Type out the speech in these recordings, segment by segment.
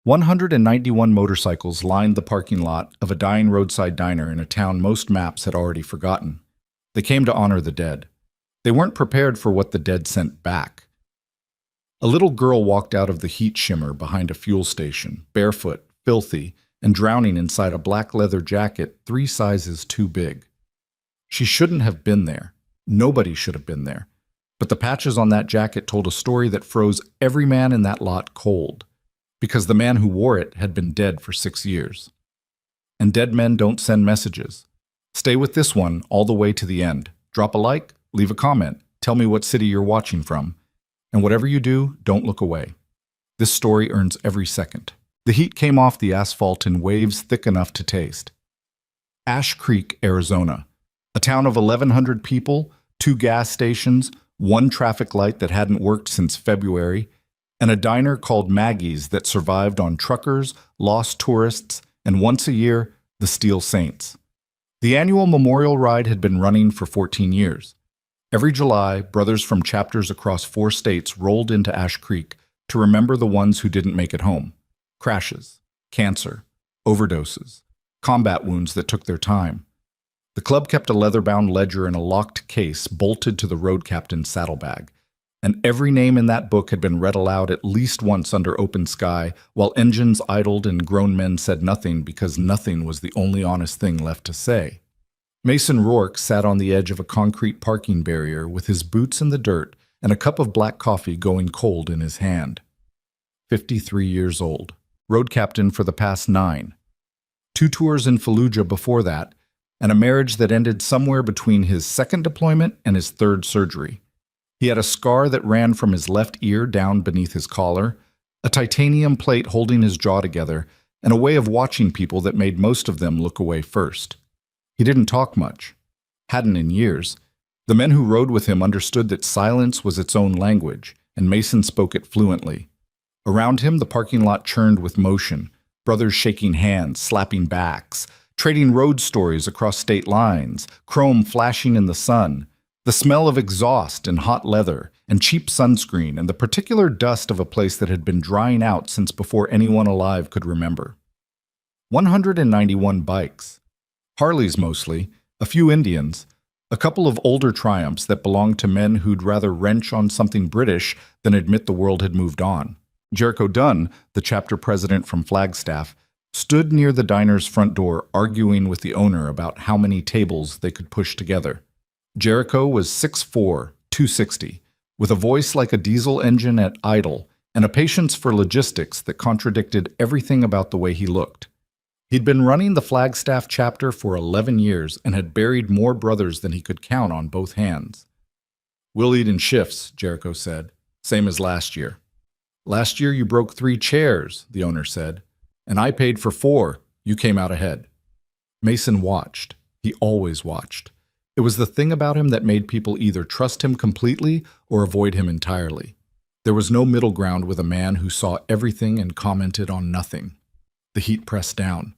191 motorcycles lined the parking lot of a dying roadside diner in a town most maps had already forgotten. They came to honor the dead. They weren't prepared for what the dead sent back. A little girl walked out of the heat shimmer behind a fuel station, barefoot, filthy, and drowning inside a black leather jacket 3 sizes too big. She shouldn't have been there. Nobody should have been there. But the patches on that jacket told a story that froze every man in that lot cold, because the man who wore it had been dead for 6 years. And dead men don't send messages. Stay with this one all the way to the end. Drop a like, leave a comment, tell me what city you're watching from. And whatever you do, don't look away. This story earns every second. The heat came off the asphalt in waves thick enough to taste. Ash Creek, Arizona. A town of 1,100 people, 2 gas stations, 1 traffic light that hadn't worked since February, and a diner called Maggie's that survived on truckers, lost tourists, and once a year, the Steel Saints. The annual memorial ride had been running for 14 years. Every July, brothers from chapters across 4 states rolled into Ash Creek to remember the ones who didn't make it home. Crashes, cancer, overdoses, combat wounds that took their time. The club kept a leather-bound ledger in a locked case bolted to the road captain's saddlebag, and every name in that book had been read aloud at least once under open sky, while engines idled and grown men said nothing because nothing was the only honest thing left to say. Mason Rourke sat on the edge of a concrete parking barrier with his boots in the dirt and a cup of black coffee going cold in his hand. 53 years old, road captain for the past 9. 2 tours in Fallujah before that, and a marriage that ended somewhere between his 2nd deployment and his 3rd surgery. He had a scar that ran from his left ear down beneath his collar, a titanium plate holding his jaw together, and a way of watching people that made most of them look away first. He didn't talk much. Hadn't in years. The men who rode with him understood that silence was its own language, and Mason spoke it fluently. Around him, the parking lot churned with motion, brothers shaking hands, slapping backs, trading road stories across state lines, chrome flashing in the sun, the smell of exhaust and hot leather, and cheap sunscreen, and the particular dust of a place that had been drying out since before anyone alive could remember. 191 bikes. Harleys mostly, a few Indians, a couple of older Triumphs that belonged to men who'd rather wrench on something British than admit the world had moved on. Jericho Dunn, the chapter president from Flagstaff, stood near the diner's front door arguing with the owner about how many tables they could push together. Jericho was 6'4", 260, with a voice like a diesel engine at idle and a patience for logistics that contradicted everything about the way he looked. He'd been running the Flagstaff chapter for 11 years and had buried more brothers than he could count on both hands. "We'll eat in shifts," Jericho said, "same as last year." "Last year you broke 3 chairs," the owner said. "And I paid for 4. You came out ahead." Mason watched. He always watched. It was the thing about him that made people either trust him completely or avoid him entirely. There was no middle ground with a man who saw everything and commented on nothing. The heat pressed down.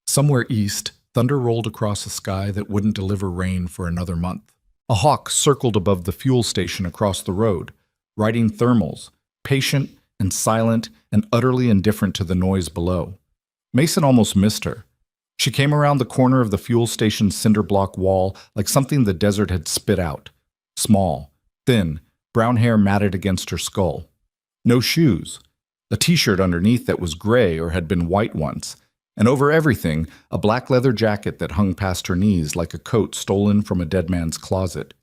Somewhere east, thunder rolled across a sky that wouldn't deliver rain for another month. A hawk circled above the fuel station across the road, riding thermals, patient and silent and utterly indifferent to the noise below. Mason almost missed her. She came around the corner of the fuel station's cinder block wall like something the desert had spit out. Small, thin, brown hair matted against her skull. No shoes. A t-shirt underneath that was gray or had been white once. And over everything, a black leather jacket that hung past her knees like a coat stolen from a dead man's closet.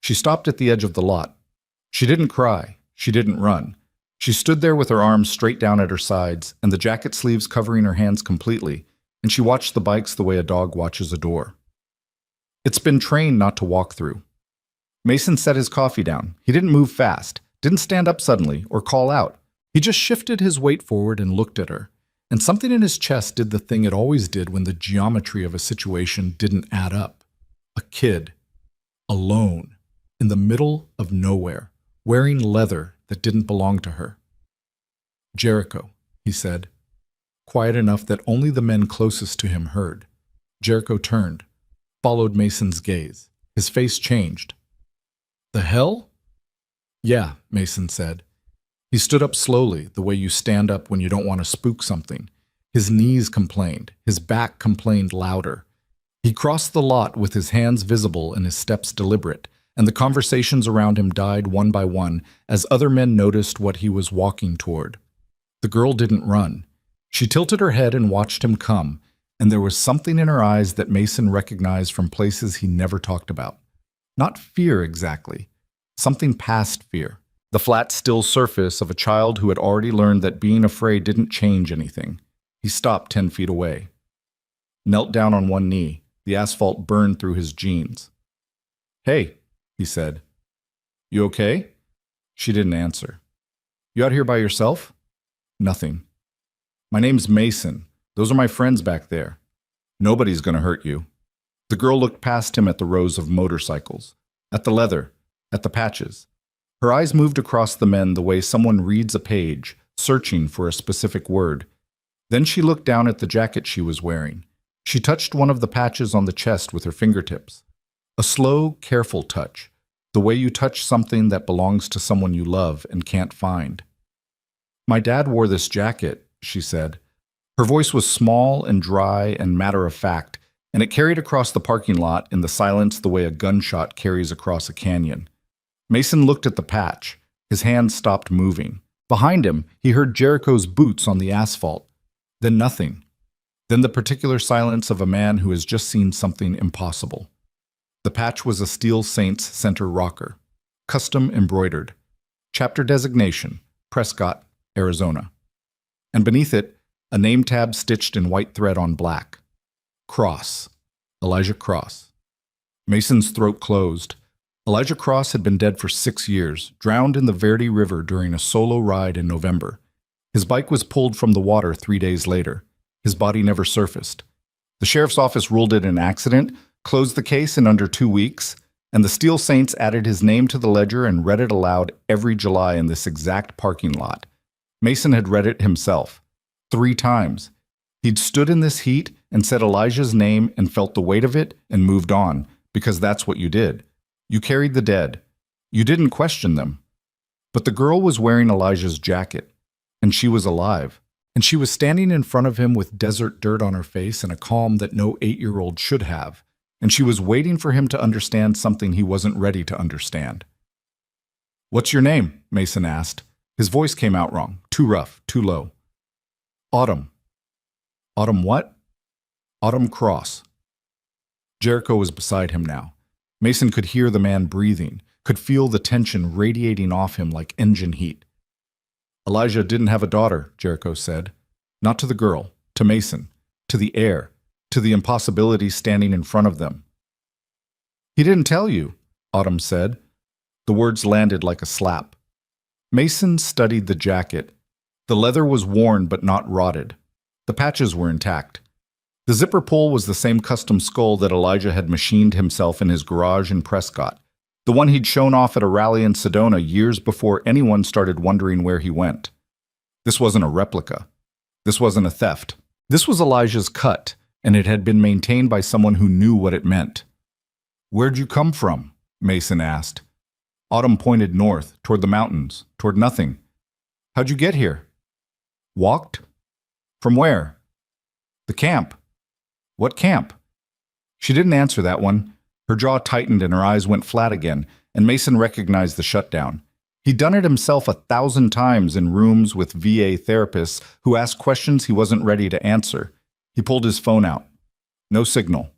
She stopped at the edge of the lot. She didn't cry. She didn't run. She stood there with her arms straight down at her sides and the jacket sleeves covering her hands completely, and she watched the bikes the way a dog watches a door. It's been trained not to walk through. Mason set his coffee down. He didn't move fast, didn't stand up suddenly or call out. He just shifted his weight forward and looked at her, and something in his chest did the thing it always did when the geometry of a situation didn't add up. A kid, alone, in the middle of nowhere, wearing leather that didn't belong to her. "Jericho," he said, quiet enough that only the men closest to him heard. Jericho turned, followed Mason's gaze. His face changed. "The hell?" "Yeah," Mason said. He stood up slowly, the way you stand up when you don't want to spook something. His knees complained. His back complained louder. He crossed the lot with his hands visible and his steps deliberate, and the conversations around him died one by one as other men noticed what he was walking toward. The girl didn't run. She tilted her head and watched him come, and there was something in her eyes that Mason recognized from places he never talked about. Not fear exactly, something past fear. The flat, still surface of a child who had already learned that being afraid didn't change anything. He stopped 10 feet away. Knelt down on one knee. The asphalt burned through his jeans. "Hey," he said. "You okay?" She didn't answer. "You out here by yourself?" "Nothing." "My name's Mason. Those are my friends back there. Nobody's gonna hurt you." The girl looked past him at the rows of motorcycles, at the leather, at the patches. Her eyes moved across the men the way someone reads a page, searching for a specific word. Then she looked down at the jacket she was wearing. She touched one of the patches on the chest with her fingertips. A slow, careful touch, the way you touch something that belongs to someone you love and can't find. "My dad wore this jacket," she said. Her voice was small and dry and matter-of-fact, and it carried across the parking lot in the silence the way a gunshot carries across a canyon. Mason looked at the patch. His hands stopped moving. Behind him, he heard Jericho's boots on the asphalt. Then nothing. Then the particular silence of a man who has just seen something impossible. The patch was a Steel Saints center rocker, custom embroidered. Chapter designation, Prescott, Arizona. And beneath it, a name tab stitched in white thread on black. Cross. Elijah Cross. Mason's throat closed. Elijah Cross had been dead for 6 years, drowned in the Verde River during a solo ride in November. His bike was pulled from the water 3 days later. His body never surfaced. The sheriff's office ruled it an accident, closed the case in under 2 weeks, and the Steel Saints added his name to the ledger and read it aloud every July in this exact parking lot. Mason had read it himself. 3 times. He'd stood in this heat and said Elijah's name and felt the weight of it and moved on, because that's what you did. You carried the dead. You didn't question them. But the girl was wearing Elijah's jacket, and she was alive. And she was standing in front of him with desert dirt on her face and a calm that no 8-year-old should have. And she was waiting for him to understand something he wasn't ready to understand. "What's your name?" Mason asked. His voice came out wrong, too rough, too low. "Autumn." "Autumn what?" "Autumn Cross." Jericho was beside him now. Mason could hear the man breathing, could feel the tension radiating off him like engine heat. "Elijah didn't have a daughter," Jericho said. Not to the girl, to Mason, to the air, to the impossibility standing in front of them. "He didn't tell you," Autumn said. The words landed like a slap. Mason studied the jacket. The leather was worn but not rotted. The patches were intact. The zipper pull was the same custom skull that Elijah had machined himself in his garage in Prescott, the one he'd shown off at a rally in Sedona years before anyone started wondering where he went. This wasn't a replica. This wasn't a theft. This was Elijah's cut, and it had been maintained by someone who knew what it meant. "Where'd you come from?" Mason asked. Autumn pointed north, toward the mountains, toward nothing. "How'd you get here?" "Walked." "From where?" "The camp." "What camp?" She didn't answer that one. Her jaw tightened and her eyes went flat again, and Mason recognized the shutdown. He'd done it himself 1,000 times in rooms with VA therapists who asked questions he wasn't ready to answer. He pulled his phone out. No signal.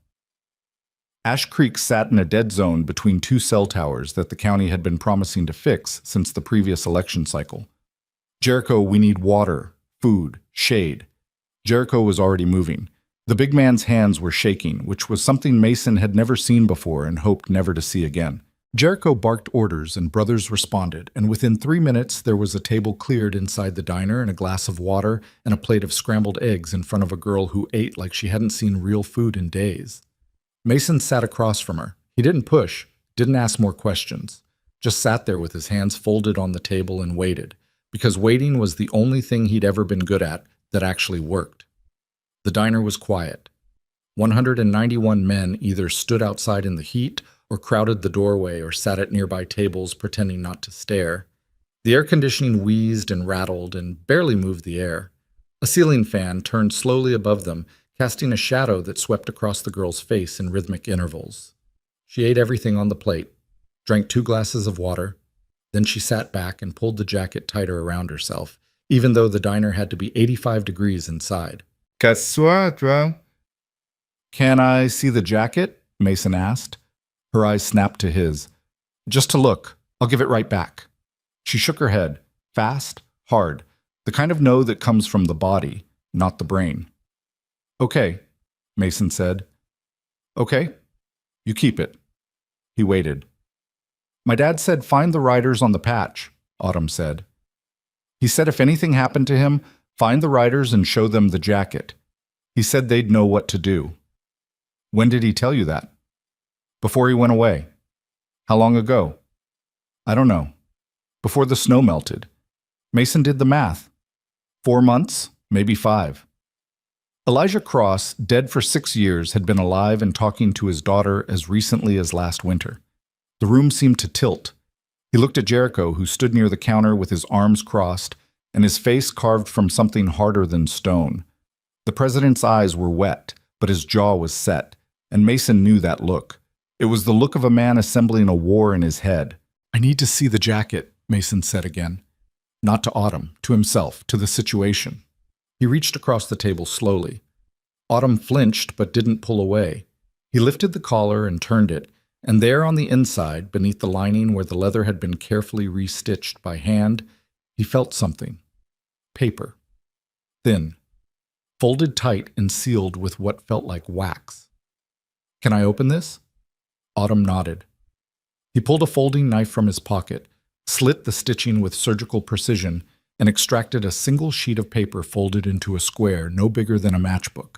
Ash Creek sat in a dead zone between 2 cell towers that the county had been promising to fix since the previous election cycle. "Jericho, we need water, food, shade." Jericho was already moving. The big man's hands were shaking, which was something Mason had never seen before and hoped never to see again. Jericho barked orders and brothers responded, and within 3 minutes there was a table cleared inside the diner and a glass of water and a plate of scrambled eggs in front of a girl who ate like she hadn't seen real food in days. Mason sat across from her. He didn't push, didn't ask more questions, just sat there with his hands folded on the table and waited, because waiting was the only thing he'd ever been good at that actually worked. The diner was quiet. 191 men either stood outside in the heat or crowded the doorway or sat at nearby tables pretending not to stare. The air conditioning wheezed and rattled and barely moved the air. A ceiling fan turned slowly above them, casting a shadow that swept across the girl's face in rhythmic intervals. She ate everything on the plate, drank 2 glasses of water. Then she sat back and pulled the jacket tighter around herself, even though the diner had to be 85 degrees inside. Qu'assois, toi? Can I see the jacket? Mason asked. Her eyes snapped to his. Just to look. I'll give it right back. She shook her head, fast, hard, the kind of no that comes from the body, not the brain. Okay, Mason said. Okay, you keep it. He waited. My dad said find the riders on the patch, Autumn said. He said if anything happened to him, find the riders and show them the jacket. He said they'd know what to do. When did he tell you that? Before he went away. How long ago? I don't know. Before the snow melted. Mason did the math. 4 months, maybe 5. Elijah Cross, dead for 6 years, had been alive and talking to his daughter as recently as last winter. The room seemed to tilt. He looked at Jericho, who stood near the counter with his arms crossed and his face carved from something harder than stone. The president's eyes were wet, but his jaw was set, and Mason knew that look. It was the look of a man assembling a war in his head. I need to see the jacket, Mason said again. Not to Autumn, to himself, to the situation. He reached across the table slowly. Autumn flinched but didn't pull away. He lifted the collar and turned it, and there on the inside, beneath the lining where the leather had been carefully restitched by hand, he felt something. Paper. Thin. Folded tight and sealed with what felt like wax. Can I open this? Autumn nodded. He pulled a folding knife from his pocket, slit the stitching with surgical precision, and extracted a single sheet of paper folded into a square no bigger than a matchbook.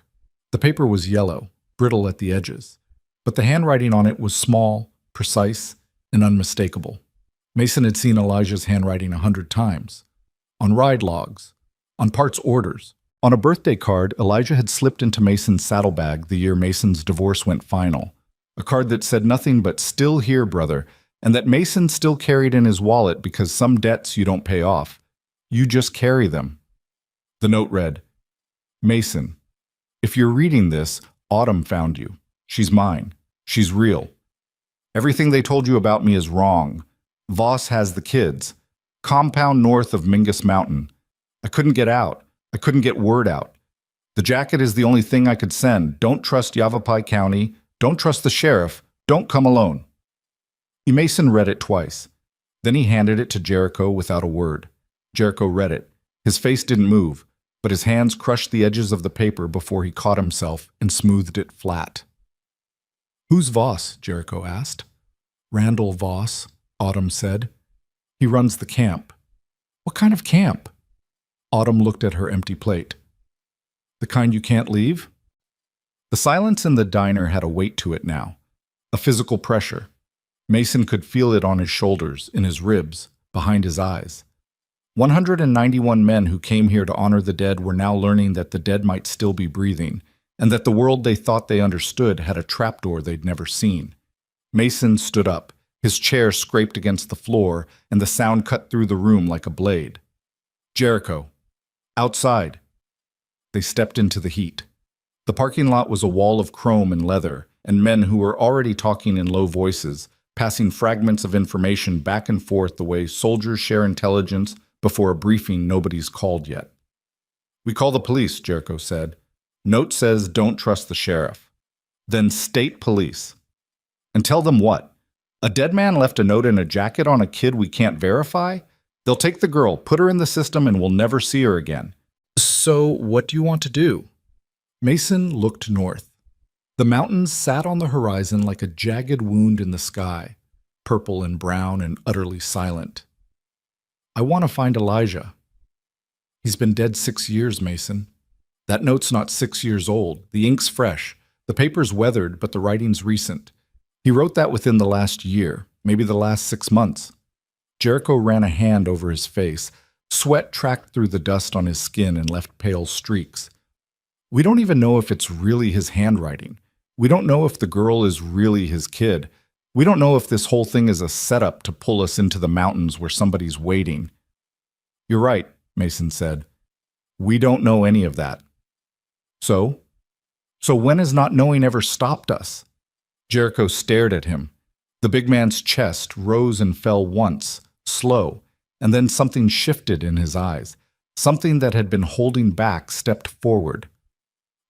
The paper was yellow, brittle at the edges, but the handwriting on it was small, precise, and unmistakable. Mason had seen Elijah's handwriting 100 times. On ride logs, on parts orders. On a birthday card, Elijah had slipped into Mason's saddlebag the year Mason's divorce went final. A card that said nothing but "Still here, brother," and that Mason still carried in his wallet because some debts you don't pay off. You just carry them. The note read, Mason, if you're reading this, Autumn found you. She's mine. She's real. Everything they told you about me is wrong. Voss has the kids. Compound north of Mingus Mountain. I couldn't get out. I couldn't get word out. The jacket is the only thing I could send. Don't trust Yavapai County. Don't trust the sheriff. Don't come alone. Mason read it twice. Then he handed it to Jericho without a word. Jericho read it. His face didn't move, but his hands crushed the edges of the paper before he caught himself and smoothed it flat. Who's Voss? Jericho asked. Randall Voss, Autumn said. He runs the camp. What kind of camp? Autumn looked at her empty plate. The kind you can't leave? The silence in the diner had a weight to it now, a physical pressure. Mason could feel it on his shoulders, in his ribs, behind his eyes. 191 men who came here to honor the dead were now learning that the dead might still be breathing, and that the world they thought they understood had a trapdoor they'd never seen. Mason stood up. His chair scraped against the floor, and the sound cut through the room like a blade. Jericho. Outside. They stepped into the heat. The parking lot was a wall of chrome and leather, and men who were already talking in low voices, passing fragments of information back and forth the way soldiers share intelligence before a briefing nobody's called yet. We call the police, Jericho said. Note says don't trust the sheriff. Then state police. And tell them what? A dead man left a note in a jacket on a kid we can't verify? They'll take the girl, put her in the system, and we'll never see her again. So what do you want to do? Mason looked north. The mountains sat on the horizon like a jagged wound in the sky, purple and brown and utterly silent. I want to find Elijah. He's been dead 6 years, Mason. That note's not 6 years old. The ink's fresh. The paper's weathered, but the writing's recent. He wrote that within the last year, maybe the last 6 months. Jericho ran a hand over his face. Sweat tracked through the dust on his skin and left pale streaks. We don't even know if it's really his handwriting. We don't know if the girl is really his kid. We don't know if this whole thing is a setup to pull us into the mountains where somebody's waiting. You're right, Mason said. We don't know any of that. So? So when has not knowing ever stopped us? Jericho stared at him. The big man's chest rose and fell once, slow, and then something shifted in his eyes. Something that had been holding back stepped forward.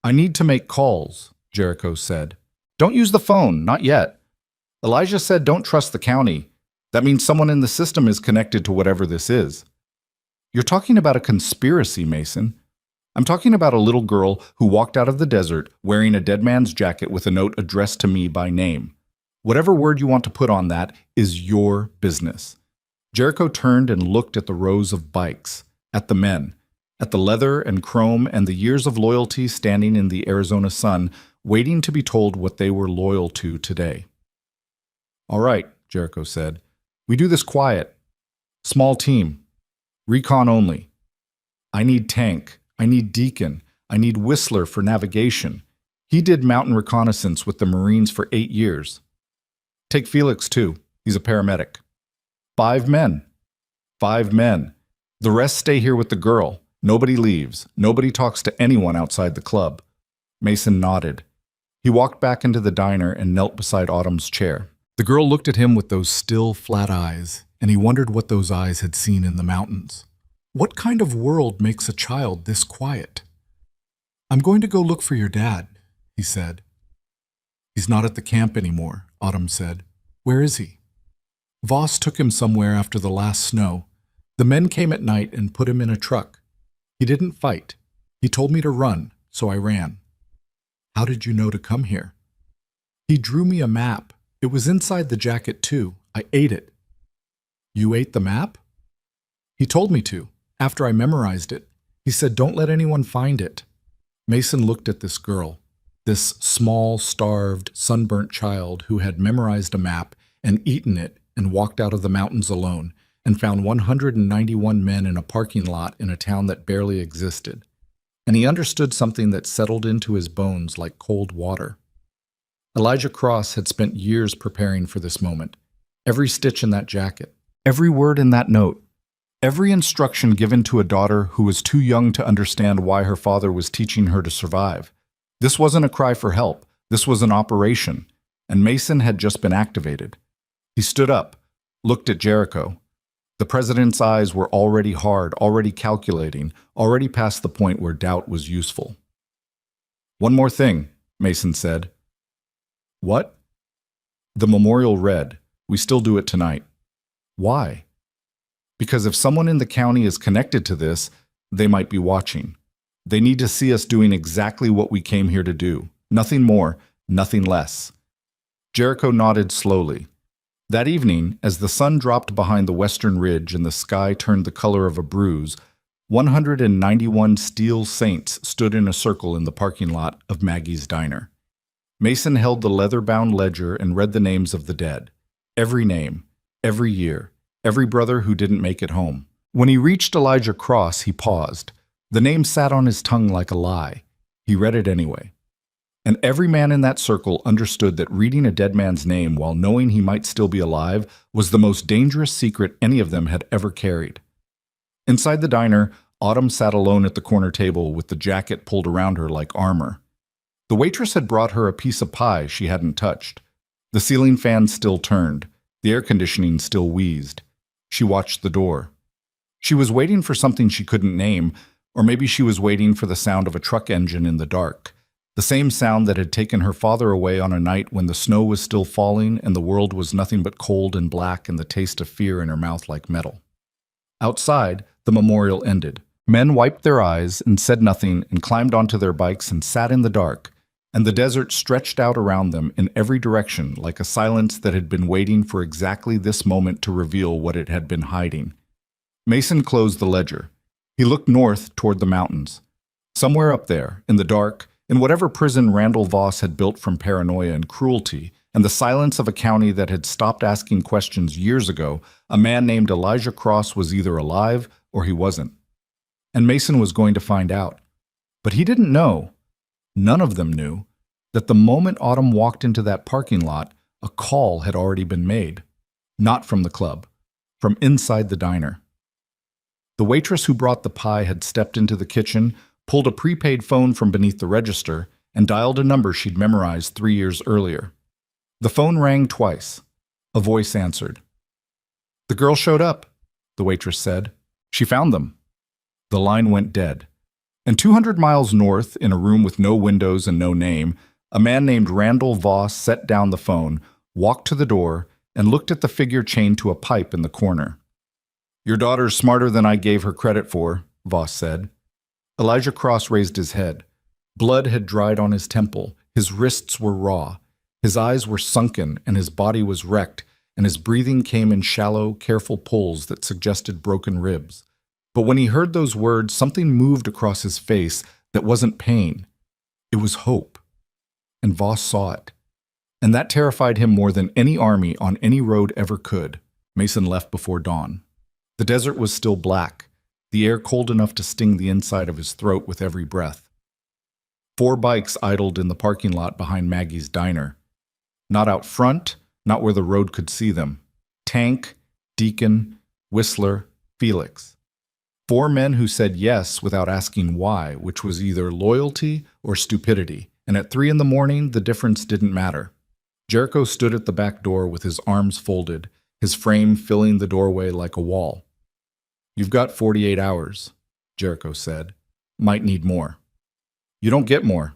I need to make calls, Jericho said. Don't use the phone, not yet. Elijah said don't trust the county. That means someone in the system is connected to whatever this is. You're talking about a conspiracy, Mason. I'm talking about a little girl who walked out of the desert wearing a dead man's jacket with a note addressed to me by name. Whatever word you want to put on that is your business. Jericho turned and looked at the rows of bikes, at the men, at the leather and chrome and the years of loyalty standing in the Arizona sun, waiting to be told what they were loyal to today. All right, Jericho said. We do this quiet. Small team. Recon only. I need Tank. I need Deacon. I need Whistler for navigation. He did mountain reconnaissance with the Marines for 8 years. Take Felix, too. He's a paramedic. 5 men. 5 men. The rest stay here with the girl. Nobody leaves. Nobody talks to anyone outside the club. Mason nodded. He walked back into the diner and knelt beside Autumn's chair. The girl looked at him with those still, flat eyes, and he wondered what those eyes had seen in the mountains. What kind of world makes a child this quiet? I'm going to go look for your dad, he said. He's not at the camp anymore, Autumn said. Where is he? Voss took him somewhere after the last snow. The men came at night and put him in a truck. He didn't fight. He told me to run, so I ran. How did you know to come here? He drew me a map. It was inside the jacket, too. I ate it. You ate the map? He told me to, after I memorized it. He said, don't let anyone find it. Mason looked at this girl, this small, starved, sunburnt child who had memorized a map and eaten it and walked out of the mountains alone and found 191 men in a parking lot in a town that barely existed. And he understood something that settled into his bones like cold water. Elijah Cross had spent years preparing for this moment. Every stitch in that jacket, every word in that note, every instruction given to a daughter who was too young to understand why her father was teaching her to survive. This wasn't a cry for help. This was an operation, and Mason had just been activated. He stood up, looked at Jericho. The president's eyes were already hard, already calculating, already past the point where doubt was useful. One more thing, Mason said. What? The memorial read, we still do it tonight. Why? Because if someone in the county is connected to this, they might be watching. They need to see us doing exactly what we came here to do. Nothing more, nothing less. Jericho nodded slowly. That evening, as the sun dropped behind the western ridge and the sky turned the color of a bruise, 191 steel saints stood in a circle in the parking lot of Maggie's diner. Mason held the leather-bound ledger and read the names of the dead. Every name, every year, every brother who didn't make it home. When he reached Elijah Cross, he paused. The name sat on his tongue like a lie. He read it anyway. And every man in that circle understood that reading a dead man's name while knowing he might still be alive was the most dangerous secret any of them had ever carried. Inside the diner, Autumn sat alone at the corner table with the jacket pulled around her like armor. The waitress had brought her a piece of pie she hadn't touched. The ceiling fan still turned. The air conditioning still wheezed. She watched the door. She was waiting for something she couldn't name, or maybe she was waiting for the sound of a truck engine in the dark. The same sound that had taken her father away on a night when the snow was still falling and the world was nothing but cold and black and the taste of fear in her mouth like metal. Outside, the memorial ended. Men wiped their eyes and said nothing and climbed onto their bikes and sat in the dark, and the desert stretched out around them in every direction like a silence that had been waiting for exactly this moment to reveal what it had been hiding. Mason closed the ledger. He looked north toward the mountains. Somewhere up there, in the dark, in whatever prison Randall Voss had built from paranoia and cruelty, and the silence of a county that had stopped asking questions years ago, a man named Elijah Cross was either alive or he wasn't. And Mason was going to find out. But he didn't know, none of them knew, that the moment Autumn walked into that parking lot, a call had already been made. Not from the club, from inside the diner. The waitress who brought the pie had stepped into the kitchen, pulled a prepaid phone from beneath the register, and dialed a number she'd memorized 3 years earlier. The phone rang twice. A voice answered. "The girl showed up," the waitress said. "She found them." The line went dead. And 200 miles north, in a room with no windows and no name, a man named Randall Voss set down the phone, walked to the door, and looked at the figure chained to a pipe in the corner. "Your daughter's smarter than I gave her credit for," Voss said. Elijah Cross raised his head. Blood had dried on his temple, his wrists were raw, his eyes were sunken, and his body was wrecked, and his breathing came in shallow, careful pulls that suggested broken ribs. But when he heard those words, something moved across his face that wasn't pain. It was hope. And Voss saw it. And that terrified him more than any army on any road ever could. Mason left before dawn. The desert was still black, the air cold enough to sting the inside of his throat with every breath. 4 bikes idled in the parking lot behind Maggie's diner. Not out front, not where the road could see them. Tank, Deacon, Whistler, Felix. 4 men who said yes without asking why, which was either loyalty or stupidity, and at 3 in the morning the difference didn't matter. Jericho stood at the back door with his arms folded, his frame filling the doorway like a wall. "You've got 48 hours, Jericho said. "Might need more." "You don't get more.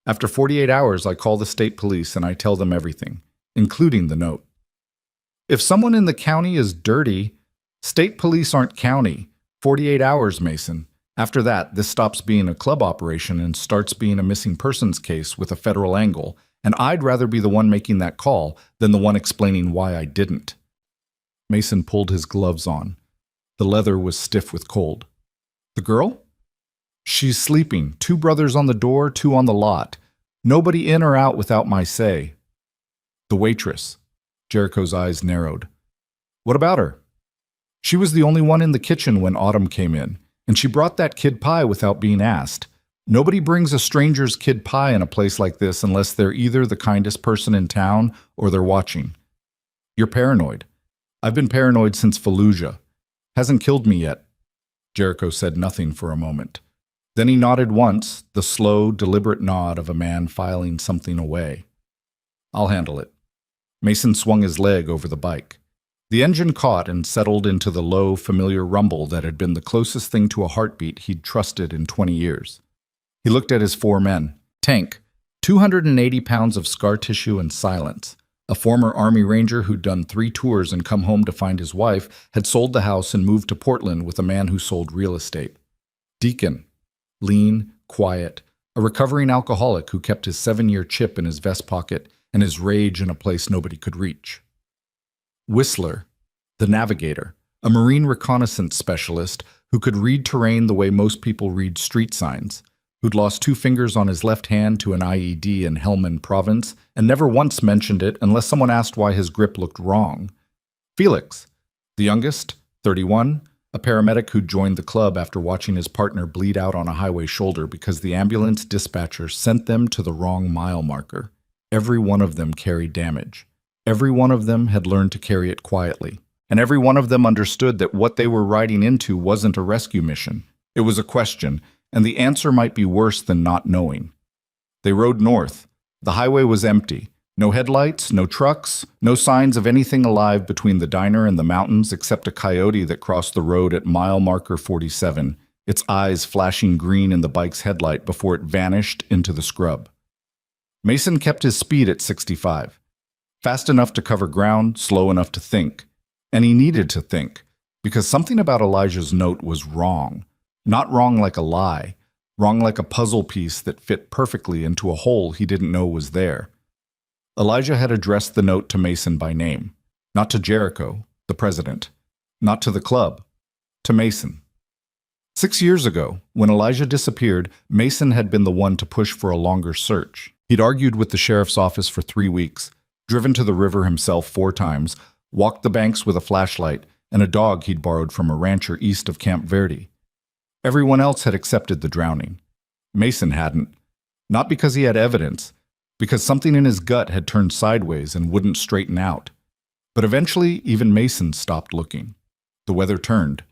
After 48 hours, I call the state police and I tell them everything, including the note. If someone in the county is dirty, state police aren't county. 48 hours, Mason. After that, this stops being a club operation and starts being a missing persons case with a federal angle, and I'd rather be the one making that call than the one explaining why I didn't." Mason pulled his gloves on. The leather was stiff with cold. "The girl?" "She's sleeping. 2 brothers on the door, 2 on the lot. Nobody in or out without my say." "The waitress." Jericho's eyes narrowed. "What about her?" "She was the only one in the kitchen when Autumn came in, and she brought that kid pie without being asked. Nobody brings a stranger's kid pie in a place like this unless they're either the kindest person in town or they're watching." "You're paranoid." "I've been paranoid since Fallujah. Hasn't killed me yet." Jericho said nothing for a moment. Then he nodded once, the slow, deliberate nod of a man filing something away. "I'll handle it." Mason swung his leg over the bike. The engine caught and settled into the low, familiar rumble that had been the closest thing to a heartbeat he'd trusted in 20 years. He looked at his 4 men. Tank, 280 pounds of scar tissue and silence. A former Army Ranger who'd done 3 tours and come home to find his wife had sold the house and moved to Portland with a man who sold real estate. Deacon, lean, quiet, a recovering alcoholic who kept his 7-year chip in his vest pocket and his rage in a place nobody could reach. Whistler, the navigator, a marine reconnaissance specialist who could read terrain the way most people read street signs, who'd lost 2 fingers on his left hand to an IED in Helmand province and never once mentioned it unless someone asked why his grip looked wrong. Felix, the youngest, 31, a paramedic who'd joined the club after watching his partner bleed out on a highway shoulder because the ambulance dispatcher sent them to the wrong mile marker. Every one of them carried damage. Every one of them had learned to carry it quietly. And every one of them understood that what they were riding into wasn't a rescue mission. It was a question, and the answer might be worse than not knowing. They rode north. The highway was empty. No headlights, no trucks, no signs of anything alive between the diner and the mountains except a coyote that crossed the road at mile marker 47, its eyes flashing green in the bike's headlight before it vanished into the scrub. Mason kept his speed at 65. Fast enough to cover ground, slow enough to think. And he needed to think, because something about Elijah's note was wrong. Not wrong like a lie, wrong like a puzzle piece that fit perfectly into a hole he didn't know was there. Elijah had addressed the note to Mason by name, not to Jericho, the president, not to the club, to Mason. 6 years ago, when Elijah disappeared, Mason had been the one to push for a longer search. He'd argued with the sheriff's office for 3 weeks, driven to the river himself 4 times, walked the banks with a flashlight and a dog he'd borrowed from a rancher east of Camp Verde. Everyone else had accepted the drowning. Mason hadn't, not because he had evidence, because something in his gut had turned sideways and wouldn't straighten out. But eventually, even Mason stopped looking. The weather turned.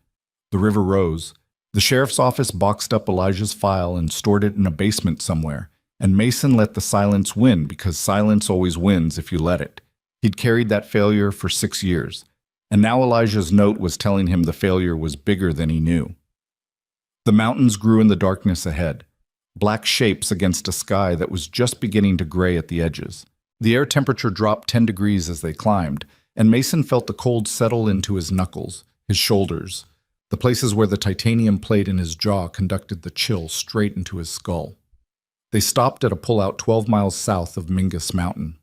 The river rose. The sheriff's office boxed up Elijah's file and stored it in a basement somewhere, and Mason let the silence win because silence always wins if you let it. He'd carried that failure for 6 years, and now Elijah's note was telling him the failure was bigger than he knew. The mountains grew in the darkness ahead, black shapes against a sky that was just beginning to gray at the edges. The air temperature dropped 10 degrees as they climbed, and Mason felt the cold settle into his knuckles, his shoulders, the places where the titanium plate in his jaw conducted the chill straight into his skull. They stopped at a pullout 12 miles south of Mingus Mountain.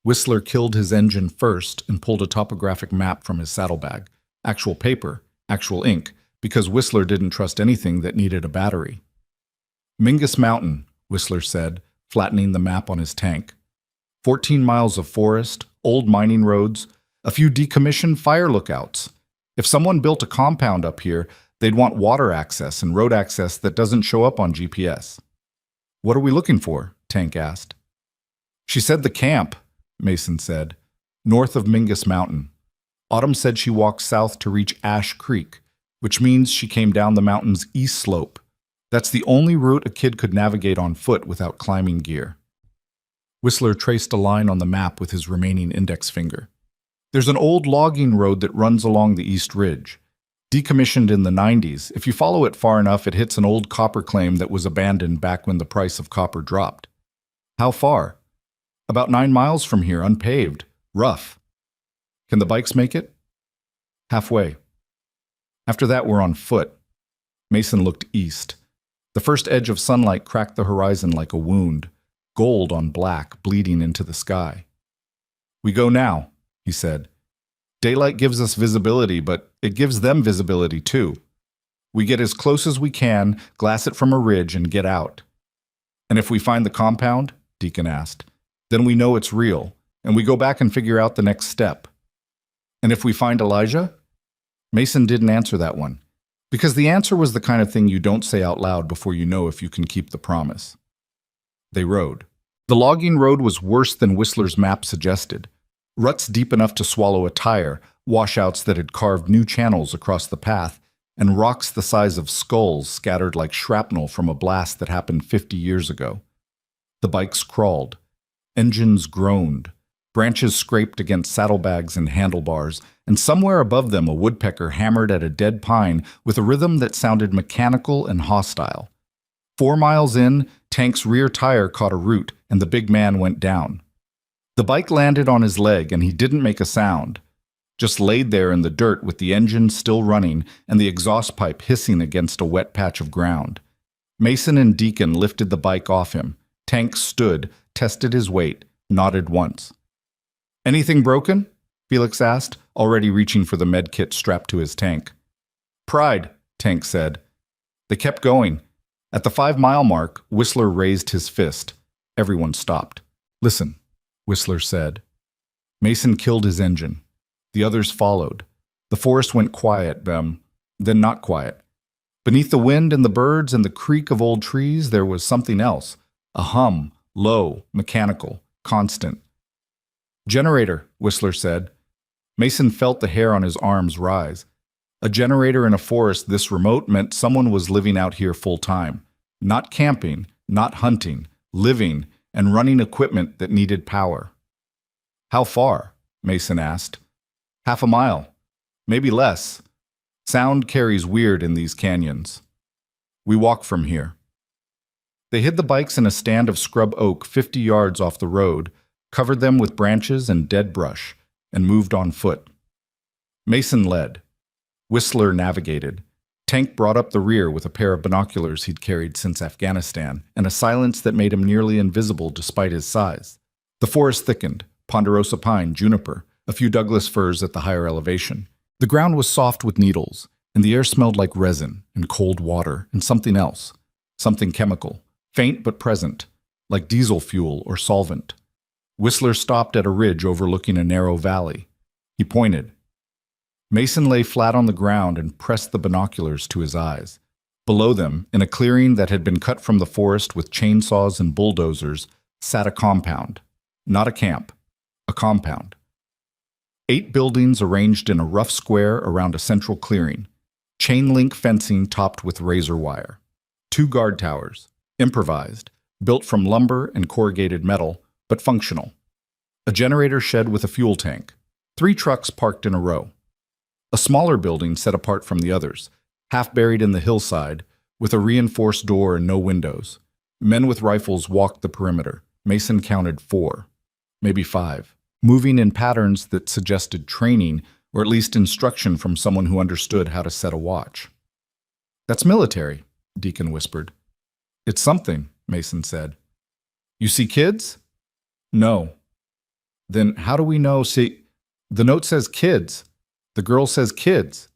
Whistler killed his engine first and pulled a topographic map from his saddlebag. Actual paper, actual ink, because Whistler didn't trust anything that needed a battery. Mingus Mountain, Whistler said, flattening the map on his tank. 14 miles of forest, old mining roads, a few decommissioned fire lookouts. If someone built a compound up here, they'd want water access and road access that doesn't show up on GPS. What are we looking for? Tank asked. She said the camp, Mason said, north of Mingus Mountain. Autumn said she walked south to reach Ash Creek, which means she came down the mountain's east slope. That's the only route a kid could navigate on foot without climbing gear. Whistler traced a line on the map with his remaining index finger. There's an old logging road that runs along the East Ridge. Decommissioned in the 90s, if you follow it far enough, it hits an old copper claim that was abandoned back when the price of copper dropped. How far? About 9 miles from here, unpaved, rough. Can the bikes make it? Halfway. After that, we're on foot. Mason looked east. The first edge of sunlight cracked the horizon like a wound, gold on black, bleeding into the sky. We go now, he said. Daylight gives us visibility, but it gives them visibility too. We get as close as we can, glass it from a ridge, and get out. And if we find the compound, Deacon asked, then we know it's real, and we go back and figure out the next step. And if we find Elijah? Mason didn't answer that one, because the answer was the kind of thing you don't say out loud before you know if you can keep the promise. They rode. The logging road was worse than Whistler's map suggested. Ruts deep enough to swallow a tire, washouts that had carved new channels across the path, and rocks the size of skulls scattered like shrapnel from a blast that happened 50 years ago. The bikes crawled. Engines groaned. Branches scraped against saddlebags and handlebars, and somewhere above them a woodpecker hammered at a dead pine with a rhythm that sounded mechanical and hostile. 4 miles in, Tank's rear tire caught a root, and the big man went down. The bike landed on his leg, and he didn't make a sound, just laid there in the dirt with the engine still running and the exhaust pipe hissing against a wet patch of ground. Mason and Deacon lifted the bike off him. Tank stood, tested his weight, nodded once. Anything broken? Felix asked, already reaching for the med kit strapped to his tank. Pride, Tank said. They kept going. At the 5-mile mark, Whistler raised his fist. Everyone stopped. Listen, Whistler said. Mason killed his engine. The others followed. The forest went quiet, then not quiet. Beneath the wind and the birds and the creak of old trees, there was something else. A hum, low, mechanical, constant. Generator, Whistler said. Mason felt the hair on his arms rise. A generator in a forest this remote meant someone was living out here full time. Not camping, not hunting, living, and running equipment that needed power. How far? Mason asked. Half a mile. Maybe less. Sound carries weird in these canyons. We walk from here. They hid the bikes in a stand of scrub oak 50 yards off the road, covered them with branches and dead brush, and moved on foot. Mason led. Whistler navigated. Tank brought up the rear with a pair of binoculars he'd carried since Afghanistan, and a silence that made him nearly invisible despite his size. The forest thickened, ponderosa pine, juniper, a few Douglas firs at the higher elevation. The ground was soft with needles, and the air smelled like resin and cold water and something else, something chemical, faint but present, like diesel fuel or solvent. Whistler stopped at a ridge overlooking a narrow valley. He pointed. Mason lay flat on the ground and pressed the binoculars to his eyes. Below them, in a clearing that had been cut from the forest with chainsaws and bulldozers, sat a compound. Not a camp, a compound. 8 buildings arranged in a rough square around a central clearing. Chain link fencing topped with razor wire. 2 guard towers, improvised, built from lumber and corrugated metal, but functional. A generator shed with a fuel tank. 3 trucks parked in a row. A smaller building set apart from the others, half buried in the hillside, with a reinforced door and no windows. Men with rifles walked the perimeter. Mason counted 4, maybe 5, moving in patterns that suggested training or at least instruction from someone who understood how to set a watch. "That's military," Deacon whispered. "It's something," Mason said. "You see kids?" "No." "Then how do we know? See, the note says kids. The girl says kids.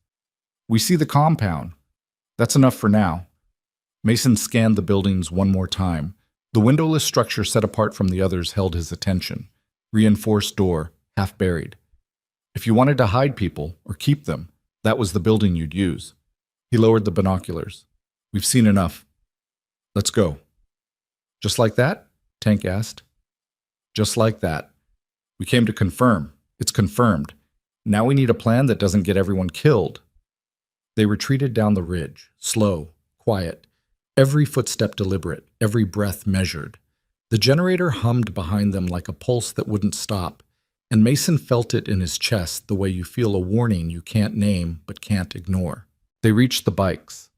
We see the compound. That's enough for now." Mason scanned the buildings one more time. The windowless structure set apart from the others held his attention. Reinforced door, half buried. If you wanted to hide people or keep them, that was the building you'd use. He lowered the binoculars. "We've seen enough. Let's go." "Just like that?" Tank asked. "Just like that. We came to confirm. It's confirmed. Now we need a plan that doesn't get everyone killed." They retreated down the ridge, slow, quiet, every footstep deliberate, every breath measured. The generator hummed behind them like a pulse that wouldn't stop, and Mason felt it in his chest the way you feel a warning you can't name but can't ignore. They reached the bikes.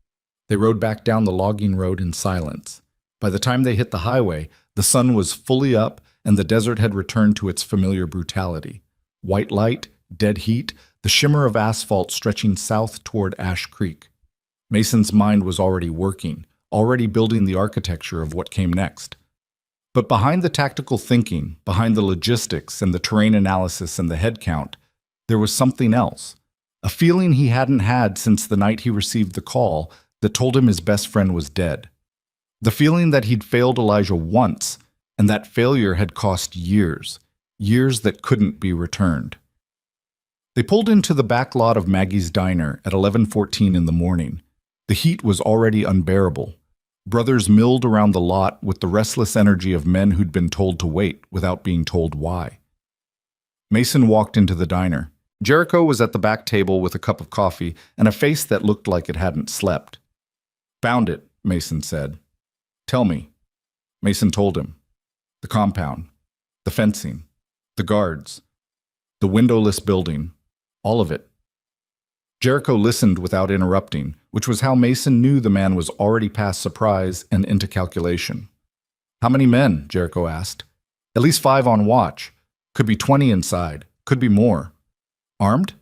They rode back down the logging road in silence. By the time they hit the highway, the sun was fully up and the desert had returned to its familiar brutality. White light, dead heat, the shimmer of asphalt stretching south toward Ash Creek. Mason's mind was already working, already building the architecture of what came next. But behind the tactical thinking, behind the logistics and the terrain analysis and the head count, there was something else. A feeling he hadn't had since the night he received the call that told him his best friend was dead. The feeling that he'd failed Elijah once, and that failure had cost years, years that couldn't be returned. They pulled into the back lot of Maggie's diner at 11:14 in the morning. The heat was already unbearable. Brothers milled around the lot with the restless energy of men who'd been told to wait without being told why. Mason walked into the diner. Jericho was at the back table with a cup of coffee and a face that looked like it hadn't slept. "Found it," Mason said. "Tell me." Mason told him. The compound, the fencing, the guards, the windowless building, all of it. Jericho listened without interrupting, which was how Mason knew the man was already past surprise and into calculation. "How many men?" Jericho asked. "At least 5 on watch. Could be 20 inside. Could be more." "Armed?"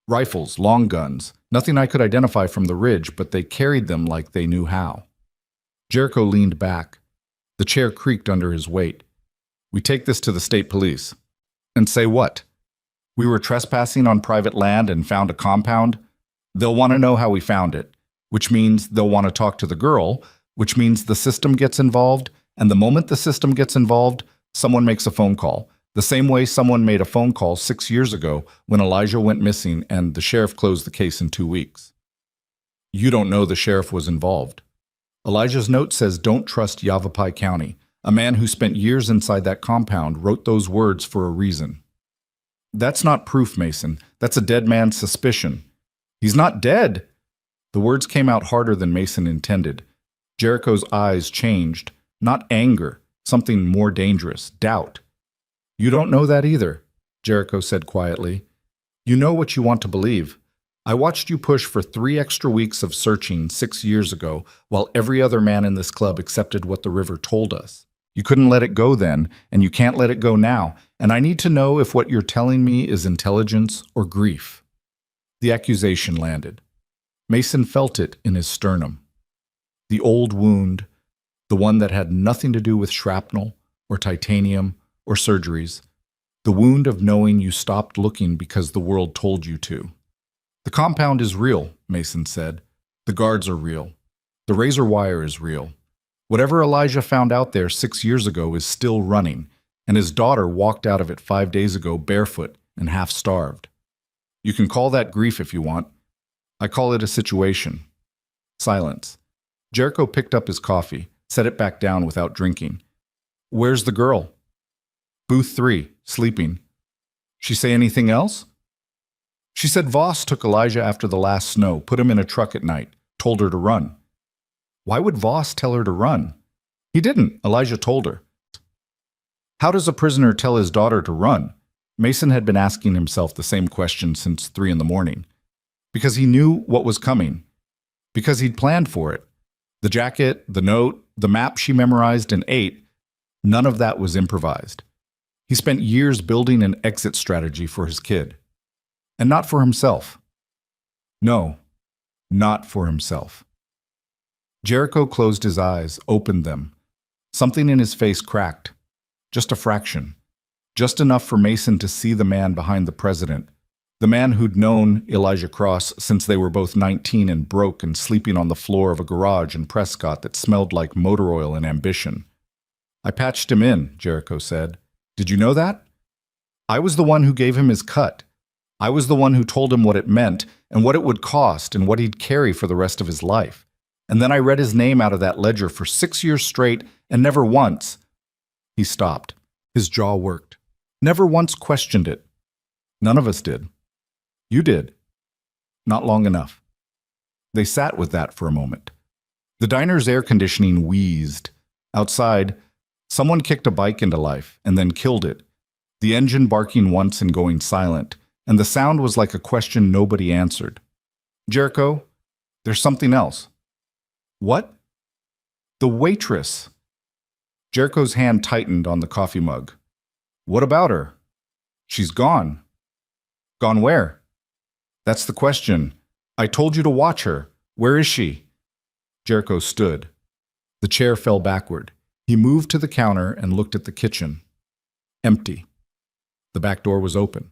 "Rifles, long guns. Nothing I could identify from the ridge, but they carried them like they knew how." Jericho leaned back. The chair creaked under his weight. "We take this to the state police." "And say what? We were trespassing on private land and found a compound? They'll want to know how we found it, which means they'll want to talk to the girl, which means the system gets involved, and the moment the system gets involved, someone makes a phone call, the same way someone made a phone call 6 years ago when Elijah went missing and the sheriff closed the case in 2 weeks. You don't know the sheriff was involved. Elijah's note says don't trust Yavapai County. A man who spent years inside that compound wrote those words for a reason. That's not proof, Mason. That's a dead man's suspicion. He's not dead. The words came out harder than Mason intended. Jericho's eyes changed. Not anger, something more dangerous, doubt. You don't know that either, Jericho said quietly. You know what you want to believe. I watched you push for 3 extra weeks of searching 6 years ago, while every other man in this club accepted what the river told us. You couldn't let it go then, and you can't let it go now, and I need to know if what you're telling me is intelligence or grief. The accusation landed. Mason felt it in his sternum. The old wound, the one that had nothing to do with shrapnel or titanium or surgeries, the wound of knowing you stopped looking because the world told you to. The compound is real, Mason said. The guards are real. The razor wire is real. Whatever Elijah found out there 6 years ago is still running, and his daughter walked out of it 5 days ago barefoot and half-starved. You can call that grief if you want. I call it a situation. Silence. Jericho picked up his coffee, set it back down without drinking. Where's the girl? Booth 3, sleeping. She say anything else? She said Voss took Elijah after the last snow, put him in a truck at night, told her to run. Why would Voss tell her to run? He didn't, Elijah told her. How does a prisoner tell his daughter to run? Mason had been asking himself the same question since 3 a.m. Because he knew what was coming. Because he'd planned for it. The jacket, the note, the map she memorized and ate, none of that was improvised. He spent years building an exit strategy for his kid. And not for himself. No, not for himself. Jericho closed his eyes, opened them. Something in his face cracked. Just a fraction. Just enough for Mason to see the man behind the president. The man who'd known Elijah Cross since they were both 19 and broke and sleeping on the floor of a garage in Prescott that smelled like motor oil and ambition. I patched him in, Jericho said. Did you know that? I was the one who gave him his cut. I was the one who told him what it meant and what it would cost and what he'd carry for the rest of his life. And then I read his name out of that ledger for 6 years straight and never once. He stopped. His jaw worked. Never once questioned it. None of us did. You did. Not long enough. They sat with that for a moment. The diner's air conditioning wheezed. Outside, someone kicked a bike into life and then killed it, the engine barking once and going silent, and the sound was like a question nobody answered. Jericho, there's something else. What? The waitress. Jericho's hand tightened on the coffee mug. What about her? She's gone. Gone where? That's the question. I told you to watch her. Where is she? Jericho stood. The chair fell backward. He moved to the counter and looked at the kitchen. Empty. The back door was open.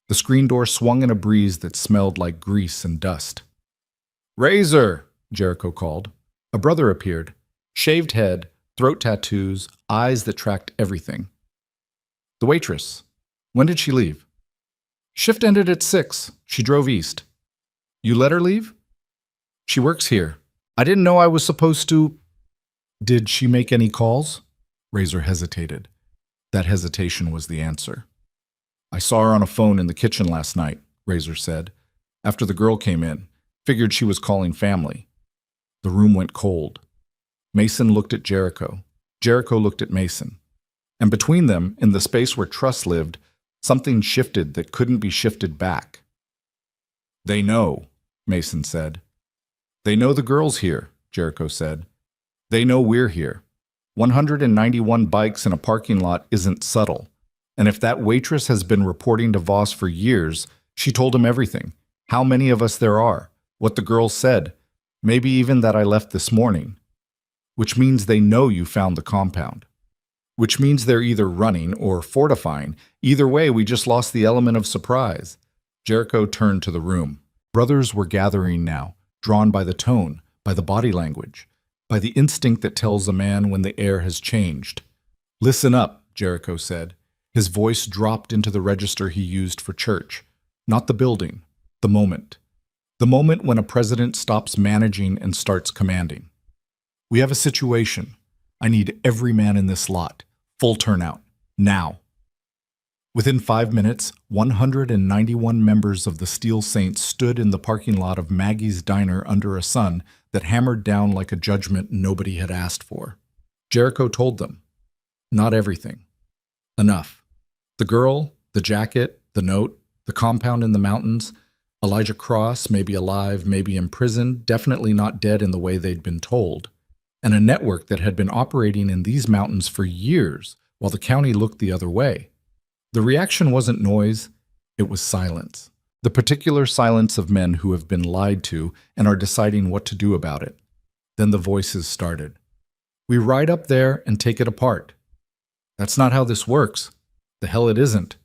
The screen door swung in a breeze that smelled like grease and dust. Razor, Jericho called. A brother appeared. Shaved head, throat tattoos, eyes that tracked everything. The waitress. When did she leave? Shift ended at 6. She drove east. You let her leave? She works here. I didn't know I was supposed to. Did she make any calls? Razor hesitated. That hesitation was the answer. I saw her on a phone in the kitchen last night, Razor said. After the girl came in, figured she was calling family. The room went cold. Mason looked at Jericho. Jericho looked at Mason. And between them, in the space where trust lived, something shifted that couldn't be shifted back. They know, Mason said. They know the girl's here, Jericho said. They know we're here. 191 bikes in a parking lot isn't subtle. And if that waitress has been reporting to Voss for years, she told him everything. How many of us there are, what the girl said, maybe even that I left this morning. Which means they know you found the compound. Which means they're either running or fortifying. Either way, we just lost the element of surprise. Jericho turned to the room. Brothers were gathering now, drawn by the tone, by the body language, by the instinct that tells a man when the air has changed. Listen up, Jericho said. His voice dropped into the register he used for church. Not the building, the moment. The moment when a president stops managing and starts commanding. We have a situation. I need every man in this lot. Full turnout. Now. Within 5 minutes, 191 members of the Steel Saints stood in the parking lot of Maggie's Diner under a sun that hammered down like a judgment nobody had asked for. Jericho told them. Not everything. Enough. The girl, the jacket, the note, the compound in the mountains, Elijah Cross, maybe alive, maybe imprisoned, definitely not dead in the way they'd been told, and a network that had been operating in these mountains for years while the county looked the other way. The reaction wasn't noise, it was silence. The particular silence of men who have been lied to and are deciding what to do about it. Then the voices started. We ride up there and take it apart. That's not how this works. The hell it isn't.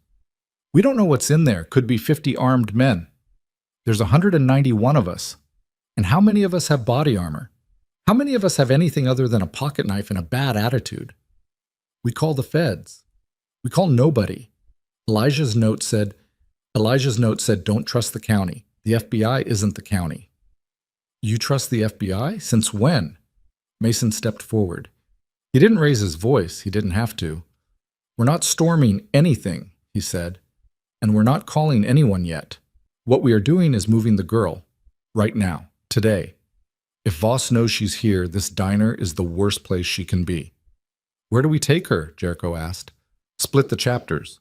We don't know what's in there. Could be 50 armed men. There's 191 of us. And how many of us have body armor? How many of us have anything other than a pocket knife and a bad attitude? We call the feds. We call nobody. Elijah's note said, don't trust the county. The FBI isn't the county. You trust the FBI? Since when? Mason stepped forward. He didn't raise his voice. He didn't have to. We're not storming anything, he said, and we're not calling anyone yet. What we are doing is moving the girl. Right now. Today. If Voss knows she's here, this diner is the worst place she can be. Where do we take her? Jericho asked. Split the chapters.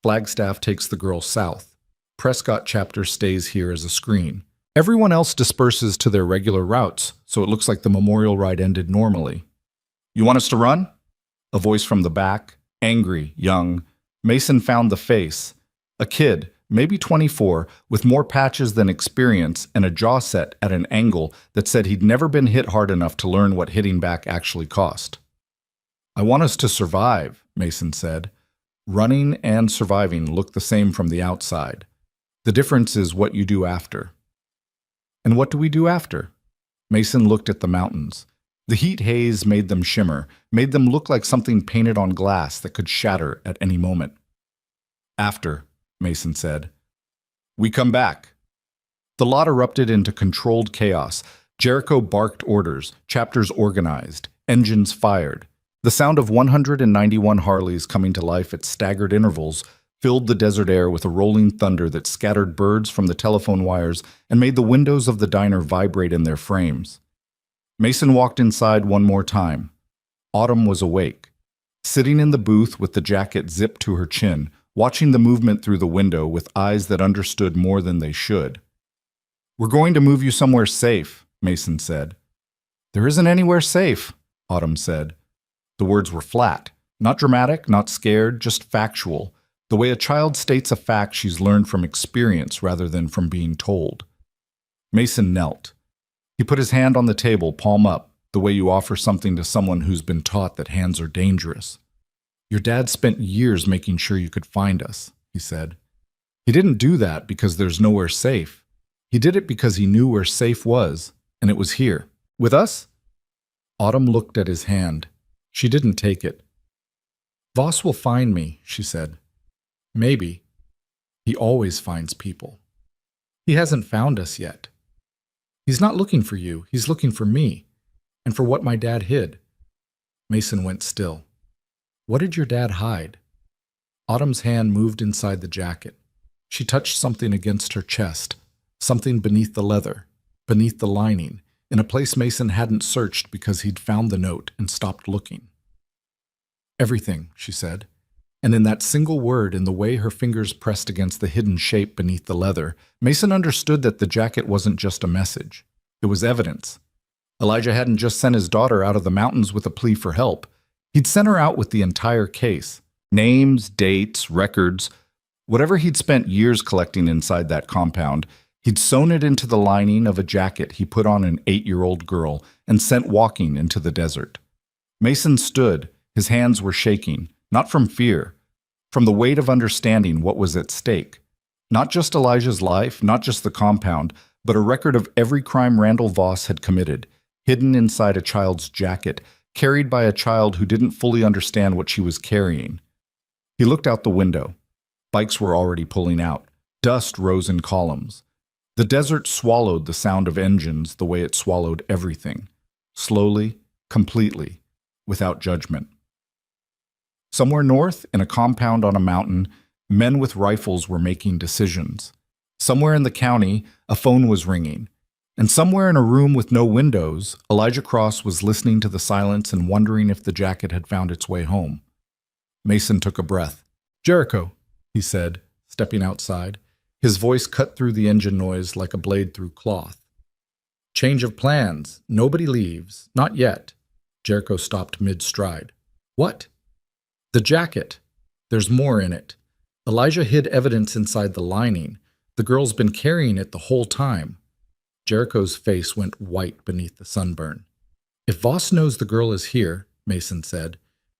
Flagstaff takes the girl south. Prescott chapter stays here as a screen. Everyone else disperses to their regular routes, so it looks like the memorial ride ended normally. You want us to run? A voice from the back, angry, young. Mason found the face. A kid, maybe 24, with more patches than experience and a jaw set at an angle that said he'd never been hit hard enough to learn what hitting back actually cost. I want us to survive, Mason said. Running and surviving look the same from the outside. The difference is what you do after. And what do we do after? Mason looked at the mountains. The heat haze made them shimmer, made them look like something painted on glass that could shatter at any moment. After, Mason said. We come back. The lot erupted into controlled chaos. Jericho barked orders, chapters organized, engines fired. The sound of 191 Harleys coming to life at staggered intervals filled the desert air with a rolling thunder that scattered birds from the telephone wires and made the windows of the diner vibrate in their frames. Mason walked inside one more time. Autumn was awake. Sitting in the booth with the jacket zipped to her chin, watching the movement through the window with eyes that understood more than they should. We're going to move you somewhere safe, Mason said. There isn't anywhere safe, Autumn said. The words were flat, not dramatic, not scared, just factual, the way a child states a fact she's learned from experience rather than from being told. Mason knelt. He put his hand on the table, palm up, the way you offer something to someone who's been taught that hands are dangerous. Your dad spent years making sure you could find us, he said. He didn't do that because there's nowhere safe. He did it because he knew where safe was, and it was here. With us? Autumn looked at his hand. She didn't take it. Voss will find me, she said. Maybe. He always finds people. He hasn't found us yet. He's not looking for you. He's looking for me, and for what my dad hid. Mason went still. What did your dad hide? Autumn's hand moved inside the jacket. She touched something against her chest, something beneath the leather, beneath the lining, in a place Mason hadn't searched because he'd found the note and stopped looking. Everything, she said. And in that single word, in the way her fingers pressed against the hidden shape beneath the leather, Mason understood that the jacket wasn't just a message. It was evidence. Elijah hadn't just sent his daughter out of the mountains with a plea for help. He'd sent her out with the entire case. Names, dates, records, whatever he'd spent years collecting inside that compound, he'd sewn it into the lining of a jacket he put on an 8-year-old girl and sent walking into the desert. Mason stood. His hands were shaking. Not from fear, from the weight of understanding what was at stake. Not just Elijah's life, not just the compound, but a record of every crime Randall Voss had committed, hidden inside a child's jacket, carried by a child who didn't fully understand what she was carrying. He looked out the window. Bikes were already pulling out. Dust rose in columns. The desert swallowed the sound of engines the way it swallowed everything. Slowly, completely, without judgment. Somewhere north, in a compound on a mountain, men with rifles were making decisions. Somewhere in the county, a phone was ringing. And somewhere in a room with no windows, Elijah Cross was listening to the silence and wondering if the jacket had found its way home. Mason took a breath. Jericho, he said, stepping outside. His voice cut through the engine noise like a blade through cloth. Change of plans. Nobody leaves. Not yet. Jericho stopped mid-stride. What? The jacket. There's more in it. Elijah hid evidence inside the lining. The girl's been carrying it the whole time. Jericho's face went white beneath the sunburn. If Voss knows the girl is here, Mason said,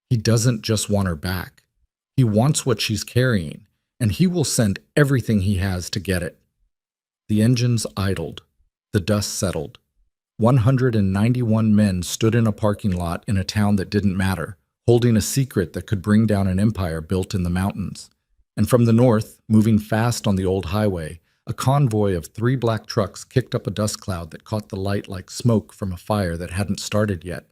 he doesn't just want her back. He wants what she's carrying, and he will send everything he has to get it. The engines idled. The dust settled. 191 men stood in a parking lot in a town that didn't matter, holding a secret that could bring down an empire built in the mountains. And from the north, moving fast on the old highway, a convoy of 3 black trucks kicked up a dust cloud that caught the light like smoke from a fire that hadn't started yet,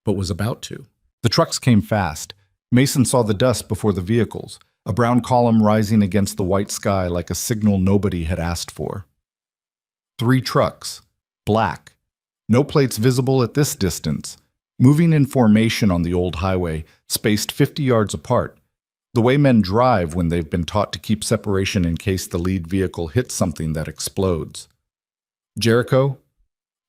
but was about to. The trucks came fast. Mason saw the dust before the vehicles. a brown column rising against the white sky like a signal nobody had asked for. 3 trucks, black, no plates visible at this distance, moving in formation on the old highway, spaced 50 yards apart, the way men drive when they've been taught to keep separation in case the lead vehicle hits something that explodes. Jericho?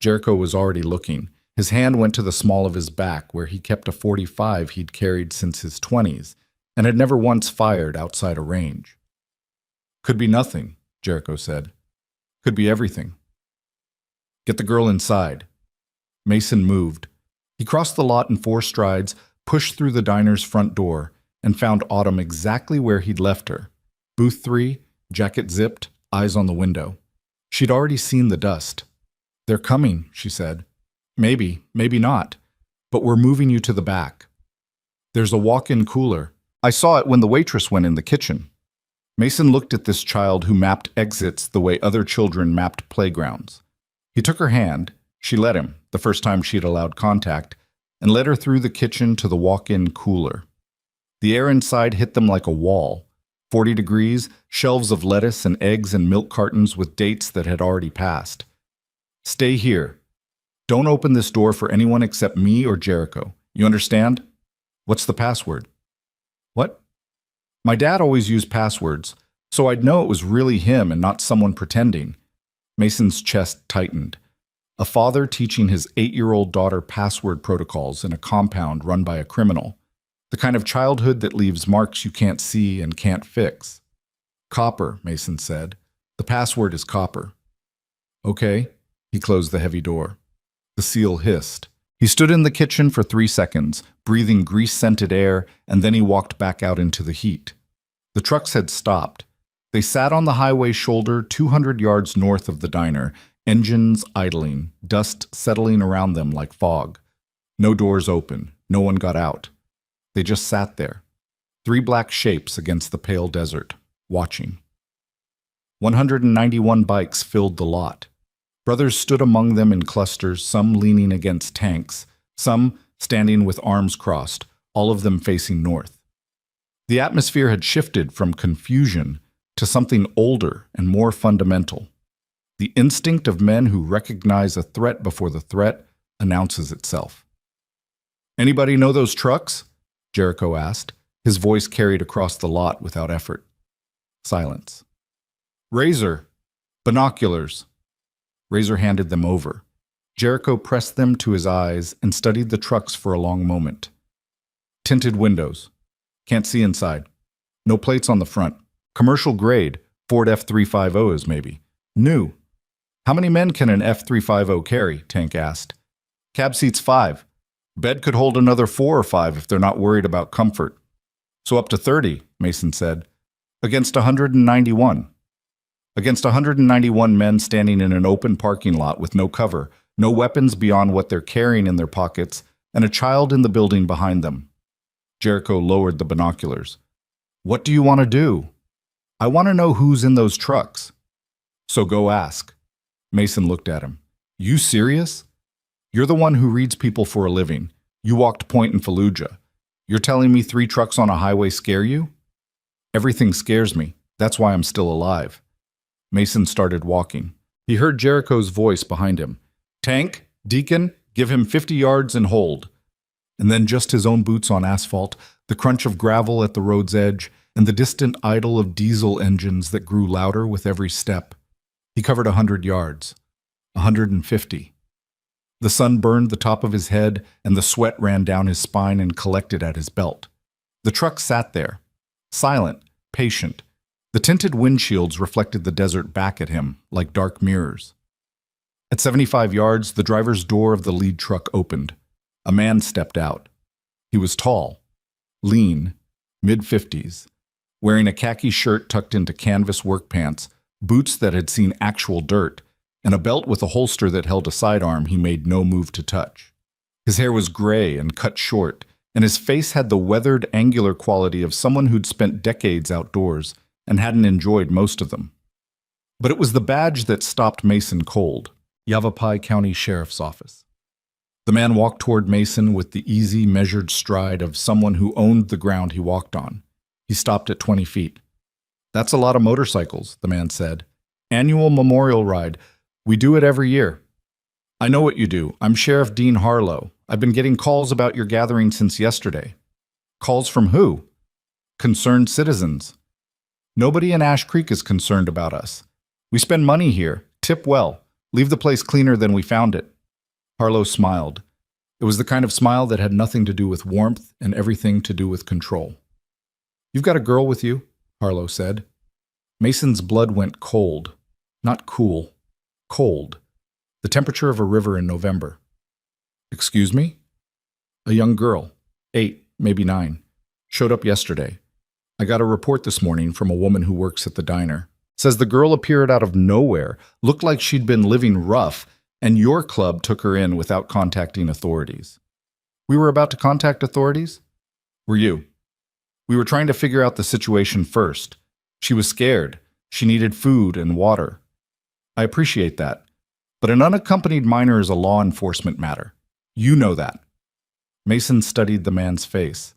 Jericho was already looking. His hand went to the small of his back, where he kept a .45 he'd carried since his 20s, and had never once fired outside a range. Could be nothing, Jericho said. Could be everything. Get the girl inside. Mason moved. He crossed the lot in 4 strides, pushed through the diner's front door, and found Autumn exactly where he'd left her. Booth 3, jacket zipped, eyes on the window. She'd already seen the dust. They're coming, she said. Maybe, maybe not. But we're moving you to the back. There's a walk-in cooler. I saw it when the waitress went in the kitchen. Mason looked at this child who mapped exits the way other children mapped playgrounds. He took her hand. She let him, the first time she'd allowed contact, and led her through the kitchen to the walk-in cooler. The air inside hit them like a wall. 40 degrees, shelves of lettuce and eggs and milk cartons with dates that had already passed. Stay here. Don't open this door for anyone except me or Jericho. You understand? What's the password? What? My dad always used passwords, so I'd know it was really him and not someone pretending. Mason's chest tightened. A father teaching his 8-year-old daughter password protocols in a compound run by a criminal. The kind of childhood that leaves marks you can't see and can't fix. Copper, Mason said. The password is copper. Okay. He closed the heavy door. The seal hissed. He stood in the kitchen for 3 seconds, breathing grease-scented air, and then he walked back out into the heat. The trucks had stopped. They sat on the highway shoulder 200 yards north of the diner, engines idling, dust settling around them like fog. No doors open. No one got out. They just sat there, 3 black shapes against the pale desert, watching. 191 bikes filled the lot. Brothers stood among them in clusters, some leaning against tanks, some standing with arms crossed, all of them facing north. The atmosphere had shifted from confusion to something older and more fundamental. The instinct of men who recognize a threat before the threat announces itself. Anybody know those trucks? Jericho asked, his voice carried across the lot without effort. Silence. Razor. Binoculars. Razor handed them over. Jericho pressed them to his eyes and studied the trucks for a long moment. Tinted windows. Can't see inside. No plates on the front. Commercial grade. Ford F350s, maybe. New. How many men can an F350 carry? Tank asked. Cab seats 5. Bed could hold another 4 or 5 if they're not worried about comfort. So up to 30, Mason said. Against 191. Against 191 men standing in an open parking lot with no cover, no weapons beyond what they're carrying in their pockets, and a child in the building behind them. Jericho lowered the binoculars. What do you want to do? I want to know who's in those trucks. So go ask. Mason looked at him. You serious? You're the one who reads people for a living. You walked Point in Fallujah. You're telling me 3 trucks on a highway scare you? Everything scares me. That's why I'm still alive. Mason started walking. He heard Jericho's voice behind him. Tank, Deacon, give him 50 yards and hold. And then just his own boots on asphalt, the crunch of gravel at the road's edge, and the distant idle of diesel engines that grew louder with every step. He covered 100 yards. 150. The sun burned the top of his head, and the sweat ran down his spine and collected at his belt. The truck sat there, silent, patient. The tinted windshields reflected the desert back at him, like dark mirrors. At 75 yards, the driver's door of the lead truck opened. A man stepped out. He was tall, lean, mid-50s, wearing a khaki shirt tucked into canvas work pants, boots that had seen actual dirt, and a belt with a holster that held a sidearm he made no move to touch. His hair was gray and cut short, and his face had the weathered, angular quality of someone who'd spent decades outdoors and hadn't enjoyed most of them. But it was the badge that stopped Mason cold. Yavapai County Sheriff's Office. The man walked toward Mason with the easy, measured stride of someone who owned the ground he walked on. He He stopped at 20 feet. That's a lot of motorcycles, the man said. Annual memorial ride. We do it every year. I know what you do. I'm Sheriff Dean Harlow. I've been getting calls about your gathering since yesterday. Calls from who? Concerned citizens. Nobody in Ash Creek is concerned about us. We spend money here. Tip well. Leave the place cleaner than we found it. Harlow smiled. It was the kind of smile that had nothing to do with warmth and everything to do with control. You've got a girl with you, Harlow said. Mason's blood went cold. Not cool. Cold. The temperature of a river in November. Excuse me? A young girl, 8, maybe 9, showed up yesterday. I got a report this morning from a woman who works at the diner. Says the girl appeared out of nowhere, looked like she'd been living rough, and your club took her in without contacting authorities. We were about to contact authorities? Were you? We were trying to figure out the situation first. She was scared. She needed food and water. I appreciate that. But an unaccompanied minor is a law enforcement matter. You know that. Mason studied the man's face.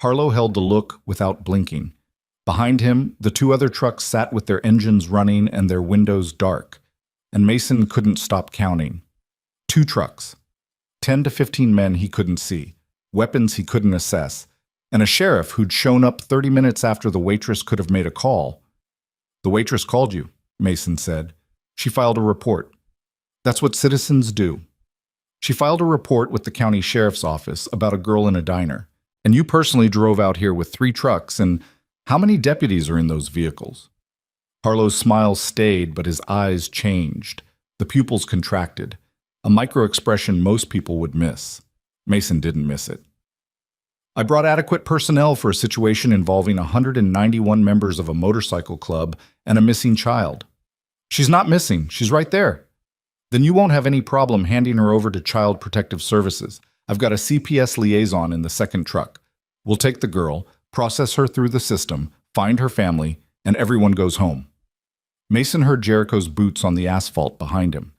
Harlow held the look without blinking. Behind him, the 2 other trucks sat with their engines running and their windows dark, and Mason couldn't stop counting. 2 trucks. 10 to 15 men he couldn't see, weapons he couldn't assess, and a sheriff who'd shown up 30 minutes after the waitress could have made a call. The waitress called you, Mason said. She filed a report. That's what citizens do. She filed a report with the county sheriff's office about a girl in a diner, and you personally drove out here with 3 trucks, and how many deputies are in those vehicles? Harlow's smile stayed, but his eyes changed. The pupils contracted, a micro-expression most people would miss. Mason didn't miss it. I brought adequate personnel for a situation involving 191 members of a motorcycle club and a missing child. She's not missing. She's right there. Then you won't have any problem handing her over to Child Protective Services. I've got a CPS liaison in the 2nd truck. We'll take the girl, process her through the system, find her family, and everyone goes home. Mason heard Jericho's boots on the asphalt behind him.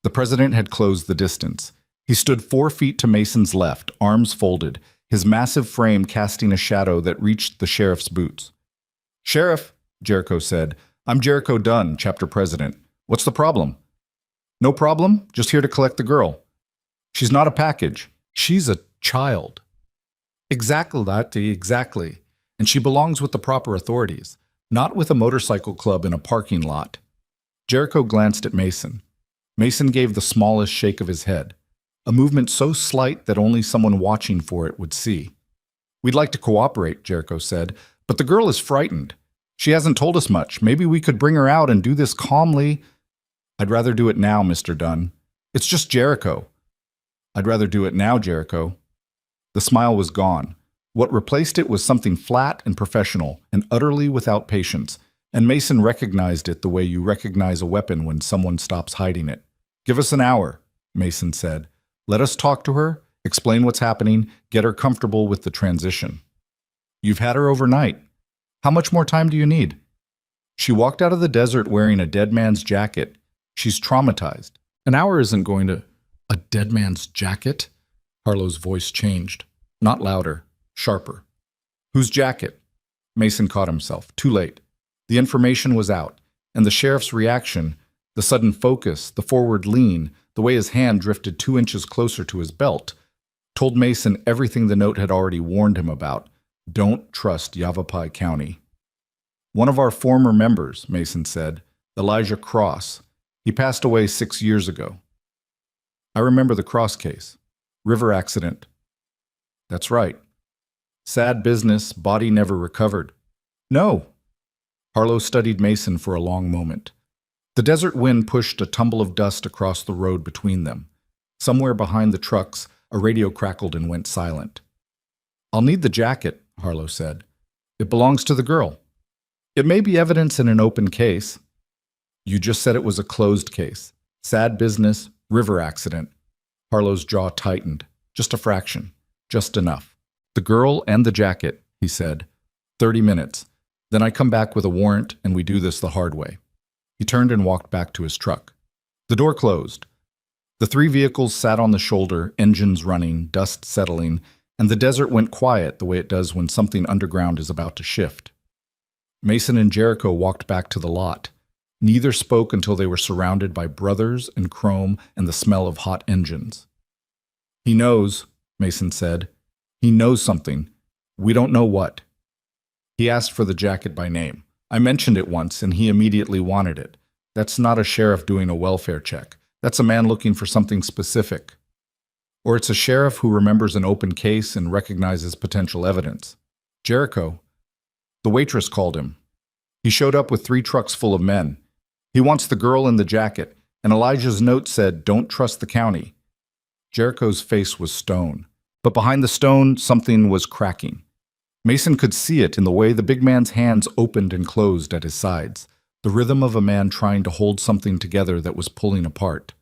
The president had closed the distance. He stood 4 feet to Mason's left, arms folded, his massive frame casting a shadow that reached the sheriff's boots. Sheriff, Jericho said, I'm Jericho Dunn, chapter president. What's the problem? No problem, just here to collect the girl. She's not a package. She's a child. Exactly, exactly. And she belongs with the proper authorities, not with a motorcycle club in a parking lot. Jericho glanced at Mason. Mason gave the smallest shake of his head, a movement so slight that only someone watching for it would see. We'd like to cooperate, Jericho said, but the girl is frightened. She hasn't told us much. Maybe we could bring her out and do this calmly. I'd rather do it now, Mr. Dunn. It's just Jericho. I'd rather do it now, Jericho. The smile was gone. What replaced it was something flat and professional and utterly without patience, and Mason recognized it the way you recognize a weapon when someone stops hiding it. Give us an hour, Mason said. Let us talk to her, explain what's happening, get her comfortable with the transition. You've had her overnight. How much more time do you need? She walked out of the desert wearing a dead man's jacket. She's traumatized. An hour isn't going to... A dead man's jacket? Harlow's voice changed. Not louder, sharper. Whose jacket? Mason caught himself. Too late. The information was out, and the sheriff's reaction, the sudden focus, the forward lean, the way his hand drifted 2 inches closer to his belt, told Mason everything the note had already warned him about. Don't trust Yavapai County. One of our former members, Mason said, Elijah Cross. He passed away 6 years ago. I remember the Cross case. River accident. That's right. Sad business, body never recovered. No. Harlow studied Mason for a long moment. The desert wind pushed a tumble of dust across the road between them. Somewhere behind the trucks, a radio crackled and went silent. I'll need the jacket, Harlow said. It belongs to the girl. It may be evidence in an open case. You just said it was a closed case. Sad business, river accident. Harlow's jaw tightened. Just a fraction. Just enough. The girl and the jacket, he said. 30 minutes. Then I come back with a warrant and we do this the hard way. He turned and walked back to his truck. The door closed. The 3 vehicles sat on the shoulder, engines running, dust settling, and the desert went quiet the way it does when something underground is about to shift. Mason and Jericho walked back to the lot. Neither spoke until they were surrounded by brothers and chrome and the smell of hot engines. "He knows," Mason said. "He knows something. We don't know what." He asked for the jacket by name. I mentioned it once, and he immediately wanted it. That's not a sheriff doing a welfare check. That's a man looking for something specific. Or it's a sheriff who remembers an open case and recognizes potential evidence. Jericho. The waitress called him. He showed up with 3 trucks full of men. He wants the girl in the jacket, and Elijah's note said, "Don't trust the county." Jericho's face was stone, but behind the stone, something was cracking. Mason could see it in the way the big man's hands opened and closed at his sides, the rhythm of a man trying to hold something together that was pulling apart.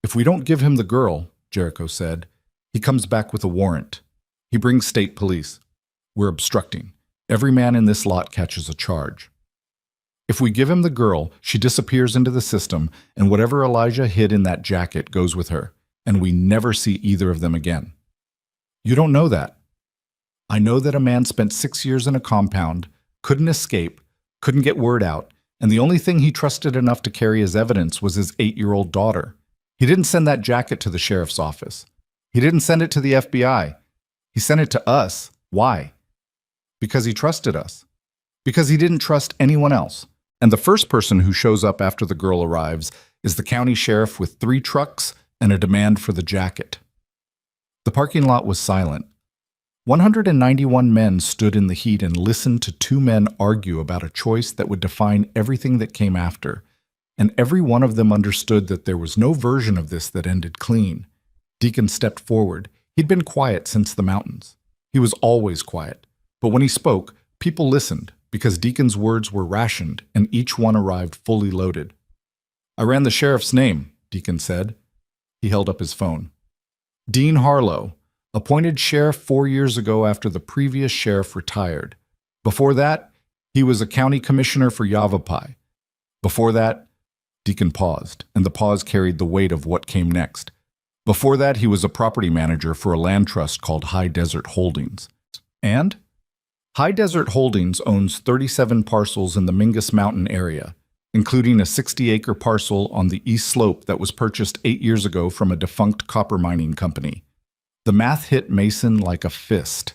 "If we don't give him the girl," Jericho said, "he comes back with a warrant. He brings state police. We're obstructing. Every man in this lot catches a charge. If we give him the girl, she disappears into the system, and whatever Elijah hid in that jacket goes with her, and we never see either of them again." "You don't know that." "I know that a man spent 6 years in a compound, couldn't escape, couldn't get word out, and the only thing he trusted enough to carry as evidence was his 8-year-old daughter. He didn't send that jacket to the sheriff's office. He didn't send it to the FBI. He sent it to us. Why? Because he trusted us. Because he didn't trust anyone else. And the first person who shows up after the girl arrives is the county sheriff with 3 trucks and a demand for the jacket." The parking lot was silent. 191 men stood in the heat and listened to 2 men argue about a choice that would define everything that came after. And every one of them understood that there was no version of this that ended clean. Deacon stepped forward. He'd been quiet since the mountains. He was always quiet. But when he spoke, people listened, because Deacon's words were rationed, and each one arrived fully loaded. "I ran the sheriff's name," Deacon said. He held up his phone. "Dean Harlow, appointed sheriff 4 years ago after the previous sheriff retired. Before that, he was a county commissioner for Yavapai. Before that," Deacon paused, and the pause carried the weight of what came next. "Before that, he was a property manager for a land trust called High Desert Holdings. And High Desert Holdings owns 37 parcels in the Mingus Mountain area, including a 60-acre parcel on the east slope that was purchased 8 years ago from a defunct copper mining company." The math hit Mason like a fist.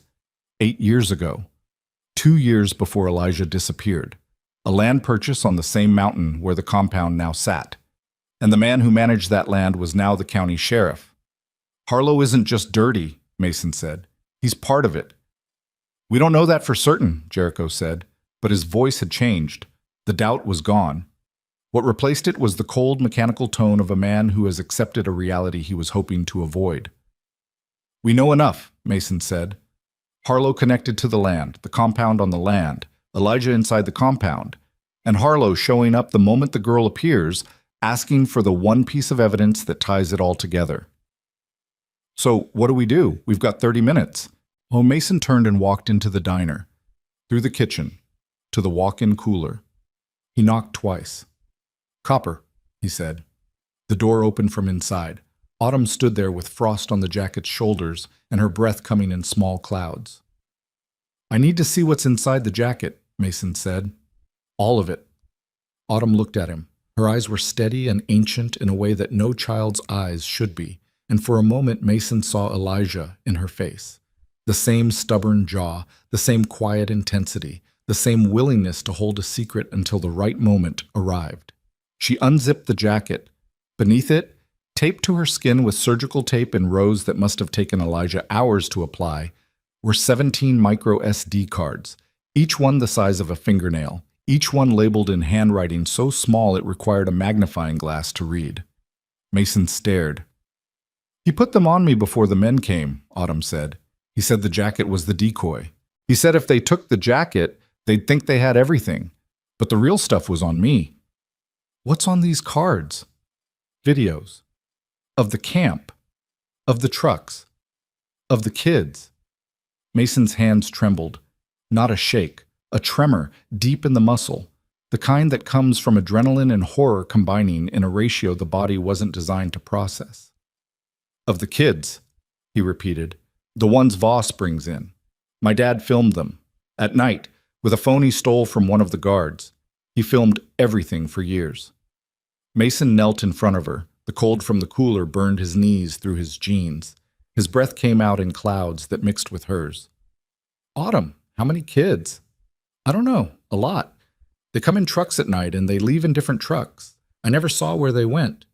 8 years ago. 2 years before Elijah disappeared. A land purchase on the same mountain where the compound now sat. And the man who managed that land was now the county sheriff. "Harlow isn't just dirty," Mason said. "He's part of it." "We don't know that for certain," Jericho said, but his voice had changed. The doubt was gone. What replaced it was the cold, mechanical tone of a man who has accepted a reality he was hoping to avoid. "We know enough," Mason said. "Harlow connected to the land, the compound on the land, Elijah inside the compound, and Harlow showing up the moment the girl appears, asking for the one piece of evidence that ties it all together." "So what do we do? We've got 30 minutes. Oh, Mason turned and walked into the diner, through the kitchen, to the walk-in cooler. He knocked twice. "Copper," he said. The door opened from inside. Autumn stood there with frost on the jacket's shoulders and her breath coming in small clouds. "I need to see what's inside the jacket," Mason said. "All of it." Autumn looked at him. Her eyes were steady and ancient in a way that no child's eyes should be, and for a moment Mason saw Elijah in her face. The same stubborn jaw, the same quiet intensity, the same willingness to hold a secret until the right moment arrived. She unzipped the jacket. Beneath it, taped to her skin with surgical tape in rows that must have taken Elijah hours to apply, were 17 micro SD cards, each one the size of a fingernail, each one labeled in handwriting so small it required a magnifying glass to read. Mason stared. "He put them on me before the men came," Autumn said. "He said the jacket was the decoy. He said if they took the jacket, they'd think they had everything. But the real stuff was on me." "What's on these cards?" "Videos. Of the camp. Of the trucks. Of the kids." Mason's hands trembled. Not a shake, a tremor deep in the muscle, the kind that comes from adrenaline and horror combining in a ratio the body wasn't designed to process. "Of the kids," he repeated. The ones Voss brings in. My dad filmed them. At night, with a phone he stole from one of the guards. He filmed everything for years. Mason knelt in front of her. The cold from the cooler burned his knees through his jeans. His breath came out in clouds that mixed with hers. Autumn, how many kids? I don't know, a lot. They come in trucks at night and they leave in different trucks. I never saw where they went.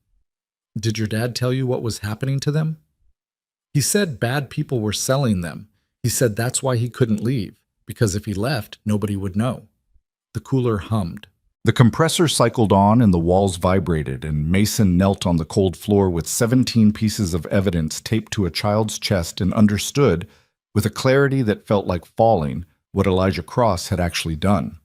Did your dad tell you what was happening to them? He said bad people were selling them. He said that's why he couldn't leave, because if he left, nobody would know. The cooler hummed. The compressor cycled on and the walls vibrated, and Mason knelt on the cold floor with 17 pieces of evidence taped to a child's chest and understood, with a clarity that felt like falling, what Elijah Cross had actually done.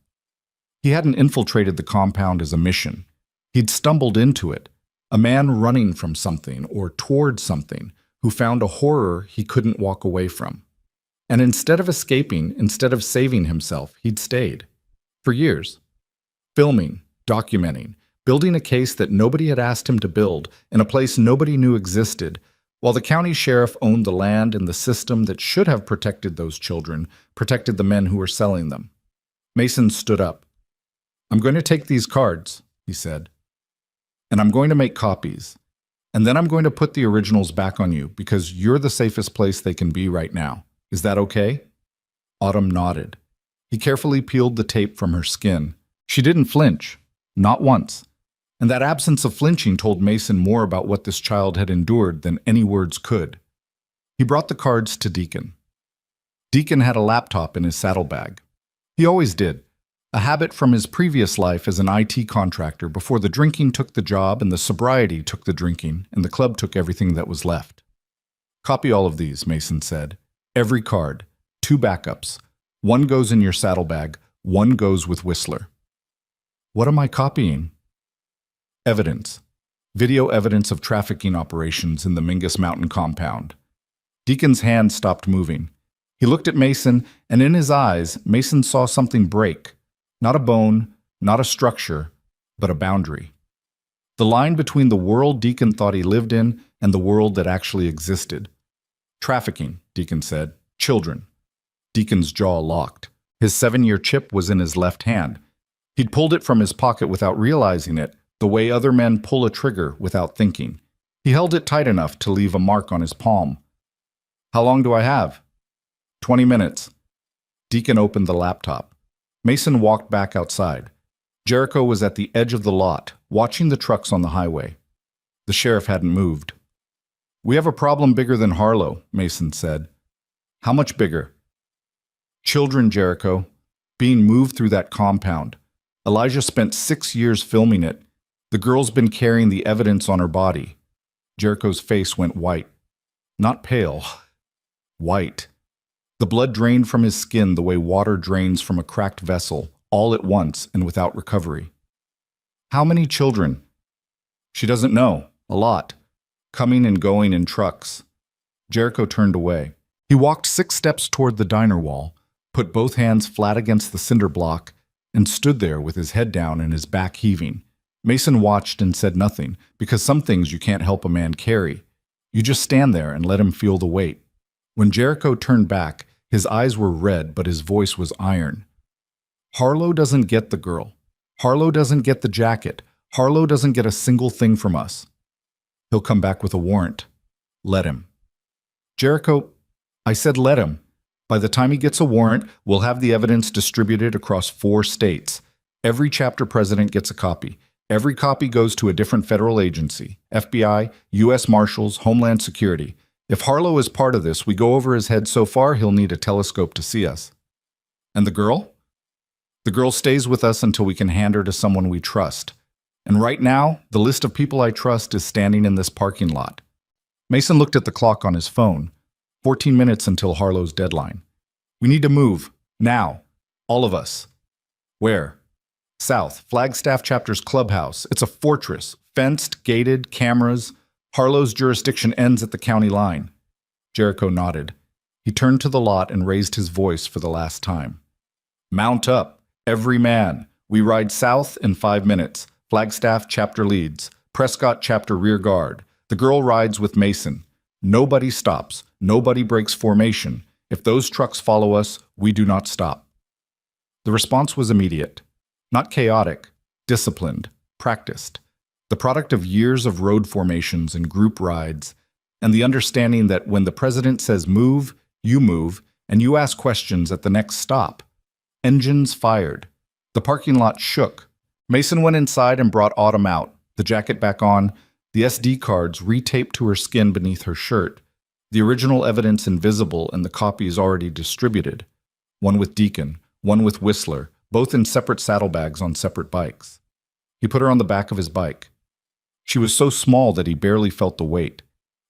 He hadn't infiltrated the compound as a mission. He'd stumbled into it, a man running from something or toward something who found a horror he couldn't walk away from. And instead of escaping, instead of saving himself, he'd stayed. For years. Filming, documenting, building a case that nobody had asked him to build in a place nobody knew existed, while the county sheriff owned the land and the system that should have protected those children, protected the men who were selling them. Mason stood up. I'm going to take these cards, he said, and I'm going to make copies. And then I'm going to put the originals back on you because you're the safest place they can be right now. Is that okay? Autumn nodded. He carefully peeled the tape from her skin. She didn't flinch, not once. And that absence of flinching told Mason more about what this child had endured than any words could. He brought the cards to Deacon. Deacon had a laptop in his saddlebag. He always did, a habit from his previous life as an IT contractor before the drinking took the job and the sobriety took the drinking and the club took everything that was left. Copy all of these, Mason said. Every card, 2 backups. One goes in your saddlebag, one goes with Whistler. What am I copying? Evidence. Video evidence of trafficking operations in the Mingus Mountain compound. Deacon's hand stopped moving. He looked at Mason, and in his eyes, Mason saw something break. Not a bone, not a structure, but a boundary. The line between the world Deacon thought he lived in and the world that actually existed. Trafficking, Deacon said. Children. Deacon's jaw locked. His 7-year chip was in his left hand. He'd pulled it from his pocket without realizing it, the way other men pull a trigger without thinking. He held it tight enough to leave a mark on his palm. How long do I have? 20 minutes. Deacon opened the laptop. Mason walked back outside. Jericho was at the edge of the lot, watching the trucks on the highway. The sheriff hadn't moved. We have a problem bigger than Harlow, Mason said. How much bigger? Children, Jericho, being moved through that compound. Elijah spent 6 years filming it. The girl's been carrying the evidence on her body. Jericho's face went white. Not pale. White. The blood drained from his skin the way water drains from a cracked vessel, all at once and without recovery. How many children? She doesn't know. A lot. Coming and going in trucks. Jericho turned away. He walked 6 steps toward the diner wall, put both hands flat against the cinder block, and stood there with his head down and his back heaving. Mason watched and said nothing, because some things you can't help a man carry. You just stand there and let him feel the weight. When Jericho turned back, his eyes were red, but his voice was iron. Harlow doesn't get the girl. Harlow doesn't get the jacket. Harlow doesn't get a single thing from us. He'll come back with a warrant. Let him. Jericho, I said let him. By the time he gets a warrant, we'll have the evidence distributed across 4 states. Every chapter president gets a copy. Every copy goes to a different federal agency, FBI, U.S. Marshals, Homeland Security. If Harlow is part of this, we go over his head so far he'll need a telescope to see us. And the girl? The girl stays with us until we can hand her to someone we trust. And right now, the list of people I trust is standing in this parking lot. Mason looked at the clock on his phone. 14 minutes until Harlow's deadline. We need to move. Now. All of us. Where? South. Flagstaff Chapter's clubhouse. It's a fortress. Fenced, gated, cameras. Harlow's jurisdiction ends at the county line. Jericho nodded. He turned to the lot and raised his voice for the last time. Mount up. Every man. We ride south in 5 minutes. Flagstaff Chapter leads. Prescott Chapter rear guard. The girl rides with Mason. Nobody stops. Nobody breaks formation. If those trucks follow us, we do not stop. The response was immediate. Not chaotic, disciplined, practiced. The product of years of road formations and group rides, and the understanding that when the president says move, and you ask questions at the next stop. Engines fired. The parking lot shook. Mason went inside and brought Autumn out, the jacket back on, the SD cards retaped to her skin beneath her shirt, the original evidence invisible and the copies already distributed. One with Deacon, one with Whistler, both in separate saddlebags on separate bikes. He put her on the back of his bike. She was so small that he barely felt the weight.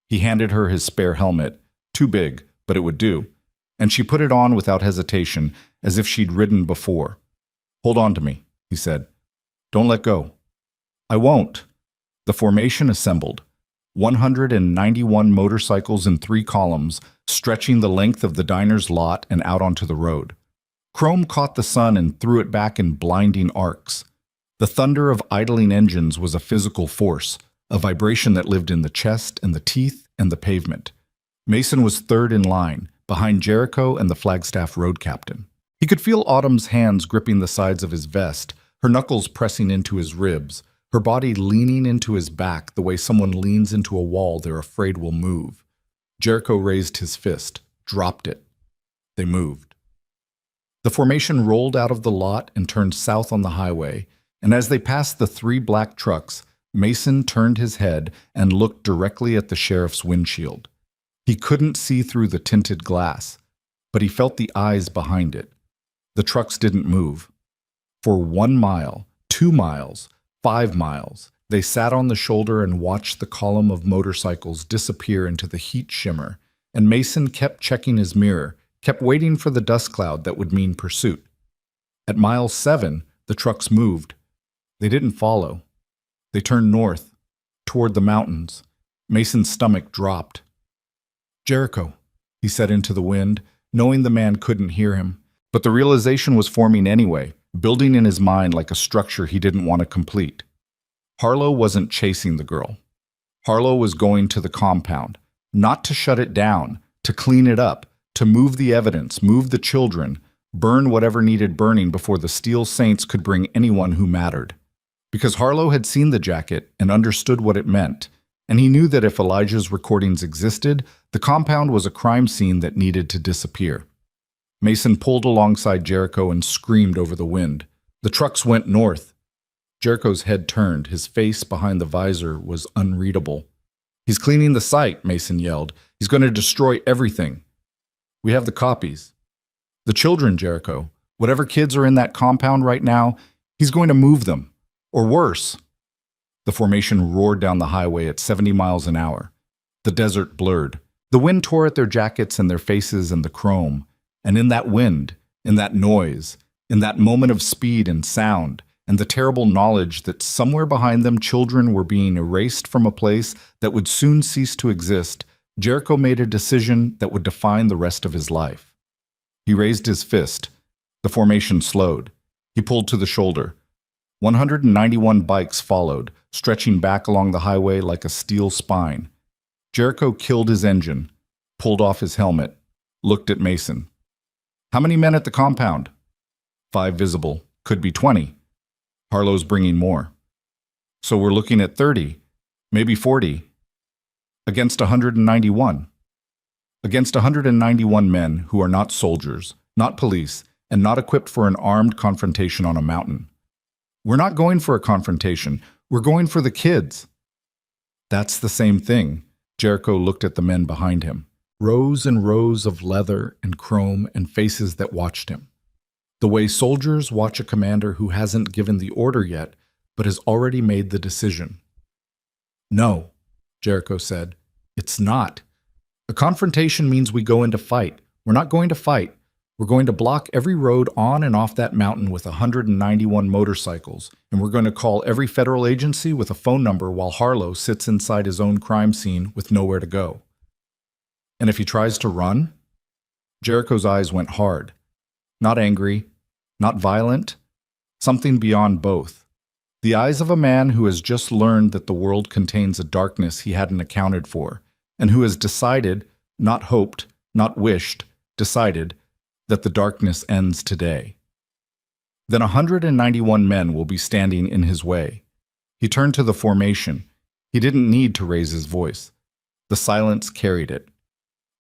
He handed her his spare helmet, too big, but it would do, and she put it on without hesitation, as if she'd ridden before. "Hold on to me," he said. "Don't let go." "I won't." The formation assembled. 191 motorcycles in 3 columns, stretching the length of the diner's lot and out onto the road. Chrome caught the sun and threw it back in blinding arcs. The thunder of idling engines was a physical force, a vibration that lived in the chest and the teeth and the pavement. Mason was third in line, behind Jericho and the Flagstaff road captain. He could feel Autumn's hands gripping the sides of his vest, her knuckles pressing into his ribs, her body leaning into his back the way someone leans into a wall they're afraid will move. Jericho raised his fist, dropped it. They moved. The formation rolled out of the lot and turned south on the highway, and as they passed the 3 black trucks, Mason turned his head and looked directly at the sheriff's windshield. He couldn't see through the tinted glass, but he felt the eyes behind it. The trucks didn't move. For 1 mile, 2 miles, 5 miles, they sat on the shoulder and watched the column of motorcycles disappear into the heat shimmer, and Mason kept checking his mirror, kept waiting for the dust cloud that would mean pursuit. At mile 7, the trucks moved. They didn't follow. They turned north, toward the mountains. Mason's stomach dropped. "Jericho," he said into the wind, knowing the man couldn't hear him. But the realization was forming anyway, building in his mind like a structure he didn't want to complete. Harlow wasn't chasing the girl. Harlow was going to the compound, not to shut it down, to clean it up, to move the evidence, move the children, burn whatever needed burning before the Steel Saints could bring anyone who mattered. Because Harlow had seen the jacket and understood what it meant, and he knew that if Elijah's recordings existed, the compound was a crime scene that needed to disappear. Mason pulled alongside Jericho and screamed over the wind. The trucks went north. Jericho's head turned. His face behind the visor was unreadable. "He's cleaning the site," Mason yelled. "He's going to destroy everything." "We have the copies." "The children, Jericho. Whatever kids are in that compound right now, he's going to move them. Or worse." The formation roared down the highway at 70 miles an hour. The desert blurred. The wind tore at their jackets and their faces and the chrome. And in that wind, in that noise, in that moment of speed and sound, and the terrible knowledge that somewhere behind them children were being erased from a place that would soon cease to exist, Jericho made a decision that would define the rest of his life. He raised his fist. The formation slowed. He pulled to the shoulder. 191 bikes followed, stretching back along the highway like a steel spine. Jericho killed his engine, pulled off his helmet, looked at Mason. "How many men at the compound?" 5 visible. Could be 20. Harlow's bringing more. "So we're looking at 30, maybe 40. Against 191. Against 191 men who are not soldiers, not police, and not equipped for an armed confrontation on a mountain. We're not going for a confrontation. We're going for the kids." "That's the same thing." Jericho looked at the men behind him. Rows and rows of leather and chrome and faces that watched him. The way soldiers watch a commander who hasn't given the order yet, but has already made the decision. "No," Jericho said. "It's not. A confrontation means we go into fight. We're not going to fight. We're going to block every road on and off that mountain with 191 motorcycles, and we're going to call every federal agency with a phone number while Harlow sits inside his own crime scene with nowhere to go. And if he tries to run?" Jericho's eyes went hard. Not angry, not violent, something beyond both. The eyes of a man who has just learned that the world contains a darkness he hadn't accounted for, and who has decided, not hoped, not wished, decided that the darkness ends today. Then 191 men will be standing in his way. He turned to the formation. He didn't need to raise his voice. The silence carried it.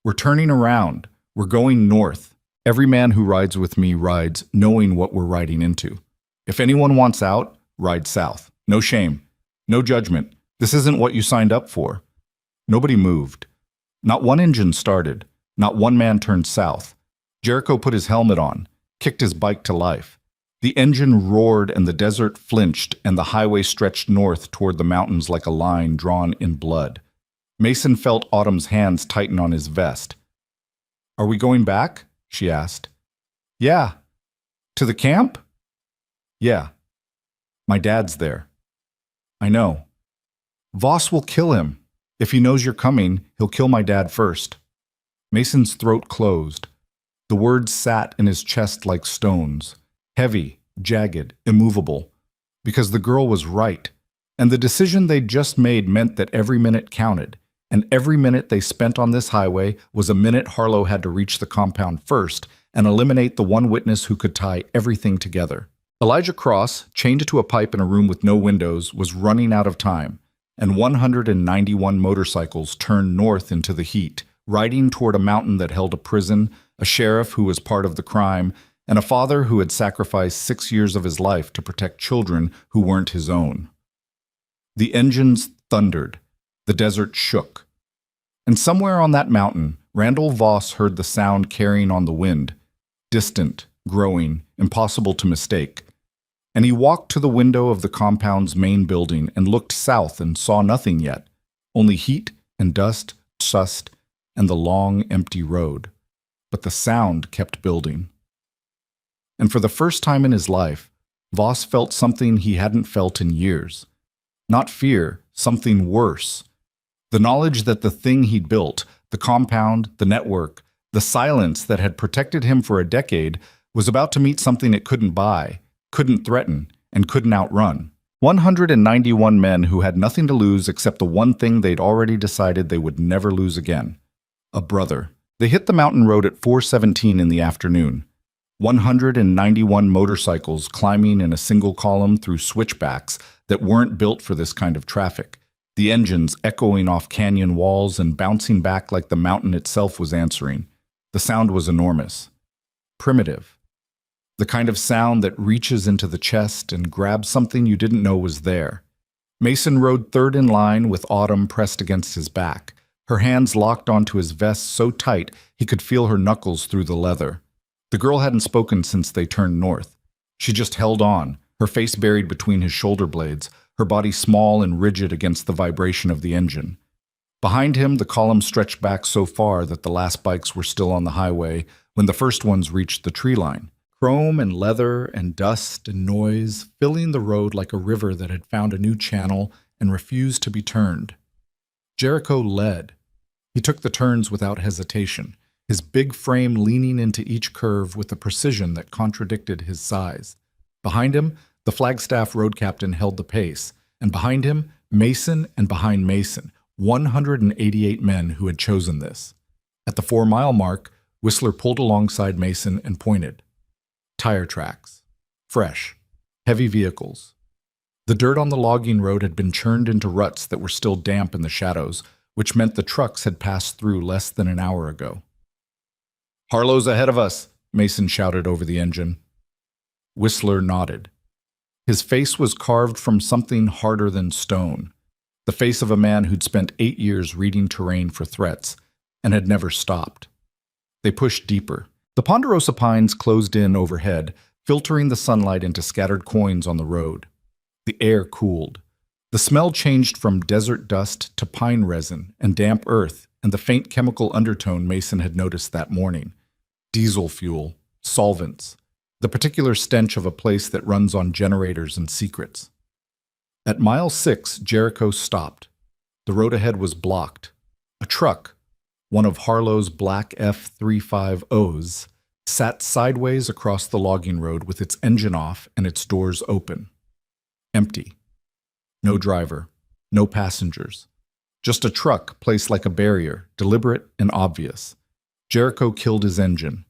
We're turning around. We're going north. Every man who rides with me rides knowing what we're riding into. If anyone wants out, ride south. No shame. No judgment. This isn't what you signed up for. Nobody moved. Not one engine started. Not one man turned south. Jericho put his helmet on, kicked his bike to life. The engine roared and the desert flinched and the highway stretched north toward the mountains like a line drawn in blood. Mason felt Autumn's hands tighten on his vest. "Are we going back?" she asked. "Yeah." "To the camp?" "Yeah." "My dad's there." "I know." "Voss will kill him. If he knows you're coming, he'll kill my dad first." Mason's throat closed. The words sat in his chest like stones, heavy, jagged, immovable, because the girl was right, and the decision they'd just made meant that every minute counted, and every minute they spent on this highway was a minute Harlow had to reach the compound first and eliminate the one witness who could tie everything together. Elijah Cross, chained to a pipe in a room with no windows, was running out of time, and 191 motorcycles turned north into the heat, riding toward a mountain that held a prison, a sheriff who was part of the crime, and a father who had sacrificed 6 years of his life to protect children who weren't his own. The engines thundered. The desert shook. And somewhere on that mountain, Randall Voss heard the sound carrying on the wind, distant, growing, impossible to mistake. And he walked to the window of the compound's main building and looked south and saw nothing yet, only heat and dust, and the long, empty road. But the sound kept building. And for the first time in his life, Voss felt something he hadn't felt in years. Not fear, something worse. The knowledge that the thing he'd built, the compound, the network, the silence that had protected him for a decade, was about to meet something it couldn't buy, couldn't threaten, and couldn't outrun. 191 men who had nothing to lose except the one thing they'd already decided they would never lose again. A brother. They hit the mountain road at 4:17 in the afternoon. 191 motorcycles climbing in a single column through switchbacks that weren't built for this kind of traffic, the engines echoing off canyon walls and bouncing back like the mountain itself was answering. The sound was enormous. Primitive. The kind of sound that reaches into the chest and grabs something you didn't know was there. Mason rode third in line with Autumn pressed against his back, her hands locked onto his vest so tight he could feel her knuckles through the leather. The girl hadn't spoken since they turned north. She just held on, her face buried between his shoulder blades, her body small and rigid against the vibration of the engine. Behind him, the column stretched back so far that the last bikes were still on the highway when the first ones reached the tree line. Chrome and leather and dust and noise filling the road like a river that had found a new channel and refused to be turned. Jericho led. He took the turns without hesitation, his big frame leaning into each curve with a precision that contradicted his size. Behind him, the Flagstaff road captain held the pace, and behind him, Mason, and behind Mason, 188 men who had chosen this. At the 4-mile mark, Whistler pulled alongside Mason and pointed. Tire tracks. Fresh. Heavy vehicles. The dirt on the logging road had been churned into ruts that were still damp in the shadows, which meant the trucks had passed through less than an hour ago. "Harlow's ahead of us," Mason shouted over the engine. Whistler nodded. His face was carved from something harder than stone, the face of a man who'd spent 8 years reading terrain for threats and had never stopped. They pushed deeper. The ponderosa pines closed in overhead, filtering the sunlight into scattered coins on the road. The air cooled. The smell changed from desert dust to pine resin and damp earth and the faint chemical undertone Mason had noticed that morning. Diesel fuel, solvents, the particular stench of a place that runs on generators and secrets. At mile 6, Jericho stopped. The road ahead was blocked. A truck, one of Harlow's black F-350s, sat sideways across the logging road with its engine off and its doors open. Empty. No driver. No passengers. Just a truck placed like a barrier, deliberate and obvious. Jericho killed his engine.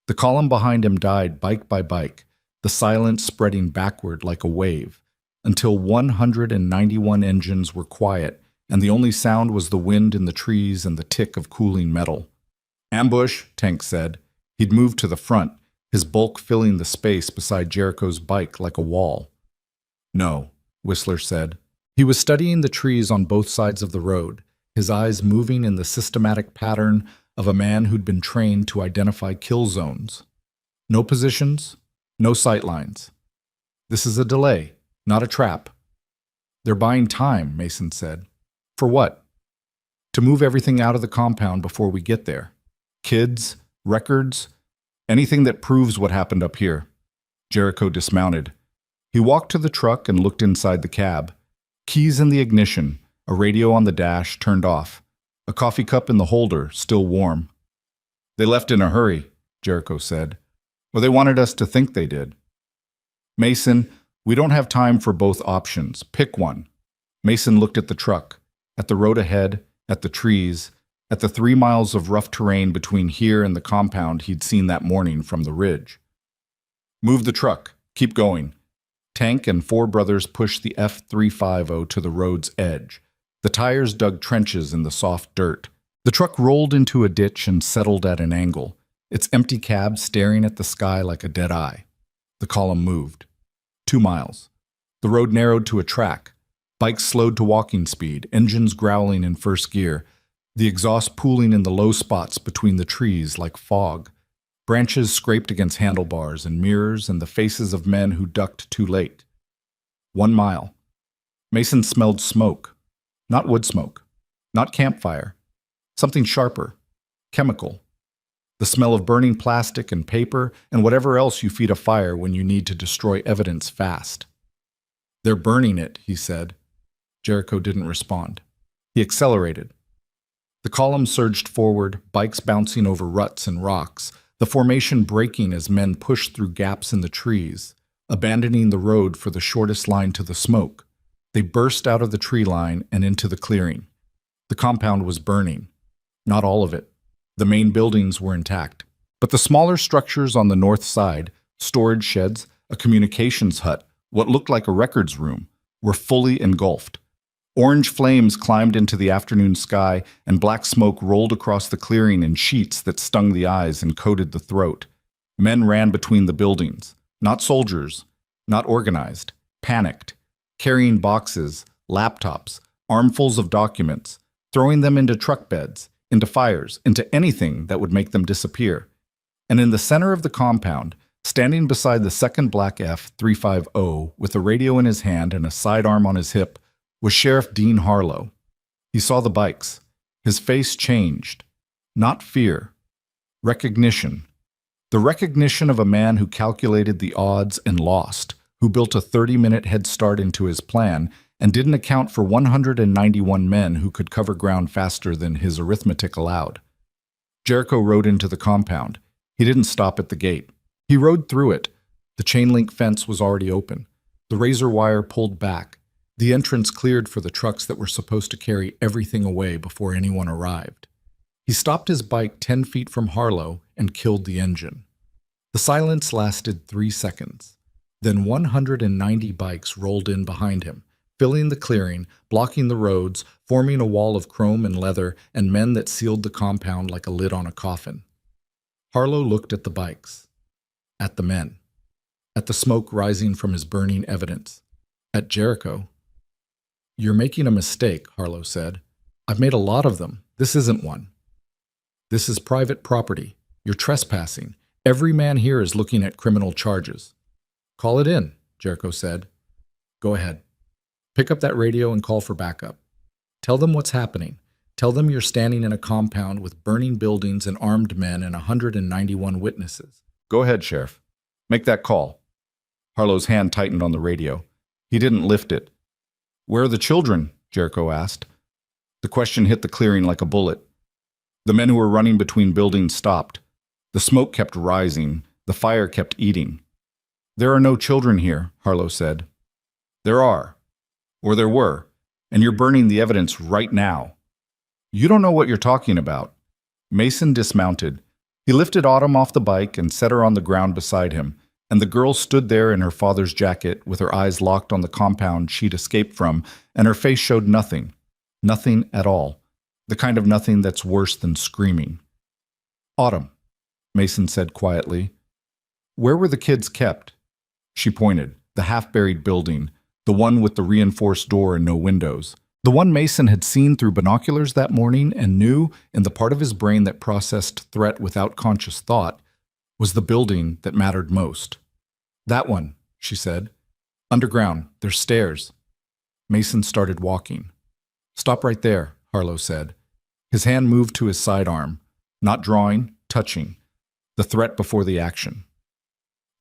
The column behind him died bike by bike, the silence spreading backward like a wave, until 191 engines were quiet, and the only sound was the wind in the trees and the tick of cooling metal. "Ambush," Tank said. He'd moved to the front, his bulk filling the space beside Jericho's bike like a wall. "No," Whistler said. He was studying the trees on both sides of the road, his eyes moving in the systematic pattern of a man who'd been trained to identify kill zones. No positions, no sight lines. "This is a delay, not a trap." "They're buying time," Mason said. "For what?" "To move everything out of the compound before we get there. Kids, records, anything that proves what happened up here." Jericho dismounted. He walked to the truck and looked inside the cab. Keys in the ignition, a radio on the dash turned off, a coffee cup in the holder still warm. "They left in a hurry," Jericho said. "Or they wanted us to think they did." "Mason, we don't have time for both options. Pick one." Mason looked at the truck, at the road ahead, at the trees, at the 3 miles of rough terrain between here and the compound he'd seen that morning from the ridge. "Move the truck. Keep going." Tank and 4 brothers pushed the F-350 to the road's edge. The tires dug trenches in the soft dirt. The truck rolled into a ditch and settled at an angle, its empty cab staring at the sky like a dead eye. The column moved. 2 miles. The road narrowed to a track. Bikes slowed to walking speed, engines growling in first gear, the exhaust pooling in the low spots between the trees like fog. Branches scraped against handlebars and mirrors and the faces of men who ducked too late. 1 mile. Mason smelled smoke. Not wood smoke. Not campfire. Something sharper. Chemical. The smell of burning plastic and paper and whatever else you feed a fire when you need to destroy evidence fast. "They're burning it," he said. Jericho didn't respond. He accelerated. The column surged forward, bikes bouncing over ruts and rocks, the formation breaking as men pushed through gaps in the trees, abandoning the road for the shortest line to the smoke. They burst out of the tree line and into the clearing. The compound was burning. Not all of it. The main buildings were intact. But the smaller structures on the north side, storage sheds, a communications hut, what looked like a records room, were fully engulfed. Orange flames climbed into the afternoon sky, and black smoke rolled across the clearing in sheets that stung the eyes and coated the throat. Men ran between the buildings. Not soldiers. Not organized. Panicked. Carrying boxes, laptops, armfuls of documents, throwing them into truck beds, into fires, into anything that would make them disappear. And in the center of the compound, standing beside the second black F-350 with a radio in his hand and a sidearm on his hip, was Sheriff Dean Harlow. He saw the bikes. His face changed. Not fear. Recognition. The recognition of a man who calculated the odds and lost, who built a 30-minute head start into his plan and didn't account for 191 men who could cover ground faster than his arithmetic allowed. Jericho rode into the compound. He didn't stop at the gate. He rode through it. The chain-link fence was already open. The razor wire pulled back. The entrance cleared for the trucks that were supposed to carry everything away before anyone arrived. He stopped his bike 10 feet from Harlow and killed the engine. The silence lasted 3 seconds. Then 190 bikes rolled in behind him, filling the clearing, blocking the roads, forming a wall of chrome and leather and men that sealed the compound like a lid on a coffin. Harlow looked at the bikes, at the men, at the smoke rising from his burning evidence, at Jericho. "You're making a mistake," Harlow said. "I've made a lot of them. This isn't one. This is private property. You're trespassing. Every man here is looking at criminal charges." "Call it in," Jericho said. "Go ahead. Pick up that radio and call for backup. Tell them what's happening. Tell them you're standing in a compound with burning buildings and armed men and 191 witnesses." "Go ahead, Sheriff. Make that call." Harlow's hand tightened on the radio. He didn't lift it. "Where are the children?" Jericho asked. The question hit the clearing like a bullet. The men who were running between buildings stopped. The smoke kept rising. The fire kept eating. "There are no children here," Harlow said. "There are. Or there were. And you're burning the evidence right now. You don't know what you're talking about. Mason dismounted. He lifted Autumn off the bike and set her on the ground beside him, and the girl stood there in her father's jacket with her eyes locked on the compound she'd escaped from, and her face showed nothing. Nothing at all. The kind of nothing that's worse than screaming. Autumn, Mason said quietly. Where were the kids kept? She pointed. The half-buried building, the one with the reinforced door and no windows. The one Mason had seen through binoculars that morning and knew, in the part of his brain that processed threat without conscious thought, was the building that mattered most. That one, she said. Underground, there's stairs. Mason started walking. Stop right there, Harlow said. His hand moved to his sidearm, not drawing, touching. The threat before the action.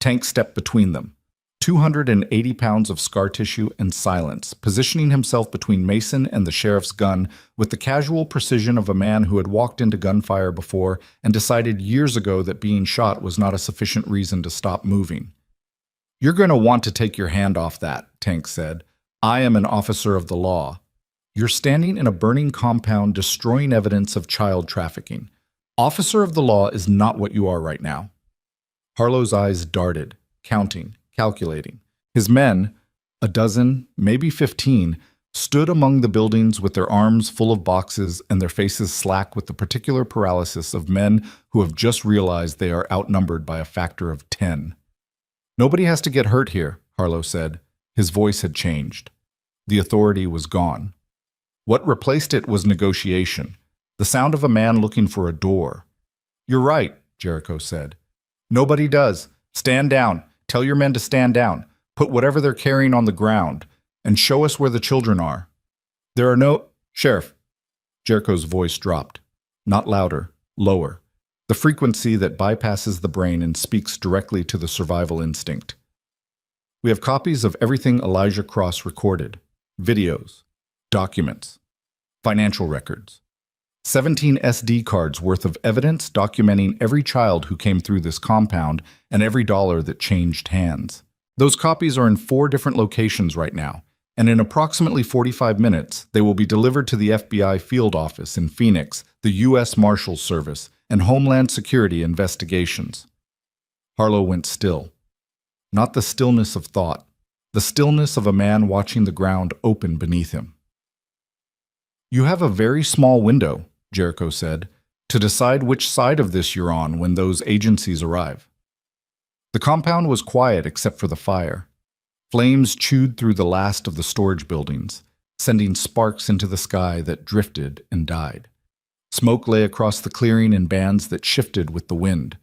Tank stepped between them. 280 pounds of scar tissue and silence, positioning himself between Mason and the sheriff's gun with the casual precision of a man who had walked into gunfire before and decided years ago that being shot was not a sufficient reason to stop moving. You're going to want to take your hand off that, Tank said. I am an officer of the law. You're standing in a burning compound destroying evidence of child trafficking. Officer of the law is not what you are right now. Harlow's eyes darted, counting, calculating. His men, a dozen, maybe 15, stood among the buildings with their arms full of boxes and their faces slack with the particular paralysis of men who have just realized they are outnumbered by a factor of 10. Nobody has to get hurt here, Harlow said. His voice had changed. The authority was gone. What replaced it was negotiation, the sound of a man looking for a door. You're right, Jericho said. Nobody does. Stand down. Tell your men to stand down. Put whatever they're carrying on the ground, and show us where the children are. There are no— Sheriff. Jericho's voice dropped. Not louder, lower. The frequency that bypasses the brain and speaks directly to the survival instinct. We have copies of everything Elijah Cross recorded. Videos. Documents. Financial records. 17 SD cards worth of evidence documenting every child who came through this compound and every dollar that changed hands. Those copies are in 4 different locations right now, and in approximately 45 minutes, they will be delivered to the FBI field office in Phoenix, the U.S. Marshals Service, and Homeland Security investigations. Harlow went still. Not the stillness of thought, the stillness of a man watching the ground open beneath him. You have a very small window, Jericho said, to decide which side of this you're on when those agencies arrive. The compound was quiet except for the fire. Flames chewed through the last of the storage buildings, sending sparks into the sky that drifted and died. Smoke lay across the clearing in bands that shifted with the wind.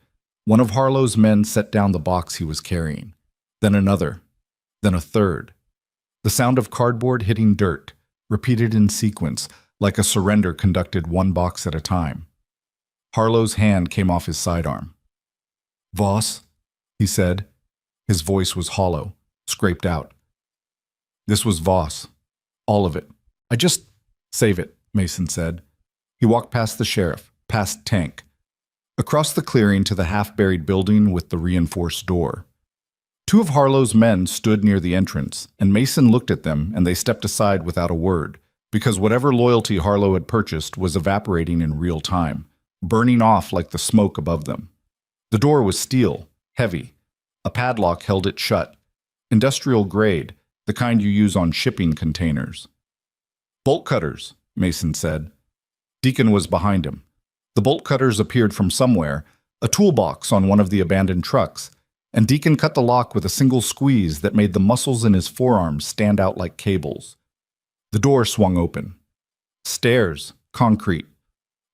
One of Harlow's men set down the box he was carrying. Then another. Then a third. The sound of cardboard hitting dirt, repeated in sequence, like a surrender conducted one box at a time. Harlow's hand came off his sidearm. Voss, he said. His voice was hollow, scraped out. This was Voss. All of it. Save it, Mason said. He walked past the sheriff, past Tank, across the clearing to the half-buried building with the reinforced door. 2 of Harlow's men stood near the entrance, and Mason looked at them and they stepped aside without a word, because whatever loyalty Harlow had purchased was evaporating in real time, burning off like the smoke above them. The door was steel, heavy. A padlock held it shut. Industrial grade, the kind you use on shipping containers. Bolt cutters, Mason said. Deacon was behind him. The bolt cutters appeared from somewhere, a toolbox on one of the abandoned trucks, and Deacon cut the lock with a single squeeze that made the muscles in his forearms stand out like cables. The door swung open. Stairs, concrete,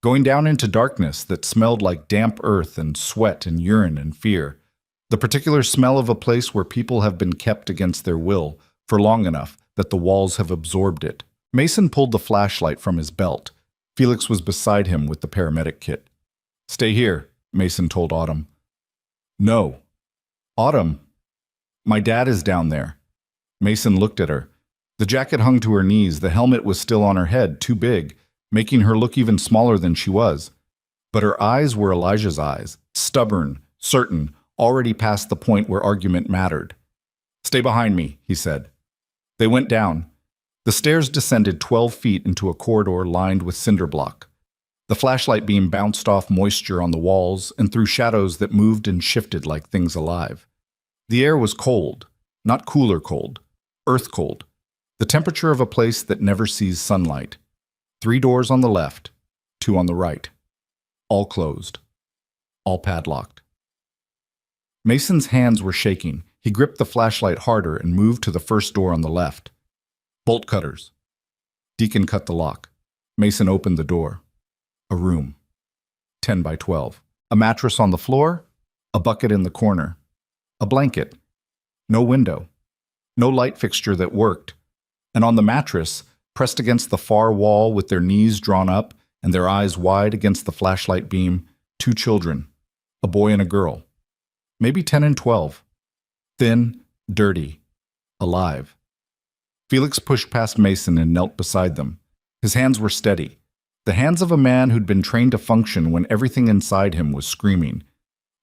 going down into darkness that smelled like damp earth and sweat and urine and fear, the particular smell of a place where people have been kept against their will for long enough that the walls have absorbed it. Mason pulled the flashlight from his belt. Felix was beside him with the paramedic kit. Stay here, Mason told Autumn. No. Autumn. My dad is down there. Mason looked at her. The jacket hung to her knees, the helmet was still on her head, too big, making her look even smaller than she was. But her eyes were Elijah's eyes, stubborn, certain, already past the point where argument mattered. Stay behind me, he said. They went down. The stairs descended 12 feet into a corridor lined with cinder block. The flashlight beam bounced off moisture on the walls and threw shadows that moved and shifted like things alive. The air was cold, not cooler cold, earth cold, the temperature of a place that never sees sunlight. 3 doors on the left, 2 on the right. All closed, all padlocked. Mason's hands were shaking. He gripped the flashlight harder and moved to the first door on the left. Bolt cutters. Deacon cut the lock. Mason opened the door. A room. 10 by 12. A mattress on the floor. A bucket in the corner. A blanket. No window. No light fixture that worked. And on the mattress, pressed against the far wall with their knees drawn up and their eyes wide against the flashlight beam, 2 children. A boy and a girl. Maybe 10 and 12. Thin, dirty, alive. Felix pushed past Mason and knelt beside them. His hands were steady. The hands of a man who'd been trained to function when everything inside him was screaming.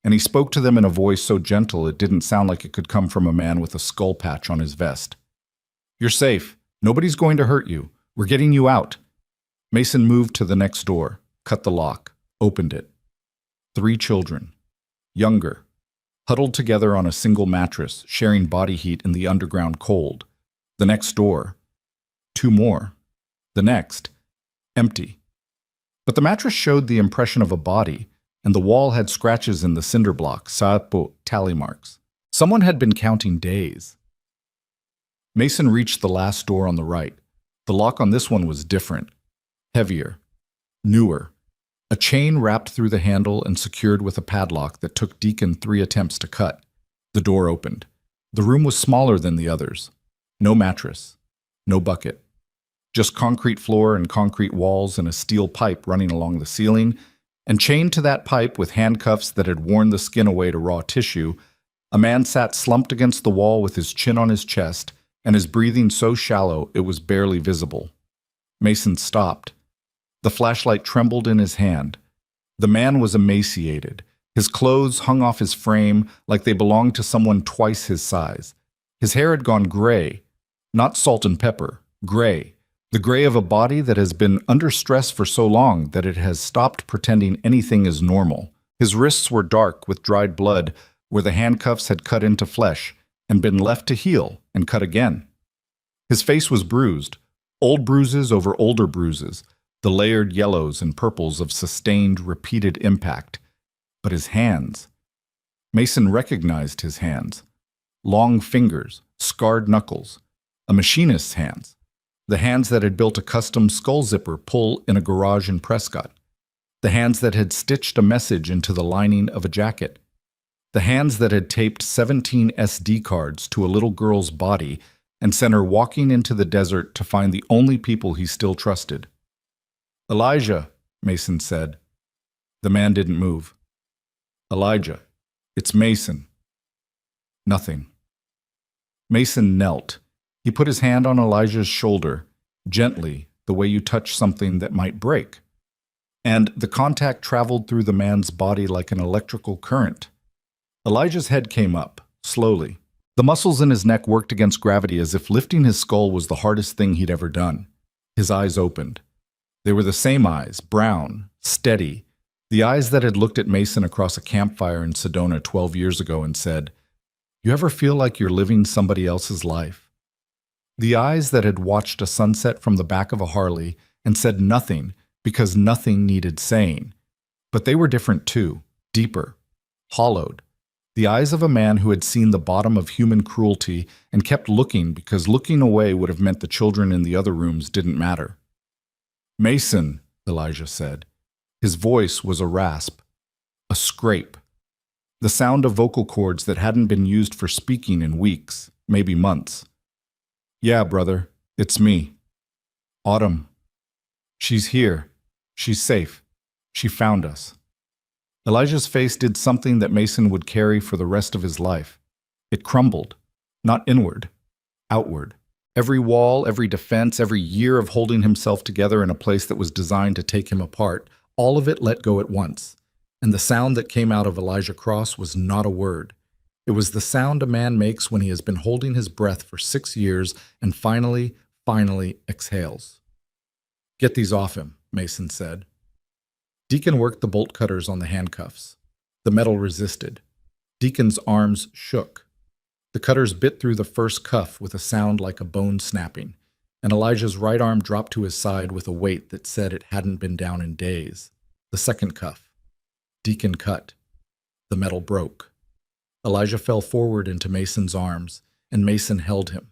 And he spoke to them in a voice so gentle it didn't sound like it could come from a man with a skull patch on his vest. "You're safe. Nobody's going to hurt you. We're getting you out." Mason moved to the next door, cut the lock, opened it. 3 children. Younger. Huddled together on a single mattress, sharing body heat in the underground cold. The next door. 2 more. The next. Empty. But the mattress showed the impression of a body, and the wall had scratches in the cinder block, sapo tally marks. Someone had been counting days. Mason reached the last door on the right. The lock on this one was different. Heavier. Newer. A chain wrapped through the handle and secured with a padlock that took Deacon 3 attempts to cut. The door opened. The room was smaller than the others. No mattress. No bucket. Just concrete floor and concrete walls and a steel pipe running along the ceiling, and chained to that pipe with handcuffs that had worn the skin away to raw tissue, a man sat slumped against the wall with his chin on his chest and his breathing so shallow it was barely visible. Mason stopped. The flashlight trembled in his hand. The man was emaciated. His clothes hung off his frame like they belonged to someone twice his size. His hair had gone gray, not salt and pepper, gray. The gray of a body that has been under stress for so long that it has stopped pretending anything is normal. His wrists were dark with dried blood where the handcuffs had cut into flesh and been left to heal and cut again. His face was bruised, old bruises over older bruises, the layered yellows and purples of sustained, repeated impact. But his hands. Mason recognized his hands. Long fingers, scarred knuckles. A machinist's hands. The hands that had built a custom skull zipper pull in a garage in Prescott. The hands that had stitched a message into the lining of a jacket. The hands that had taped 17 SD cards to a little girl's body and sent her walking into the desert to find the only people he still trusted. "Elijah," Mason said. The man didn't move. "Elijah, it's Mason." Nothing. Mason knelt. He put his hand on Elijah's shoulder, gently, the way you touch something that might break. And the contact traveled through the man's body like an electrical current. Elijah's head came up, slowly. The muscles in his neck worked against gravity as if lifting his skull was the hardest thing he'd ever done. His eyes opened. They were the same eyes, brown, steady, the eyes that had looked at Mason across a campfire in Sedona 12 years ago and said, "You ever feel like you're living somebody else's life?" The eyes that had watched a sunset from the back of a Harley and said nothing because nothing needed saying. But they were different too, deeper, hollowed. The eyes of a man who had seen the bottom of human cruelty and kept looking because looking away would have meant the children in the other rooms didn't matter. "Mason," Elijah said. His voice was a rasp, a scrape, the sound of vocal cords that hadn't been used for speaking in weeks, maybe months. "Yeah, brother, it's me. Autumn. She's here. She's safe. She found us." Elijah's face did something that Mason would carry for the rest of his life. It crumbled, not inward, outward. Every wall, every defense, every year of holding himself together in a place that was designed to take him apart, all of it let go at once. And the sound that came out of Elijah Cross was not a word. It was the sound a man makes when he has been holding his breath for 6 years and finally finally exhales. "Get these off him," Mason said. Deacon worked the bolt cutters on the handcuffs. The metal resisted. Deacon's arms shook. The cutters bit through the first cuff with a sound like a bone snapping, and Elijah's right arm dropped to his side with a weight that said it hadn't been down in days. The second cuff. Deacon cut. The metal broke. Elijah fell forward into Mason's arms, and Mason held him.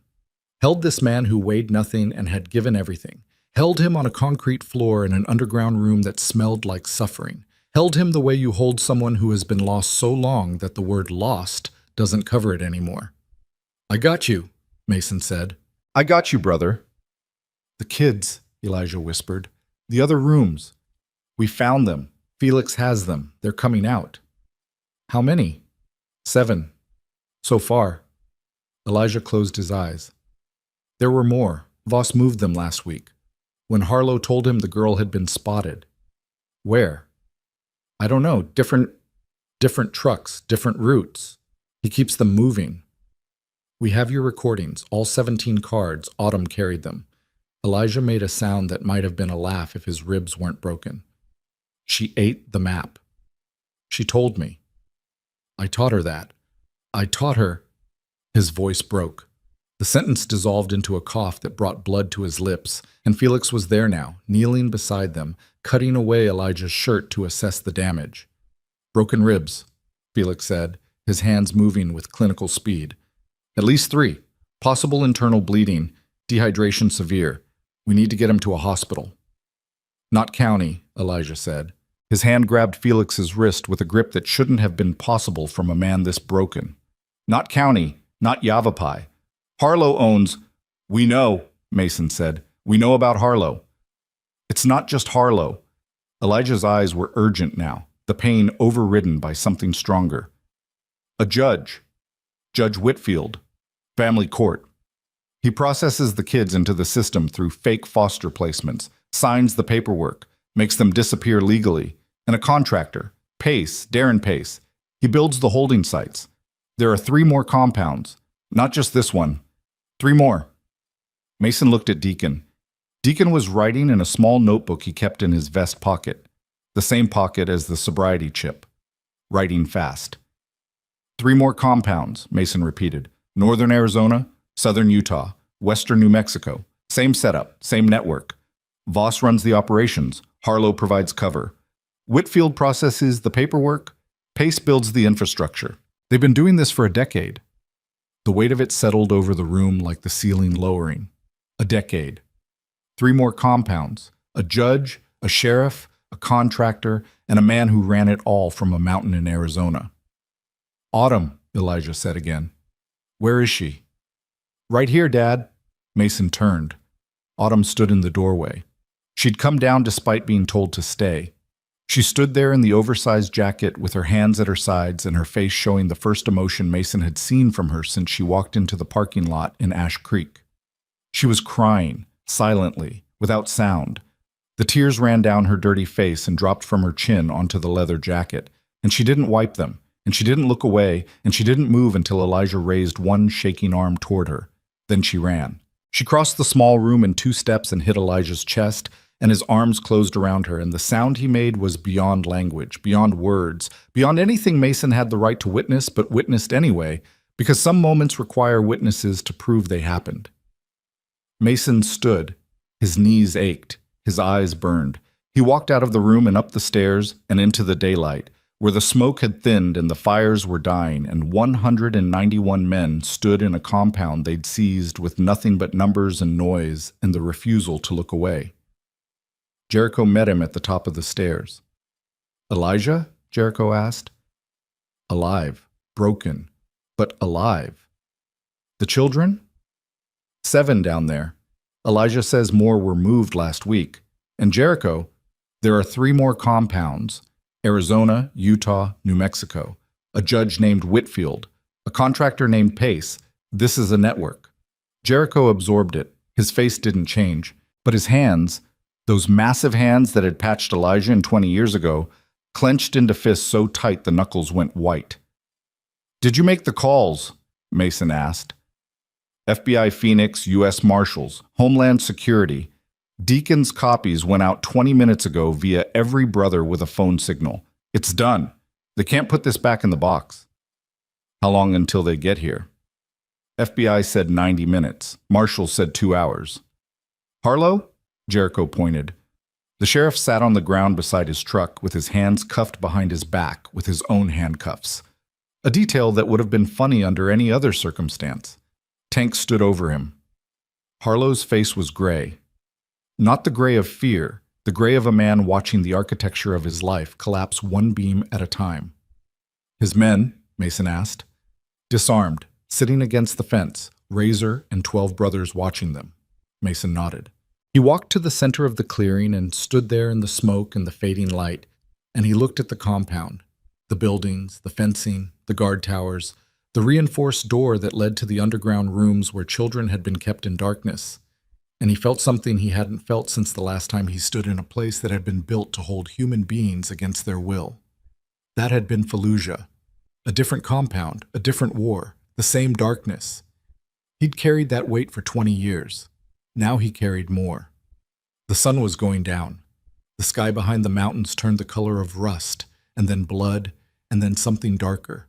Held this man who weighed nothing and had given everything. Held him on a concrete floor in an underground room that smelled like suffering. Held him the way you hold someone who has been lost so long that the word lost doesn't cover it anymore. "I got you," Mason said. "I got you, brother." "The kids," Elijah whispered. "The other rooms. We found them. Felix has them. They're coming out." "How many?" 7. So far." Elijah closed his eyes. "There were more. Voss moved them last week, when Harlow told him the girl had been spotted." "Where?" "I don't know. Different trucks, different routes. He keeps them moving." "We have your recordings, all 17 cards. Autumn carried them." Elijah made a sound that might have been a laugh if his ribs weren't broken. "She ate the map. She told me. I taught her that. I taught her." His voice broke. The sentence dissolved into a cough that brought blood to his lips, and Felix was there now, kneeling beside them, cutting away Elijah's shirt to assess the damage. "Broken ribs," Felix said, his hands moving with clinical speed. "At least 3. Possible internal bleeding, dehydration severe. We need to get him to a hospital." "Not county," Elijah said. His hand grabbed Felix's wrist with a grip that shouldn't have been possible from a man this broken. "Not county, not Yavapai. Harlow owns—" "We know," Mason said. "We know about Harlow." "It's not just Harlow." Elijah's eyes were urgent now, the pain overridden by something stronger. "A judge. Judge Whitfield. Family court. He processes the kids into the system through fake foster placements, signs the paperwork, makes them disappear legally, and a contractor, Pace, Darren Pace. He builds the holding sites. There are 3 more compounds, not just this one. 3 more. Mason looked at Deacon. Deacon was writing in a small notebook he kept in his vest pocket, the same pocket as the sobriety chip. Writing fast. 3 more compounds, Mason repeated. Northern Arizona, Southern Utah, Western New Mexico. Same setup, same network. Voss runs the operations. Harlow provides cover. Whitfield processes the paperwork. Pace builds the infrastructure. They've been doing this for a decade. The weight of it settled over the room like the ceiling lowering. A decade. 3 more compounds. A judge, a sheriff, a contractor, and a man who ran it all from a mountain in Arizona. "Autumn," Elijah said again. "Where is she?" "Right here, Dad." Mason turned. Autumn stood in the doorway. She'd come down despite being told to stay. She stood there in the oversized jacket with her hands at her sides and her face showing the first emotion Mason had seen from her since she walked into the parking lot in Ash Creek. She was crying, silently, without sound. The tears ran down her dirty face and dropped from her chin onto the leather jacket, and she didn't wipe them, and she didn't look away, and she didn't move until Elijah raised one shaking arm toward her. Then she ran. She crossed the small room in 2 steps and hit Elijah's chest, and his arms closed around her, and the sound he made was beyond language, beyond words, beyond anything Mason had the right to witness, but witnessed anyway, because some moments require witnesses to prove they happened. Mason stood. His knees ached. His eyes burned. He walked out of the room and up the stairs and into the daylight, where the smoke had thinned and the fires were dying, and 191 men stood in a compound they'd seized with nothing but numbers and noise and the refusal to look away. Jericho met him at the top of the stairs. "Elijah?" Jericho asked. "Alive. Broken. But alive." "The children?" 7 down there. Elijah says more were moved last week. And Jericho, there are 3 more compounds. Arizona, Utah, New Mexico. A judge named Whitfield. A contractor named Pace. This is a network. Jericho absorbed it. His face didn't change. But his hands, those massive hands that had patched Elijah in 20 years ago, clenched into fists so tight the knuckles went white. "Did you make the calls?" Mason asked. FBI Phoenix, U.S. Marshals, Homeland Security. Deacon's copies went out 20 minutes ago via every brother with a phone signal. It's done. They can't put this back in the box. How long until they get here? FBI said 90 minutes. Marshals said 2 hours. Harlow? Jericho pointed. The sheriff sat on the ground beside his truck with his hands cuffed behind his back with his own handcuffs. A detail that would have been funny under any other circumstance. Tank stood over him. Harlow's face was gray. Not the gray of fear, the gray of a man watching the architecture of his life collapse one beam at a time. His men, Mason asked. Disarmed, sitting against the fence, Razor and 12 brothers watching them. Mason nodded. He walked to the center of the clearing and stood there in the smoke and the fading light, and he looked at the compound, the buildings, the fencing, the guard towers, the reinforced door that led to the underground rooms where children had been kept in darkness, and he felt something he hadn't felt since the last time he stood in a place that had been built to hold human beings against their will. That had been Fallujah, a different compound, a different war, the same darkness. He'd carried that weight for 20 years. Now he carried more. The sun was going down. The sky behind the mountains turned the color of rust, and then blood, and then something darker.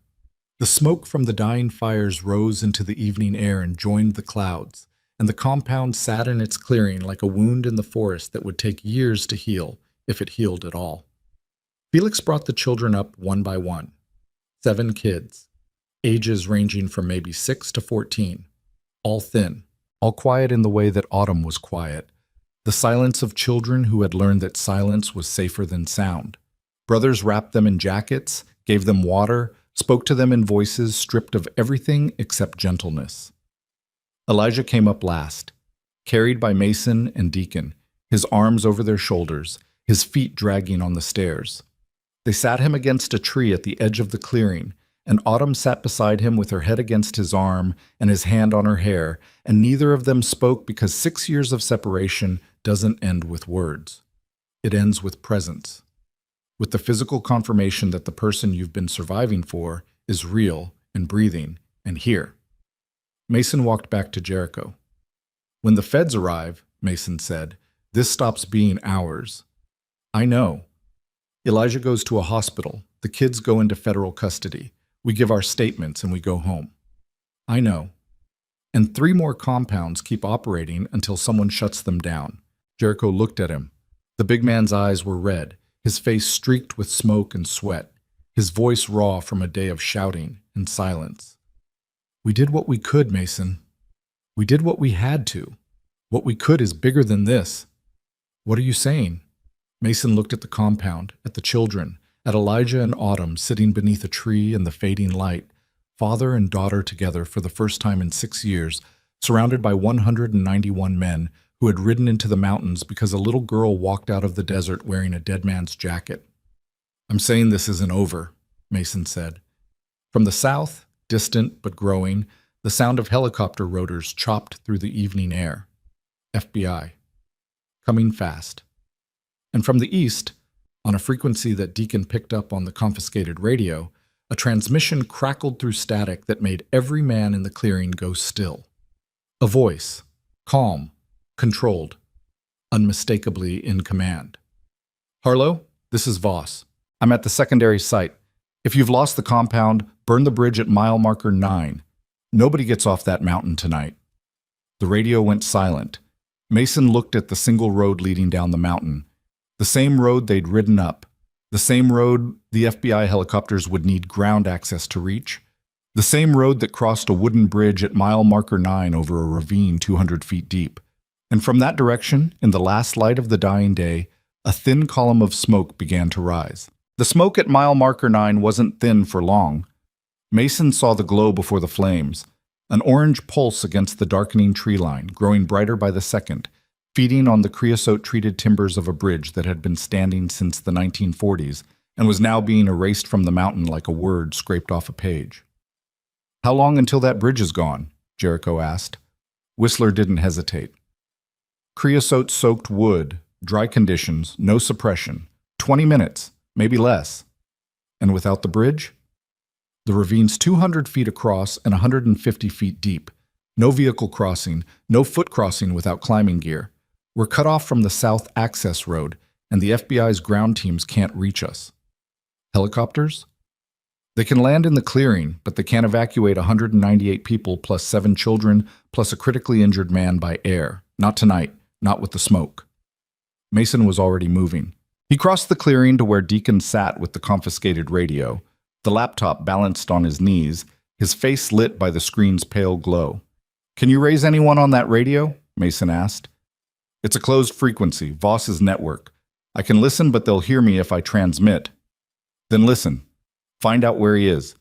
The smoke from the dying fires rose into the evening air and joined the clouds, and the compound sat in its clearing like a wound in the forest that would take years to heal, if it healed at all. Felix brought the children up one by one. 7 kids, ages ranging from maybe 6 to 14, all thin, all quiet in the way that autumn was quiet, the silence of children who had learned that silence was safer than sound. Brothers wrapped them in jackets, gave them water, spoke to them in voices stripped of everything except gentleness. Elijah came up last, carried by Mason and Deacon, his arms over their shoulders, his feet dragging on the stairs. They sat him against a tree at the edge of the clearing, and Autumn sat beside him with her head against his arm and his hand on her hair, and neither of them spoke because 6 years of separation doesn't end with words. It ends with presence, with the physical confirmation that the person you've been surviving for is real and breathing and here. Mason walked back to Jericho. When the feds arrive, Mason said, this stops being ours. I know. Elijah goes to a hospital. The kids go into federal custody. We give our statements and we go home. I know. And 3 more compounds keep operating until someone shuts them down. Jericho looked at him. The big man's eyes were red, his face streaked with smoke and sweat, his voice raw from a day of shouting and silence. We did what we could, Mason. We did what we had to. What we could is bigger than this. What are you saying? Mason looked at the compound, at the children, at Elijah and Autumn sitting beneath a tree in the fading light, father and daughter together for the first time in 6 years, surrounded by 191 men who had ridden into the mountains because a little girl walked out of the desert wearing a dead man's jacket. I'm saying this isn't over, Mason said. From the south, distant but growing, the sound of helicopter rotors chopped through the evening air. FBI. Coming fast. And from the east, on a frequency that Deacon picked up on the confiscated radio, a transmission crackled through static that made every man in the clearing go still. A voice, calm, controlled, unmistakably in command. Harlow, this is Voss. I'm at the secondary site. If you've lost the compound, burn the bridge at mile marker 9. Nobody gets off that mountain tonight. The radio went silent. Mason looked at the single road leading down the mountain. The same road they'd ridden up. The same road the FBI helicopters would need ground access to reach. The same road that crossed a wooden bridge at mile marker 9 over a ravine 200 feet deep. And from that direction, in the last light of the dying day, a thin column of smoke began to rise. The smoke at mile marker 9 wasn't thin for long. Mason saw the glow before the flames, an orange pulse against the darkening tree line, growing brighter by the second, feeding on the creosote-treated timbers of a bridge that had been standing since the 1940s and was now being erased from the mountain like a word scraped off a page. How long until that bridge is gone? Jericho asked. Whistler didn't hesitate. Creosote-soaked wood, dry conditions, no suppression. 20 minutes, maybe less. And without the bridge? The ravine's 200 feet across and 150 feet deep. No vehicle crossing, no foot crossing without climbing gear. We're cut off from the South Access Road, and the FBI's ground teams can't reach us. Helicopters? They can land in the clearing, but they can't evacuate 198 people plus 7 children plus a critically injured man by air. Not tonight, not with the smoke. Mason was already moving. He crossed the clearing to where Deacon sat with the confiscated radio, the laptop balanced on his knees, his face lit by the screen's pale glow. "Can you raise anyone on that radio?" Mason asked. "It's a closed frequency, Voss's network. I can listen, but they'll hear me if I transmit." "Then listen. Find out where he is."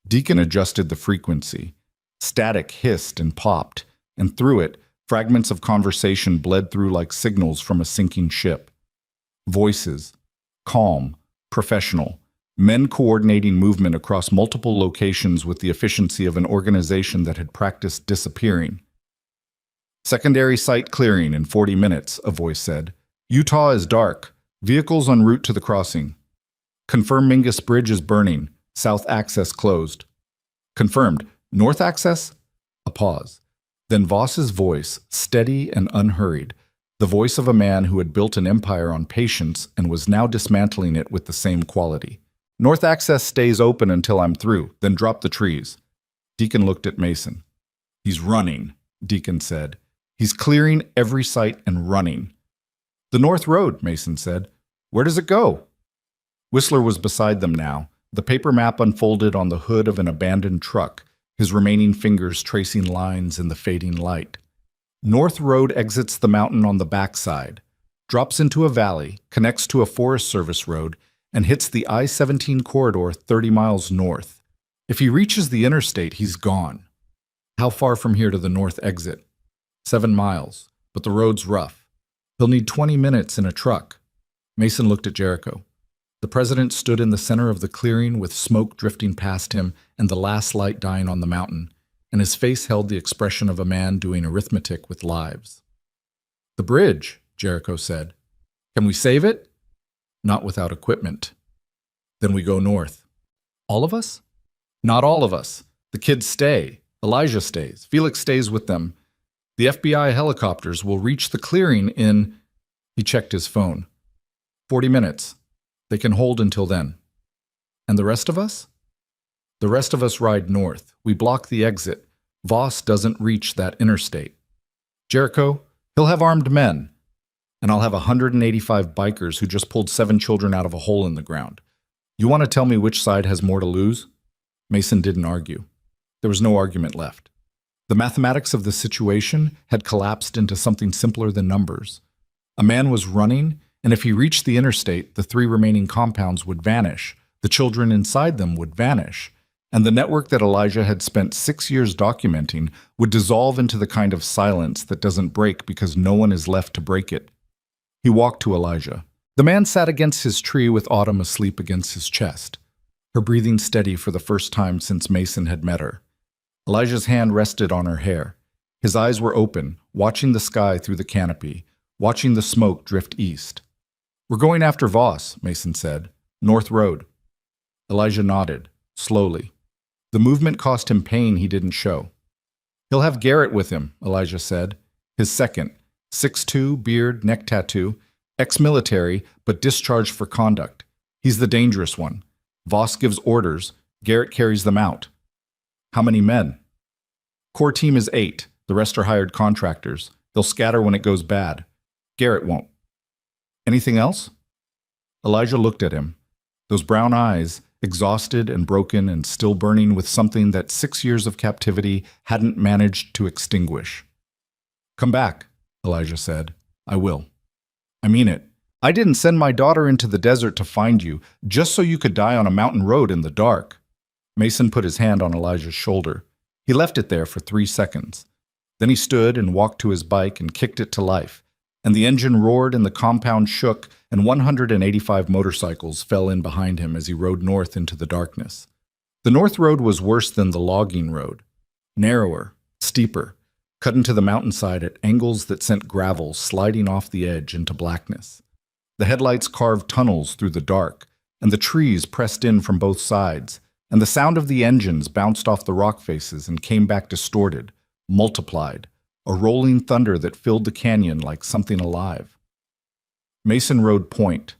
Deacon adjusted the frequency. Static hissed and popped, and through it, fragments of conversation bled through like signals from a sinking ship. Voices. Calm. Professional. Men coordinating movement across multiple locations with the efficiency of an organization that had practiced disappearing. "Secondary site clearing in 40 minutes, a voice said. "Utah is dark. Vehicles en route to the crossing. Confirm Mingus Bridge is burning. South access closed." "Confirmed. North access?" A pause. Then Voss's voice, steady and unhurried, the voice of a man who had built an empire on patience and was now dismantling it with the same quality. "North access stays open until I'm through, then drop the trees." Deacon looked at Mason. "He's running," Deacon said. "He's clearing every site and running." "The North Road," Mason said. "Where does it go?" Whistler was beside them now, the paper map unfolded on the hood of an abandoned truck, his remaining fingers tracing lines in the fading light. "North Road exits the mountain on the backside, drops into a valley, connects to a Forest Service road, and hits the I-17 corridor 30 miles north. If he reaches the interstate, he's gone." "How far from here to the north exit?" 7 miles, but the road's rough. He'll need 20 minutes in a truck." Mason looked at Jericho. The president stood in the center of the clearing with smoke drifting past him and the last light dying on the mountain, and his face held the expression of a man doing arithmetic with lives. "The bridge," Jericho said. "Can we save it?" "Not without equipment." "Then we go north." "All of us?" "Not all of us. The kids stay. Elijah stays. Felix stays with them. The FBI helicopters will reach the clearing in—" He checked his phone. 40 minutes. They can hold until then." "And the rest of us?" "The rest of us ride north. We block the exit. Voss doesn't reach that interstate." "Jericho, he'll have armed men. And I'll have 185 bikers who just pulled 7 children out of a hole in the ground. You want to tell me which side has more to lose?" Mason didn't argue. There was no argument left. The mathematics of the situation had collapsed into something simpler than numbers. A man was running, and if he reached the interstate, the 3 remaining compounds would vanish, the children inside them would vanish, and the network that Elijah had spent 6 years documenting would dissolve into the kind of silence that doesn't break because no one is left to break it. He walked to Elijah. The man sat against his tree with Autumn asleep against his chest, her breathing steady for the first time since Mason had met her. Elijah's hand rested on her hair. His eyes were open, watching the sky through the canopy, watching the smoke drift east. "We're going after Voss," Mason said. "North Road." Elijah nodded, slowly. The movement cost him pain he didn't show. "He'll have Garrett with him," Elijah said. "His second, 6'2", beard, neck tattoo, ex-military, but discharged for conduct. He's the dangerous one. Voss gives orders. Garrett carries them out." "How many men?" "Core team is 8. The rest are hired contractors. They'll scatter when it goes bad. Garrett won't." "Anything else?" Elijah looked at him. Those brown eyes, exhausted and broken and still burning with something that 6 years of captivity hadn't managed to extinguish. "Come back," Elijah said. "I will. I mean it. I didn't send my daughter into the desert to find you, just so you could die on a mountain road in the dark." Mason put his hand on Elijah's shoulder. He left it there for 3 seconds. Then he stood and walked to his bike and kicked it to life, and the engine roared and the compound shook, and 185 motorcycles fell in behind him as he rode north into the darkness. The North Road was worse than the logging road. Narrower, steeper, cut into the mountainside at angles that sent gravel sliding off the edge into blackness. The headlights carved tunnels through the dark, and the trees pressed in from both sides, and the sound of the engines bounced off the rock faces and came back distorted, multiplied, a rolling thunder that filled the canyon like something alive. Mason rode point,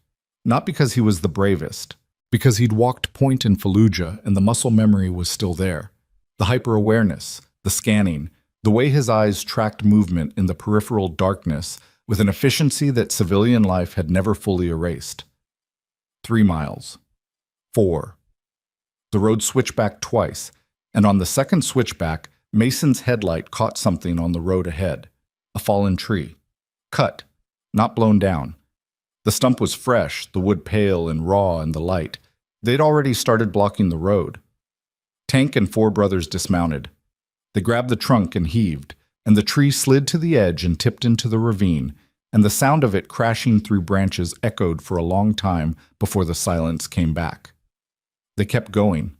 not because he was the bravest, because he'd walked point in Fallujah and the muscle memory was still there. The hyper-awareness, the scanning, the way his eyes tracked movement in the peripheral darkness with an efficiency that civilian life had never fully erased. 3 miles. 4. The road switched back twice, and on the second switchback, Mason's headlight caught something on the road ahead. A fallen tree. Cut, not blown down. The stump was fresh, the wood pale and raw in the light. They'd already started blocking the road. Tank and 4 brothers dismounted. They grabbed the trunk and heaved, and the tree slid to the edge and tipped into the ravine, and the sound of it crashing through branches echoed for a long time before the silence came back. They kept going.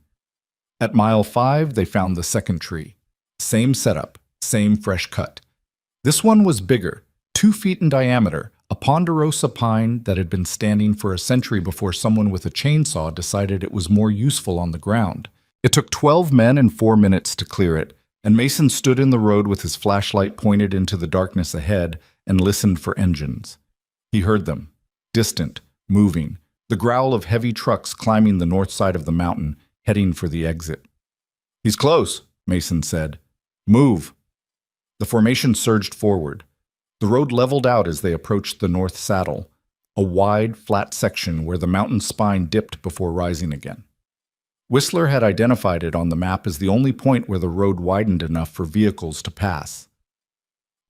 At mile 5, they found the second tree. Same setup, same fresh cut. This one was bigger, 2 feet in diameter, a ponderosa pine that had been standing for a century before someone with a chainsaw decided it was more useful on the ground. It took 12 men and 4 minutes to clear it, and Mason stood in the road with his flashlight pointed into the darkness ahead and listened for engines. He heard them, distant, moving, the growl of heavy trucks climbing the north side of the mountain, heading for the exit. "He's close," Mason said. "Move." The formation surged forward. The road leveled out as they approached the north saddle, a wide, flat section where the mountain spine dipped before rising again. Whistler had identified it on the map as the only point where the road widened enough for vehicles to pass.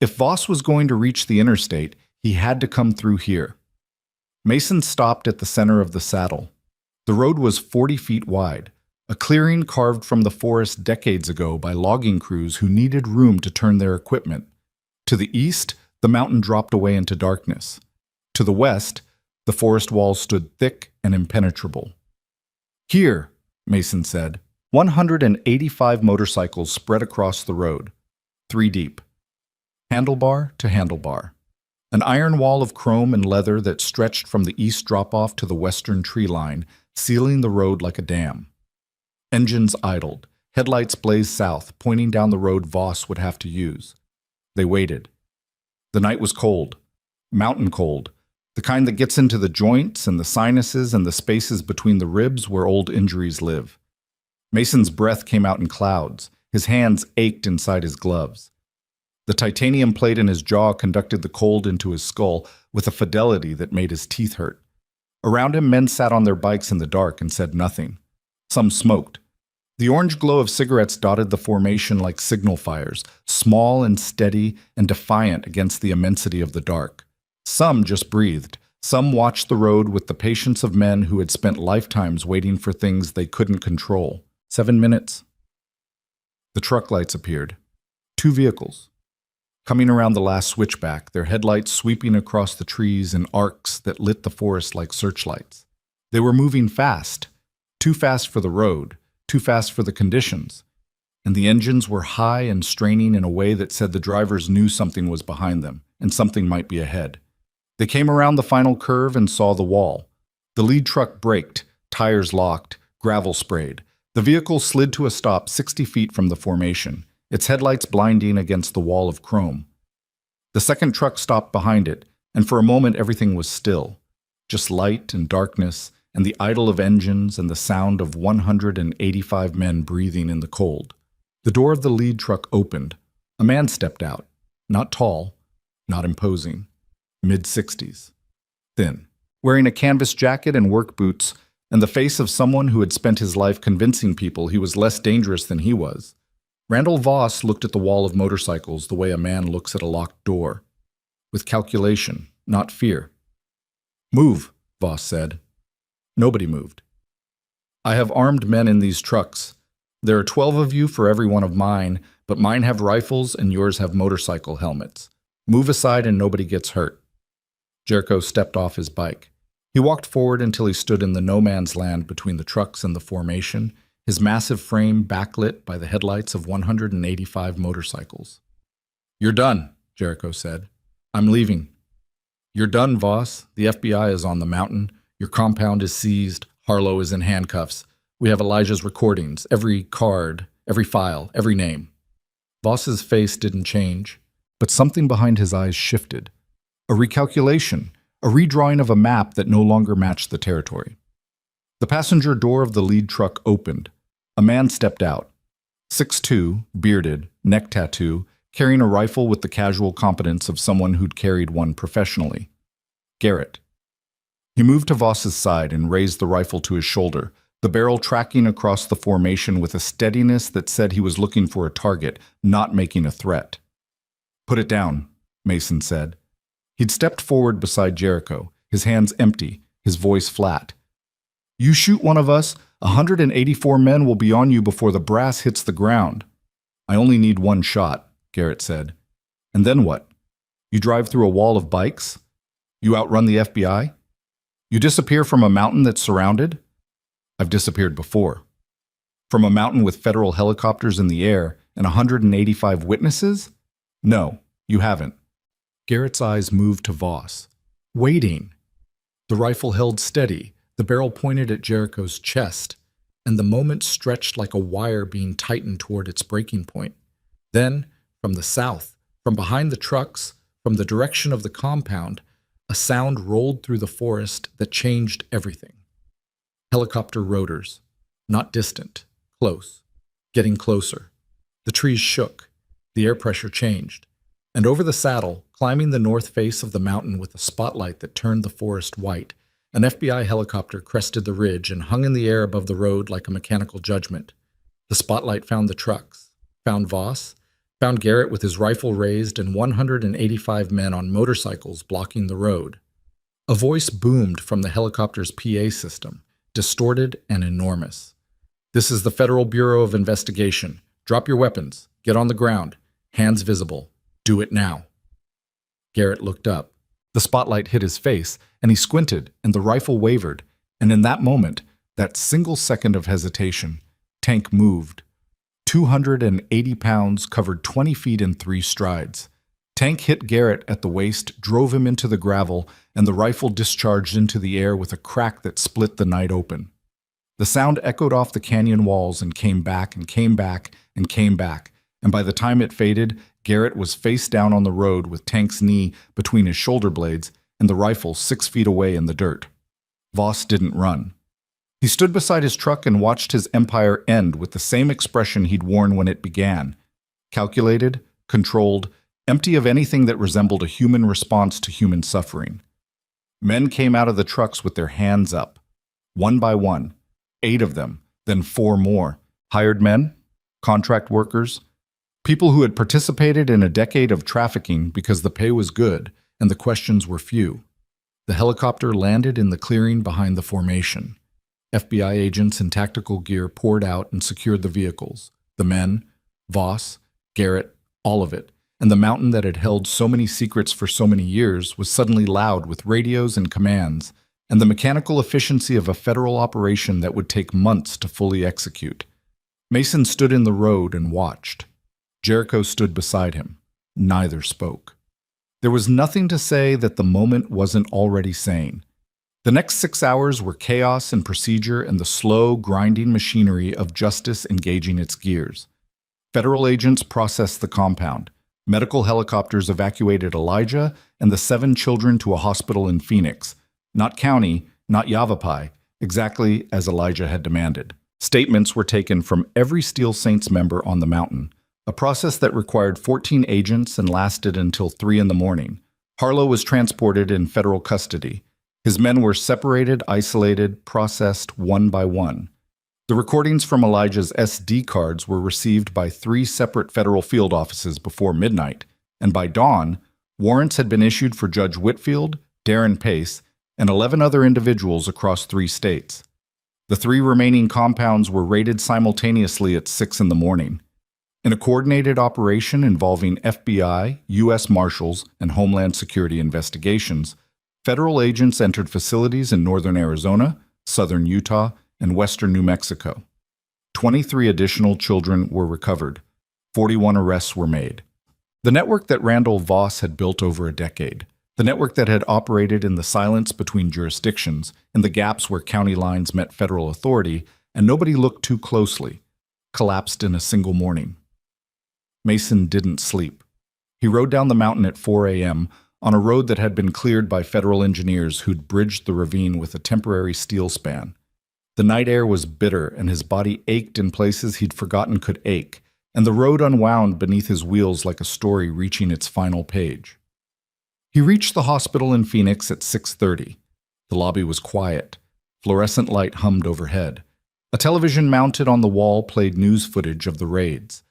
If Voss was going to reach the interstate, he had to come through here. Mason stopped at the center of the saddle. The road was 40 feet wide, a clearing carved from the forest decades ago by logging crews who needed room to turn their equipment. To the east, the mountain dropped away into darkness. To the west, the forest walls stood thick and impenetrable. "Here," Mason said. 185 motorcycles spread across the road, 3 deep. Handlebar to handlebar. An iron wall of chrome and leather that stretched from the east drop-off to the western tree line, sealing the road like a dam. Engines idled. Headlights blazed south, pointing down the road Voss would have to use. They waited. The night was cold. Mountain cold. The kind that gets into the joints and the sinuses and the spaces between the ribs where old injuries live. Mason's breath came out in clouds. His hands ached inside his gloves. The titanium plate in his jaw conducted the cold into his skull with a fidelity that made his teeth hurt. Around him, men sat on their bikes in the dark and said nothing. Some smoked. The orange glow of cigarettes dotted the formation like signal fires, small and steady and defiant against the immensity of the dark. Some just breathed. Some watched the road with the patience of men who had spent lifetimes waiting for things they couldn't control. 7 minutes. The truck lights appeared. 2 vehicles. Coming around the last switchback, their headlights sweeping across the trees in arcs that lit the forest like searchlights. They were moving fast. Too fast for the road. Too fast for the conditions. And the engines were high and straining in a way that said the drivers knew something was behind them, and something might be ahead. They came around the final curve and saw the wall. The lead truck braked, tires locked, gravel sprayed. The vehicle slid to a stop 60 feet from the formation, its headlights blinding against the wall of chrome. The second truck stopped behind it, and for a moment everything was still. Just light and darkness, and the idle of engines and the sound of 185 men breathing in the cold. The door of the lead truck opened. A man stepped out, not tall, not imposing. Mid-60s. Thin. Wearing a canvas jacket and work boots, and the face of someone who had spent his life convincing people he was less dangerous than he was. Randall Voss looked at the wall of motorcycles the way a man looks at a locked door. With calculation, not fear. "Move," Voss said. Nobody moved. "I have armed men in these trucks. There are 12 of you for every one of mine, but mine have rifles and yours have motorcycle helmets. Move aside and nobody gets hurt." Jericho stepped off his bike. He walked forward until he stood in the no-man's land between the trucks and the formation, his massive frame backlit by the headlights of 185 motorcycles. "You're done," Jericho said. "I'm leaving." "You're done, Voss. The FBI is on the mountain. Your compound is seized. Harlow is in handcuffs. We have Elijah's recordings, every card, every file, every name." Voss's face didn't change, but something behind his eyes shifted. A recalculation, a redrawing of a map that no longer matched the territory. The passenger door of the lead truck opened. A man stepped out. 6'2", bearded, neck tattoo, carrying a rifle with the casual competence of someone who'd carried one professionally. Garrett. He moved to Voss's side and raised the rifle to his shoulder, the barrel tracking across the formation with a steadiness that said he was looking for a target, not making a threat. "Put it down," Mason said. He'd stepped forward beside Jericho, his hands empty, his voice flat. "You shoot one of us, 184 men will be on you before the brass hits the ground." "I only need one shot," Garrett said. "And then what? You drive through a wall of bikes? You outrun the FBI? You disappear from a mountain that's surrounded?" "I've disappeared before." "From a mountain with federal helicopters in the air and 185 witnesses?" "No, you haven't." Garrett's eyes moved to Voss. Waiting. The rifle held steady, the barrel pointed at Jericho's chest, and the moment stretched like a wire being tightened toward its breaking point. Then, from the south, from behind the trucks, from the direction of the compound, a sound rolled through the forest that changed everything. Helicopter rotors. Not distant. Close. Getting closer. The trees shook. The air pressure changed. And over the saddle, climbing the north face of the mountain with a spotlight that turned the forest white, an FBI helicopter crested the ridge and hung in the air above the road like a mechanical judgment. The spotlight found the trucks, found Voss, found Garrett with his rifle raised and 185 men on motorcycles blocking the road. A voice boomed from the helicopter's PA system, distorted and enormous. "This is the Federal Bureau of Investigation. Drop your weapons. Get on the ground. Hands visible. Do it now." Garrett looked up. The spotlight hit his face, and he squinted, and the rifle wavered. And in that moment, that single second of hesitation, Tank moved. 280 pounds, covered 20 feet in 3 strides. Tank hit Garrett at the waist, drove him into the gravel, and the rifle discharged into the air with a crack that split the night open. The sound echoed off the canyon walls and came back and came back and came back, and by the time it faded, Garrett was face down on the road with Tank's knee between his shoulder blades and the rifle 6 feet away in the dirt. Voss didn't run. He stood beside his truck and watched his empire end with the same expression he'd worn when it began. Calculated, controlled, empty of anything that resembled a human response to human suffering. Men came out of the trucks with their hands up. One by one. 8 of them, then 4 more. Hired men? Contract workers? People who had participated in a decade of trafficking because the pay was good and the questions were few. The helicopter landed in the clearing behind the formation. FBI agents in tactical gear poured out and secured the vehicles. The men, Voss, Garrett, all of it, and the mountain that had held so many secrets for so many years was suddenly loud with radios and commands, and the mechanical efficiency of a federal operation that would take months to fully execute. Mason stood in the road and watched. Jericho stood beside him. Neither spoke. There was nothing to say that the moment wasn't already saying. The next 6 hours were chaos and procedure and the slow, grinding machinery of justice engaging its gears. Federal agents processed the compound. Medical helicopters evacuated Elijah and the 7 children to a hospital in Phoenix. Not county, not Yavapai, exactly as Elijah had demanded. Statements were taken from every Steel Saints member on the mountain, a process that required 14 agents and lasted until 3 in the morning. Harlow was transported in federal custody. His men were separated, isolated, processed one by one. The recordings from Elijah's SD cards were received by 3 separate federal field offices before midnight, and by dawn, warrants had been issued for Judge Whitfield, Darren Pace, and 11 other individuals across 3 states. The 3 remaining compounds were raided simultaneously at 6 in the morning. In a coordinated operation involving FBI, U.S. Marshals, and Homeland Security investigations, federal agents entered facilities in northern Arizona, southern Utah, and western New Mexico. 23 additional children were recovered. 41 arrests were made. The network that Randall Voss had built over a decade, the network that had operated in the silence between jurisdictions, in the gaps where county lines met federal authority, and nobody looked too closely, collapsed in a single morning. Mason didn't sleep. He rode down the mountain at 4 a.m. on a road that had been cleared by federal engineers who'd bridged the ravine with a temporary steel span. The night air was bitter, and his body ached in places he'd forgotten could ache, and the road unwound beneath his wheels like a story reaching its final page. He reached the hospital in Phoenix at 6:30. The lobby was quiet. Fluorescent light hummed overhead. A television mounted on the wall played news footage of the raids.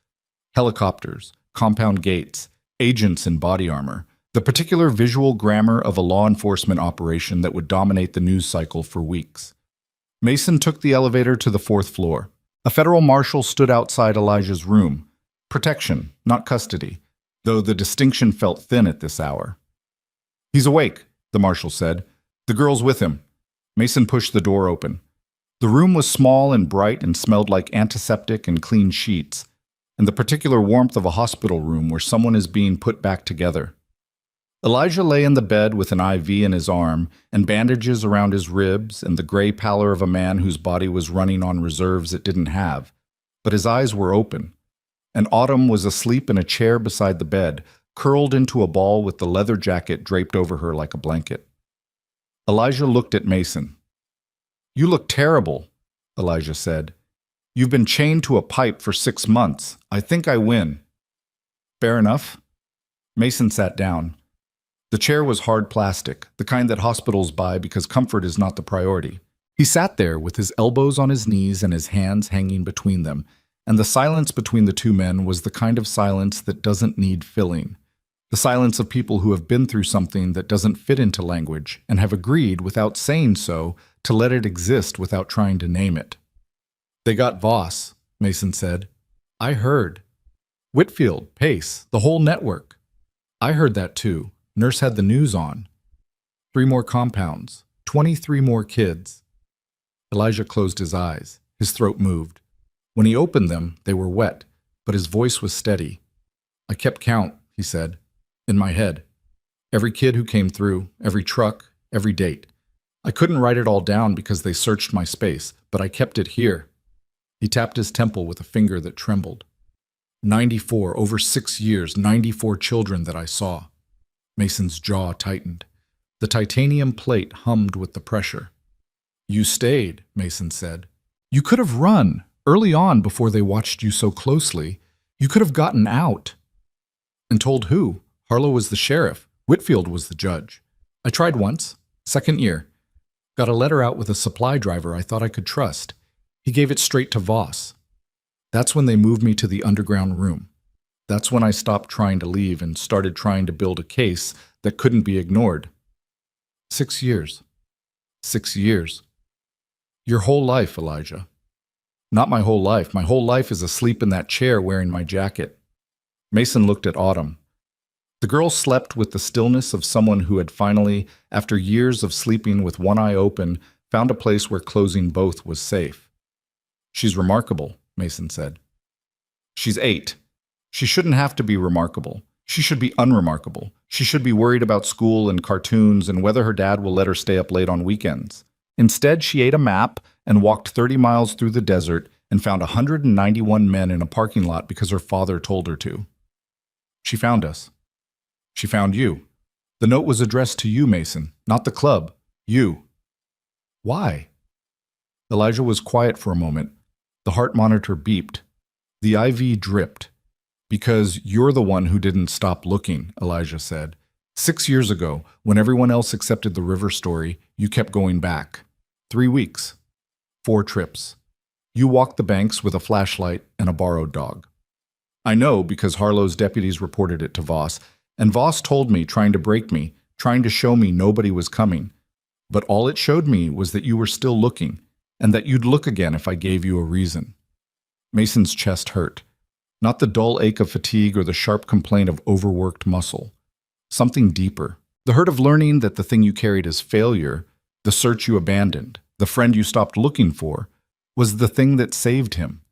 Helicopters, compound gates, agents in body armor, the particular visual grammar of a law enforcement operation that would dominate the news cycle for weeks. Mason took the elevator to the 4th floor. A federal marshal stood outside Elijah's room. Protection, not custody, though the distinction felt thin at this hour. "He's awake," the marshal said. "The girl's with him." Mason pushed the door open. The room was small and bright and smelled like antiseptic and clean sheets, and the particular warmth of a hospital room where someone is being put back together. Elijah lay in the bed with an IV in his arm and bandages around his ribs and the gray pallor of a man whose body was running on reserves it didn't have, but his eyes were open. And Autumn was asleep in a chair beside the bed, curled into a ball with the leather jacket draped over her like a blanket. Elijah looked at Mason. "You look terrible," Elijah said. "You've been chained to a pipe for 6 months. I think I win." "Fair enough." Mason sat down. The chair was hard plastic, the kind that hospitals buy because comfort is not the priority. He sat there with his elbows on his knees and his hands hanging between them, and the silence between the two men was the kind of silence that doesn't need filling. The silence of people who have been through something that doesn't fit into language and have agreed, without saying so, to let it exist without trying to name it. "They got Voss," Mason said. "I heard. Whitfield, Pace, the whole network. I heard that too. Nurse had the news on. 3 more compounds, 23 more kids." Elijah closed his eyes. His throat moved. When he opened them, they were wet, but his voice was steady. "I kept count," he said, "in my head. Every kid who came through, every truck, every date. I couldn't write it all down because they searched my space, but I kept it here." He tapped his temple with a finger that trembled. 94, over 6 years, 94 children that I saw." Mason's jaw tightened. The titanium plate hummed with the pressure. "You stayed," Mason said. "You could have run, early on before they watched you so closely. You could have gotten out." "And told who? Harlow was the sheriff. Whitfield was the judge. I tried once, 2nd year. Got a letter out with a supply driver I thought I could trust. He gave it straight to Voss. That's when they moved me to the underground room. That's when I stopped trying to leave and started trying to build a case that couldn't be ignored. 6 years. 6 years. Your whole life, Elijah." "Not my whole life. My whole life is asleep in that chair wearing my jacket." Mason looked at Autumn. The girl slept with the stillness of someone who had finally, after years of sleeping with one eye open, found a place where closing both was safe. "She's remarkable," Mason said. "She's 8. She shouldn't have to be remarkable. She should be unremarkable. She should be worried about school and cartoons and whether her dad will let her stay up late on weekends. Instead, she ate a map and walked 30 miles through the desert and found 191 men in a parking lot because her father told her to. She found us. She found you. The note was addressed to you, Mason, not the club. You." "Why?" Elijah was quiet for a moment. The heart monitor beeped. The IV dripped. "Because you're the one who didn't stop looking," Elijah said. 6 years ago, when everyone else accepted the river story, you kept going back. 3 weeks. 4 trips. You walked the banks with a flashlight and a borrowed dog. I know because Harlow's deputies reported it to Voss, and Voss told me, trying to break me, trying to show me nobody was coming. But all it showed me was that you were still looking, and that you'd look again if I gave you a reason." Mason's chest hurt. Not the dull ache of fatigue or the sharp complaint of overworked muscle. Something deeper. The hurt of learning that the thing you carried as failure, the search you abandoned, the friend you stopped looking for, was the thing that saved him.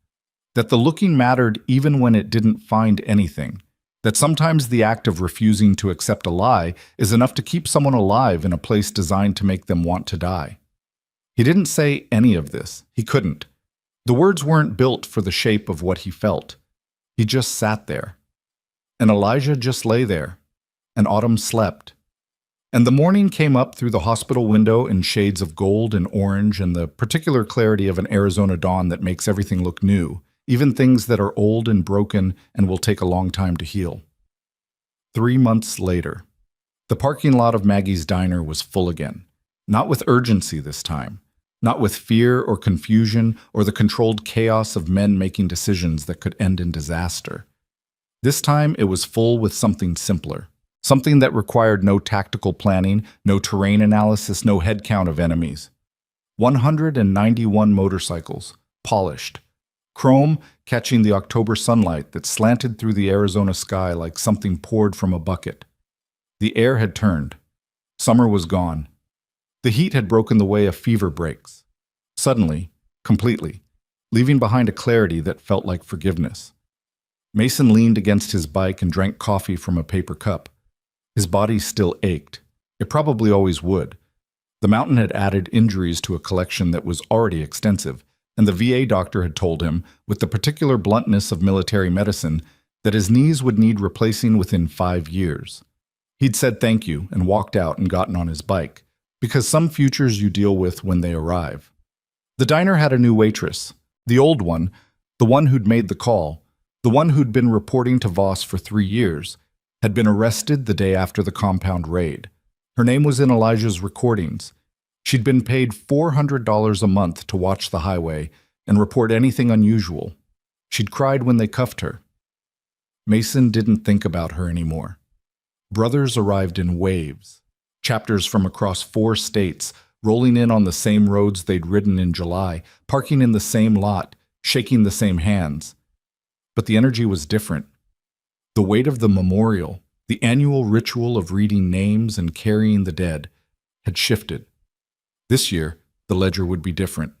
That the looking mattered even when it didn't find anything. That sometimes the act of refusing to accept a lie is enough to keep someone alive in a place designed to make them want to die. He didn't say any of this. He couldn't. The words weren't built for the shape of what he felt. He just sat there. And Elijah just lay there, and Autumn slept. And the morning came up through the hospital window in shades of gold and orange and the particular clarity of an Arizona dawn that makes everything look new, even things that are old and broken and will take a long time to heal. 3 months later, the parking lot of Maggie's diner was full again, not with urgency this time, not with fear or confusion or the controlled chaos of men making decisions that could end in disaster. This time it was full with something simpler, something that required no tactical planning, no terrain analysis, no head count of enemies. 191 motorcycles, polished, chrome catching the October sunlight that slanted through the Arizona sky like something poured from a bucket. The air had turned. Summer was gone. The heat had broken the way a fever breaks. Suddenly, completely, leaving behind a clarity that felt like forgiveness. Mason leaned against his bike and drank coffee from a paper cup. His body still ached. It probably always would. The mountain had added injuries to a collection that was already extensive, and the VA doctor had told him, with the particular bluntness of military medicine, that his knees would need replacing within 5 years. He'd said thank you and walked out and gotten on his bike, because some futures you deal with when they arrive. The diner had a new waitress, the old one, the one who'd made the call, the one who'd been reporting to Voss for 3 years, had been arrested the day after the compound raid. Her name was in Elijah's recordings. She'd been paid $400 a month to watch the highway and report anything unusual. She'd cried when they cuffed her. Mason didn't think about her anymore. Brothers arrived in waves, chapters from across 4 states, rolling in on the same roads they'd ridden in July, parking in the same lot, shaking the same hands. But the energy was different. The weight of the memorial, the annual ritual of reading names and carrying the dead, had shifted. This year, the ledger would be different.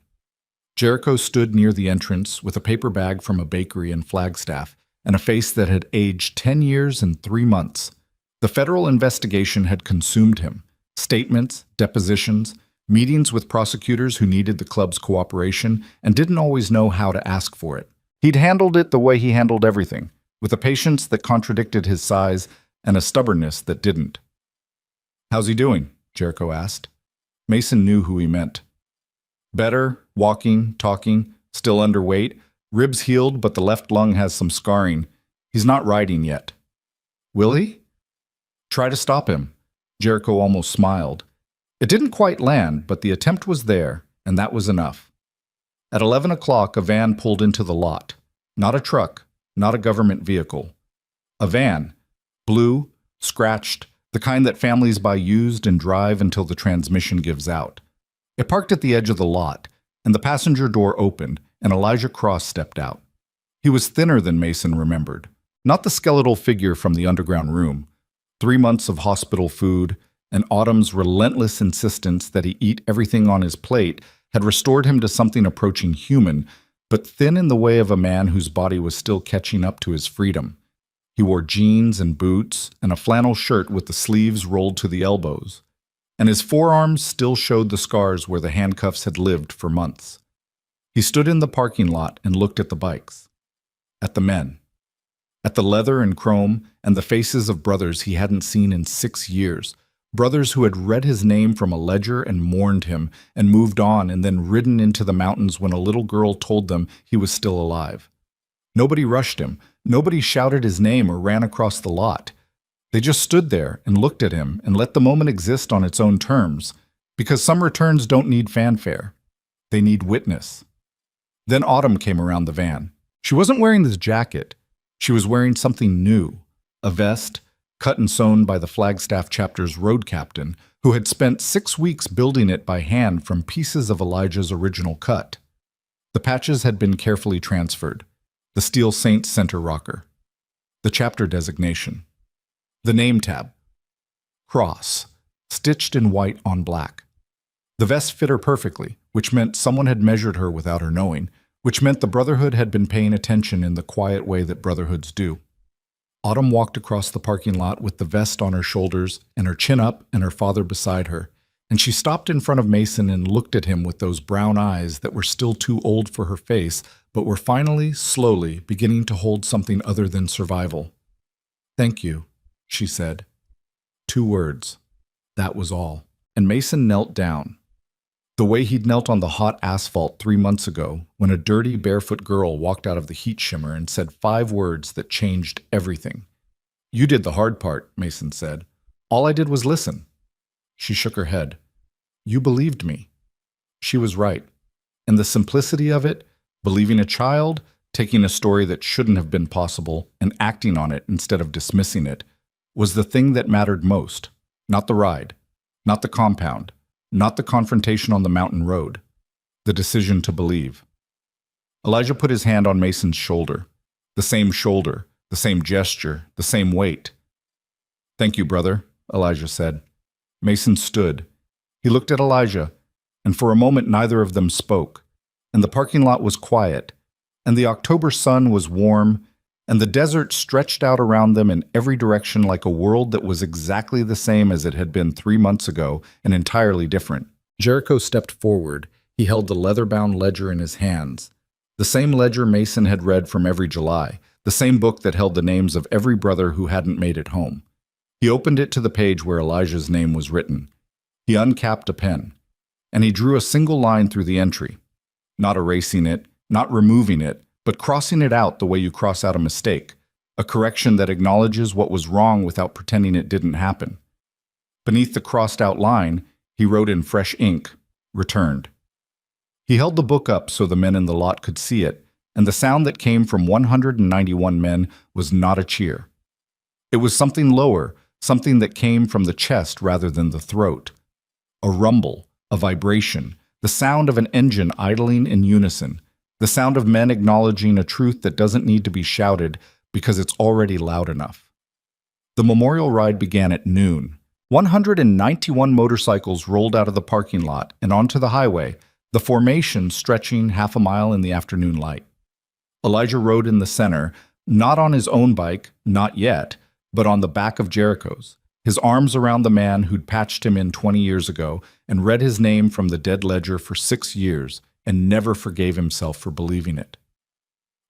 Jericho stood near the entrance with a paper bag from a bakery in Flagstaff and a face that had aged 10 years and 3 months. The federal investigation had consumed him. Statements, depositions, meetings with prosecutors who needed the club's cooperation and didn't always know how to ask for it. He'd handled it the way he handled everything, with a patience that contradicted his size and a stubbornness that didn't. "How's he doing?" Jericho asked. Mason knew who he meant. "Better, walking, talking, still underweight, ribs healed, but the left lung has some scarring. He's not riding yet." "Will he?" "Try to stop him." Jericho almost smiled. It didn't quite land, but the attempt was there, and that was enough. At 11 o'clock, a van pulled into the lot. Not a truck, not a government vehicle. A van, blue, scratched, the kind that families buy used and drive until the transmission gives out. It parked at the edge of the lot, and the passenger door opened, and Elijah Cross stepped out. He was thinner than Mason remembered, not the skeletal figure from the underground room. 3 months of hospital food, and Autumn's relentless insistence that he eat everything on his plate had restored him to something approaching human, but thin in the way of a man whose body was still catching up to his freedom. He wore jeans and boots and a flannel shirt with the sleeves rolled to the elbows, and his forearms still showed the scars where the handcuffs had lived for months. He stood in the parking lot and looked at the bikes, at the men, at the leather and chrome and the faces of brothers he hadn't seen in 6 years, brothers who had read his name from a ledger and mourned him and moved on and then ridden into the mountains when a little girl told them he was still alive. Nobody rushed him. Nobody shouted his name or ran across the lot. They just stood there and looked at him and let the moment exist on its own terms, because some returns don't need fanfare. They need witness. Then Autumn came around the van. She wasn't wearing this jacket. She was wearing something new, a vest, cut and sewn by the Flagstaff chapter's road captain, who had spent 6 weeks building it by hand from pieces of Elijah's original cut. The patches had been carefully transferred. The steel Saint center rocker. The chapter designation. The name tab. Cross, stitched in white on black. The vest fit her perfectly, which meant someone had measured her without her knowing, which meant the Brotherhood had been paying attention in the quiet way that Brotherhoods do. Autumn walked across the parking lot with the vest on her shoulders and her chin up and her father beside her, and she stopped in front of Mason and looked at him with those brown eyes that were still too old for her face, but were finally, slowly, beginning to hold something other than survival. Thank you, she said. 2 words. That was all. And Mason knelt down. The way he'd knelt on the hot asphalt 3 months ago when a dirty, barefoot girl walked out of the heat shimmer and said 5 words that changed everything. You did the hard part, Mason said. All I did was listen. She shook her head. You believed me. She was right. And the simplicity of it, believing a child, taking a story that shouldn't have been possible and acting on it instead of dismissing it, was the thing that mattered most. Not the ride, not the compound, not the confrontation on the mountain road. The decision to believe. Elijah put his hand on Mason's shoulder. The same gesture, the same weight. Thank you, brother, Elijah said. Mason stood. He looked at Elijah, and for a moment neither of them spoke, and the parking lot was quiet, and the October sun was warm, and the desert stretched out around them in every direction like a world that was exactly the same as it had been 3 months ago and entirely different. Jericho stepped forward. He held the leather-bound ledger in his hands. The same ledger Mason had read from every July, the same book that held the names of every brother who hadn't made it home. He opened it to the page where Elijah's name was written. He uncapped a pen, and he drew a single line through the entry, not erasing it, not removing it, but crossing it out the way you cross out a mistake, a correction that acknowledges what was wrong without pretending it didn't happen. Beneath the crossed-out line, he wrote in fresh ink, returned. He held the book up so the men in the lot could see it, and the sound that came from 191 men was not a cheer. It was something lower, something that came from the chest rather than the throat. A rumble, a vibration, the sound of an engine idling in unison, the sound of men acknowledging a truth that doesn't need to be shouted because it's already loud enough. The memorial ride began at noon. 191 motorcycles rolled out of the parking lot and onto the highway, the formation stretching half a mile in the afternoon light. Elijah rode in the center, not on his own bike, not yet, but on the back of Jericho's, his arms around the man who'd patched him in 20 years ago and read his name from the dead ledger for 6 years and never forgave himself for believing it.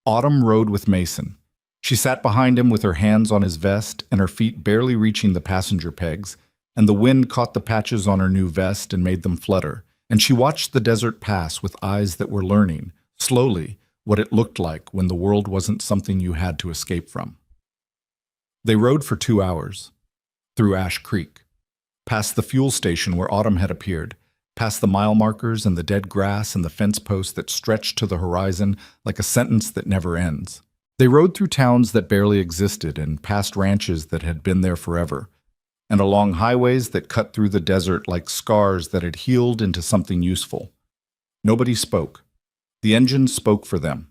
Autumn rode with Mason. She sat behind him with her hands on his vest and her feet barely reaching the passenger pegs, and the wind caught the patches on her new vest and made them flutter, and she watched the desert pass with eyes that were learning, slowly, what it looked like when the world wasn't something you had to escape from. They rode for 2 hours, through Ash Creek, past the fuel station where Autumn had appeared, past the mile markers and the dead grass and the fence posts that stretched to the horizon like a sentence that never ends. They rode through towns that barely existed and past ranches that had been there forever, and along highways that cut through the desert like scars that had healed into something useful. Nobody spoke. The engines spoke for them.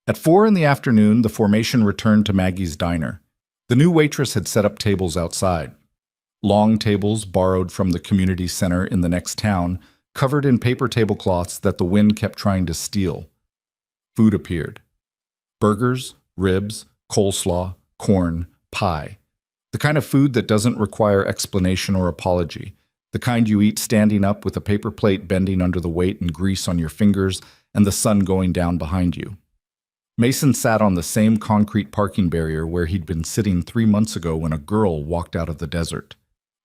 At 4 in the afternoon, the formation returned to Maggie's diner. The new waitress had set up tables outside. Long tables borrowed from the community center in the next town, covered in paper tablecloths that the wind kept trying to steal. Food appeared. Burgers, ribs, coleslaw, corn, pie. The kind of food that doesn't require explanation or apology. The kind you eat standing up with a paper plate bending under the weight and grease on your fingers and the sun going down behind you. Mason sat on the same concrete parking barrier where he'd been sitting 3 months ago when a girl walked out of the desert.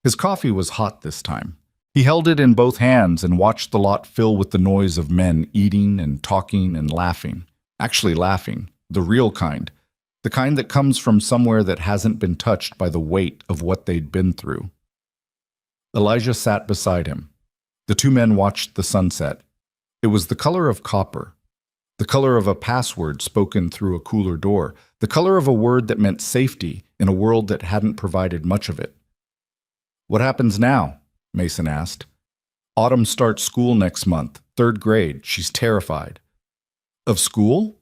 His coffee was hot this time. He held it in both hands and watched the lot fill with the noise of men eating and talking and laughing. Actually laughing, the real kind. The kind that comes from somewhere that hasn't been touched by the weight of what they'd been through. Elijah sat beside him. The 2 men watched the sunset. It was the color of copper. The color of a password spoken through a cooler door. The color of a word that meant safety in a world that hadn't provided much of it. What happens now? Mason asked. Autumn starts school next month, 3rd grade. She's terrified. Of school?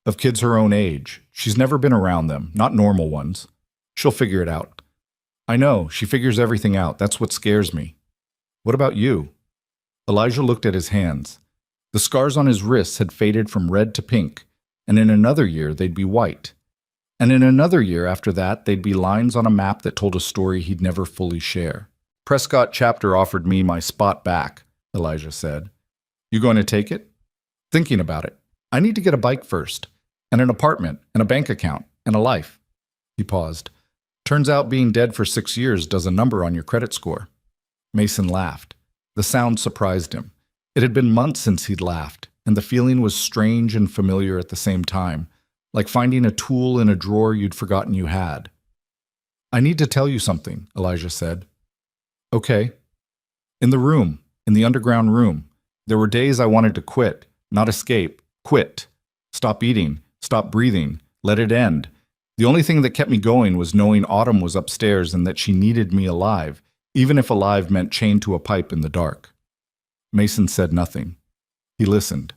Of kids her own age. She's never been around them, not normal ones. She'll figure it out. I know, she figures everything out. That's what scares me. What about you? Elijah looked at his hands. The scars on his wrists had faded from red to pink, and in another year they'd be white. And in another year after that, they'd be lines on a map that told a story he'd never fully share. Prescott Chapter offered me my spot back, Elijah said. You going to take it? Thinking about it. I need to get a bike first, and an apartment, and a bank account, and a life. He paused. Turns out being dead for 6 years does a number on your credit score. Mason laughed. The sound surprised him. It had been months since he'd laughed, and the feeling was strange and familiar at the same time, like finding a tool in a drawer you'd forgotten you had. I need to tell you something, Elijah said. Okay. In the underground room, there were days I wanted to quit, not escape, quit. Stop eating, stop breathing, let it end. The only thing that kept me going was knowing Autumn was upstairs and that she needed me alive, even if alive meant chained to a pipe in the dark. Mason said nothing. He listened.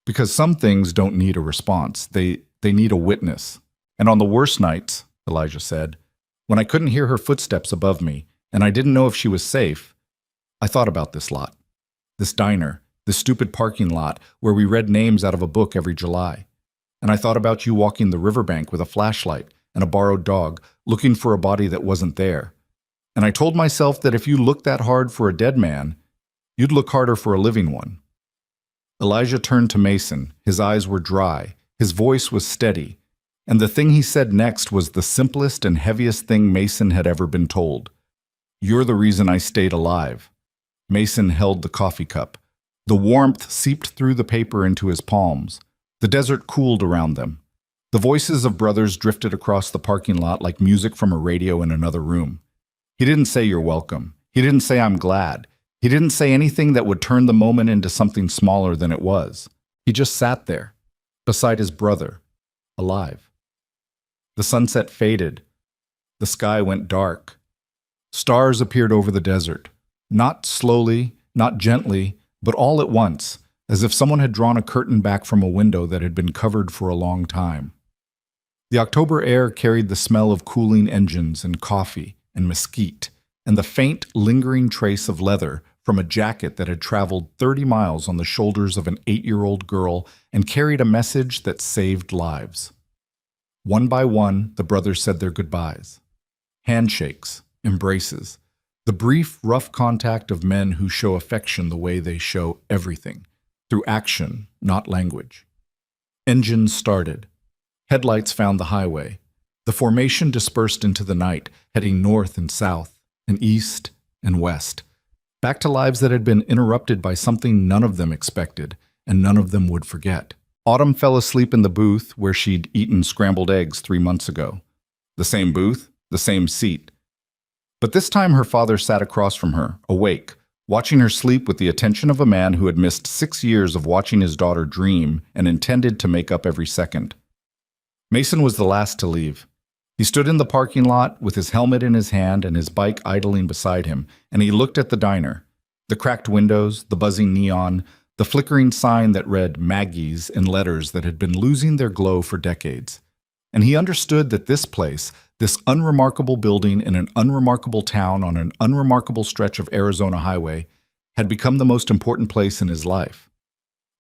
Because some things don't need a response, they need a witness. And on the worst nights, Elijah said, when I couldn't hear her footsteps above me, and I didn't know if she was safe, I thought about this lot. This diner, this stupid parking lot where we read names out of a book every July. And I thought about you walking the riverbank with a flashlight and a borrowed dog, looking for a body that wasn't there. And I told myself that if you looked that hard for a dead man, you'd look harder for a living one. Elijah turned to Mason. His eyes were dry. His voice was steady. And the thing he said next was the simplest and heaviest thing Mason had ever been told. You're the reason I stayed alive. Mason held the coffee cup. The warmth seeped through the paper into his palms. The desert cooled around them. The voices of brothers drifted across the parking lot like music from a radio in another room. He didn't say you're welcome. He didn't say I'm glad. He didn't say anything that would turn the moment into something smaller than it was. He just sat there, beside his brother, alive. The sunset faded. The sky went dark. Stars appeared over the desert. Not slowly, not gently, but all at once, as if someone had drawn a curtain back from a window that had been covered for a long time. The October air carried the smell of cooling engines and coffee and mesquite, and the faint, lingering trace of leather from a jacket that had traveled 30 miles on the shoulders of an 8-year-old girl and carried a message that saved lives. One by one, the brothers said their goodbyes. Handshakes, embraces, the brief, rough contact of men who show affection the way they show everything, through action, not language. Engines started. Headlights found the highway. The formation dispersed into the night, heading north and south, and east and west, back to lives that had been interrupted by something none of them expected, and none of them would forget. Autumn fell asleep in the booth where she'd eaten scrambled eggs 3 months ago. The same booth, the same seat. But this time her father sat across from her, awake, watching her sleep with the attention of a man who had missed 6 years of watching his daughter dream and intended to make up every second. Mason was the last to leave. He stood in the parking lot with his helmet in his hand and his bike idling beside him, and he looked at the diner. The cracked windows, the buzzing neon, the flickering sign that read Maggie's in letters that had been losing their glow for decades. And he understood that this place, this unremarkable building in an unremarkable town on an unremarkable stretch of Arizona highway, had become the most important place in his life.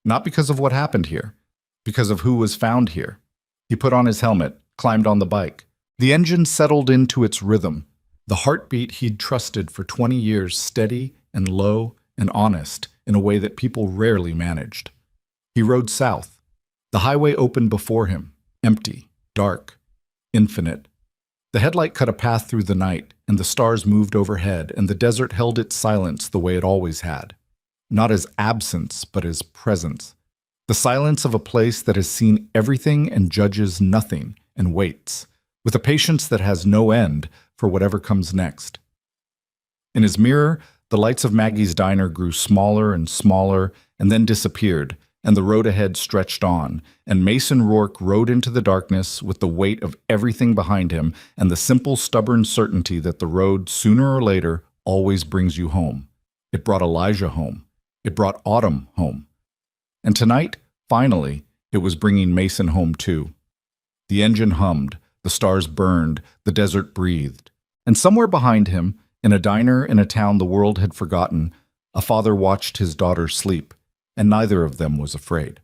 Not because of what happened here, because of who was found here. He put on his helmet, climbed on the bike. The engine settled into its rhythm, the heartbeat he'd trusted for 20 years, steady and low and honest in a way that people rarely managed. He rode south. The highway opened before him, empty, dark, infinite. The headlight cut a path through the night, and the stars moved overhead, and the desert held its silence the way it always had. Not as absence, but as presence. The silence of a place that has seen everything and judges nothing and waits, with a patience that has no end for whatever comes next. In his mirror, the lights of Maggie's diner grew smaller and smaller and then disappeared, and the road ahead stretched on, and Mason Rourke rode into the darkness with the weight of everything behind him and the simple, stubborn certainty that the road, sooner or later, always brings you home. It brought Elijah home. It brought Autumn home. And tonight, finally, it was bringing Mason home too. The engine hummed, the stars burned, the desert breathed. And somewhere behind him, in a diner in a town the world had forgotten, a father watched his daughter sleep, and neither of them was afraid.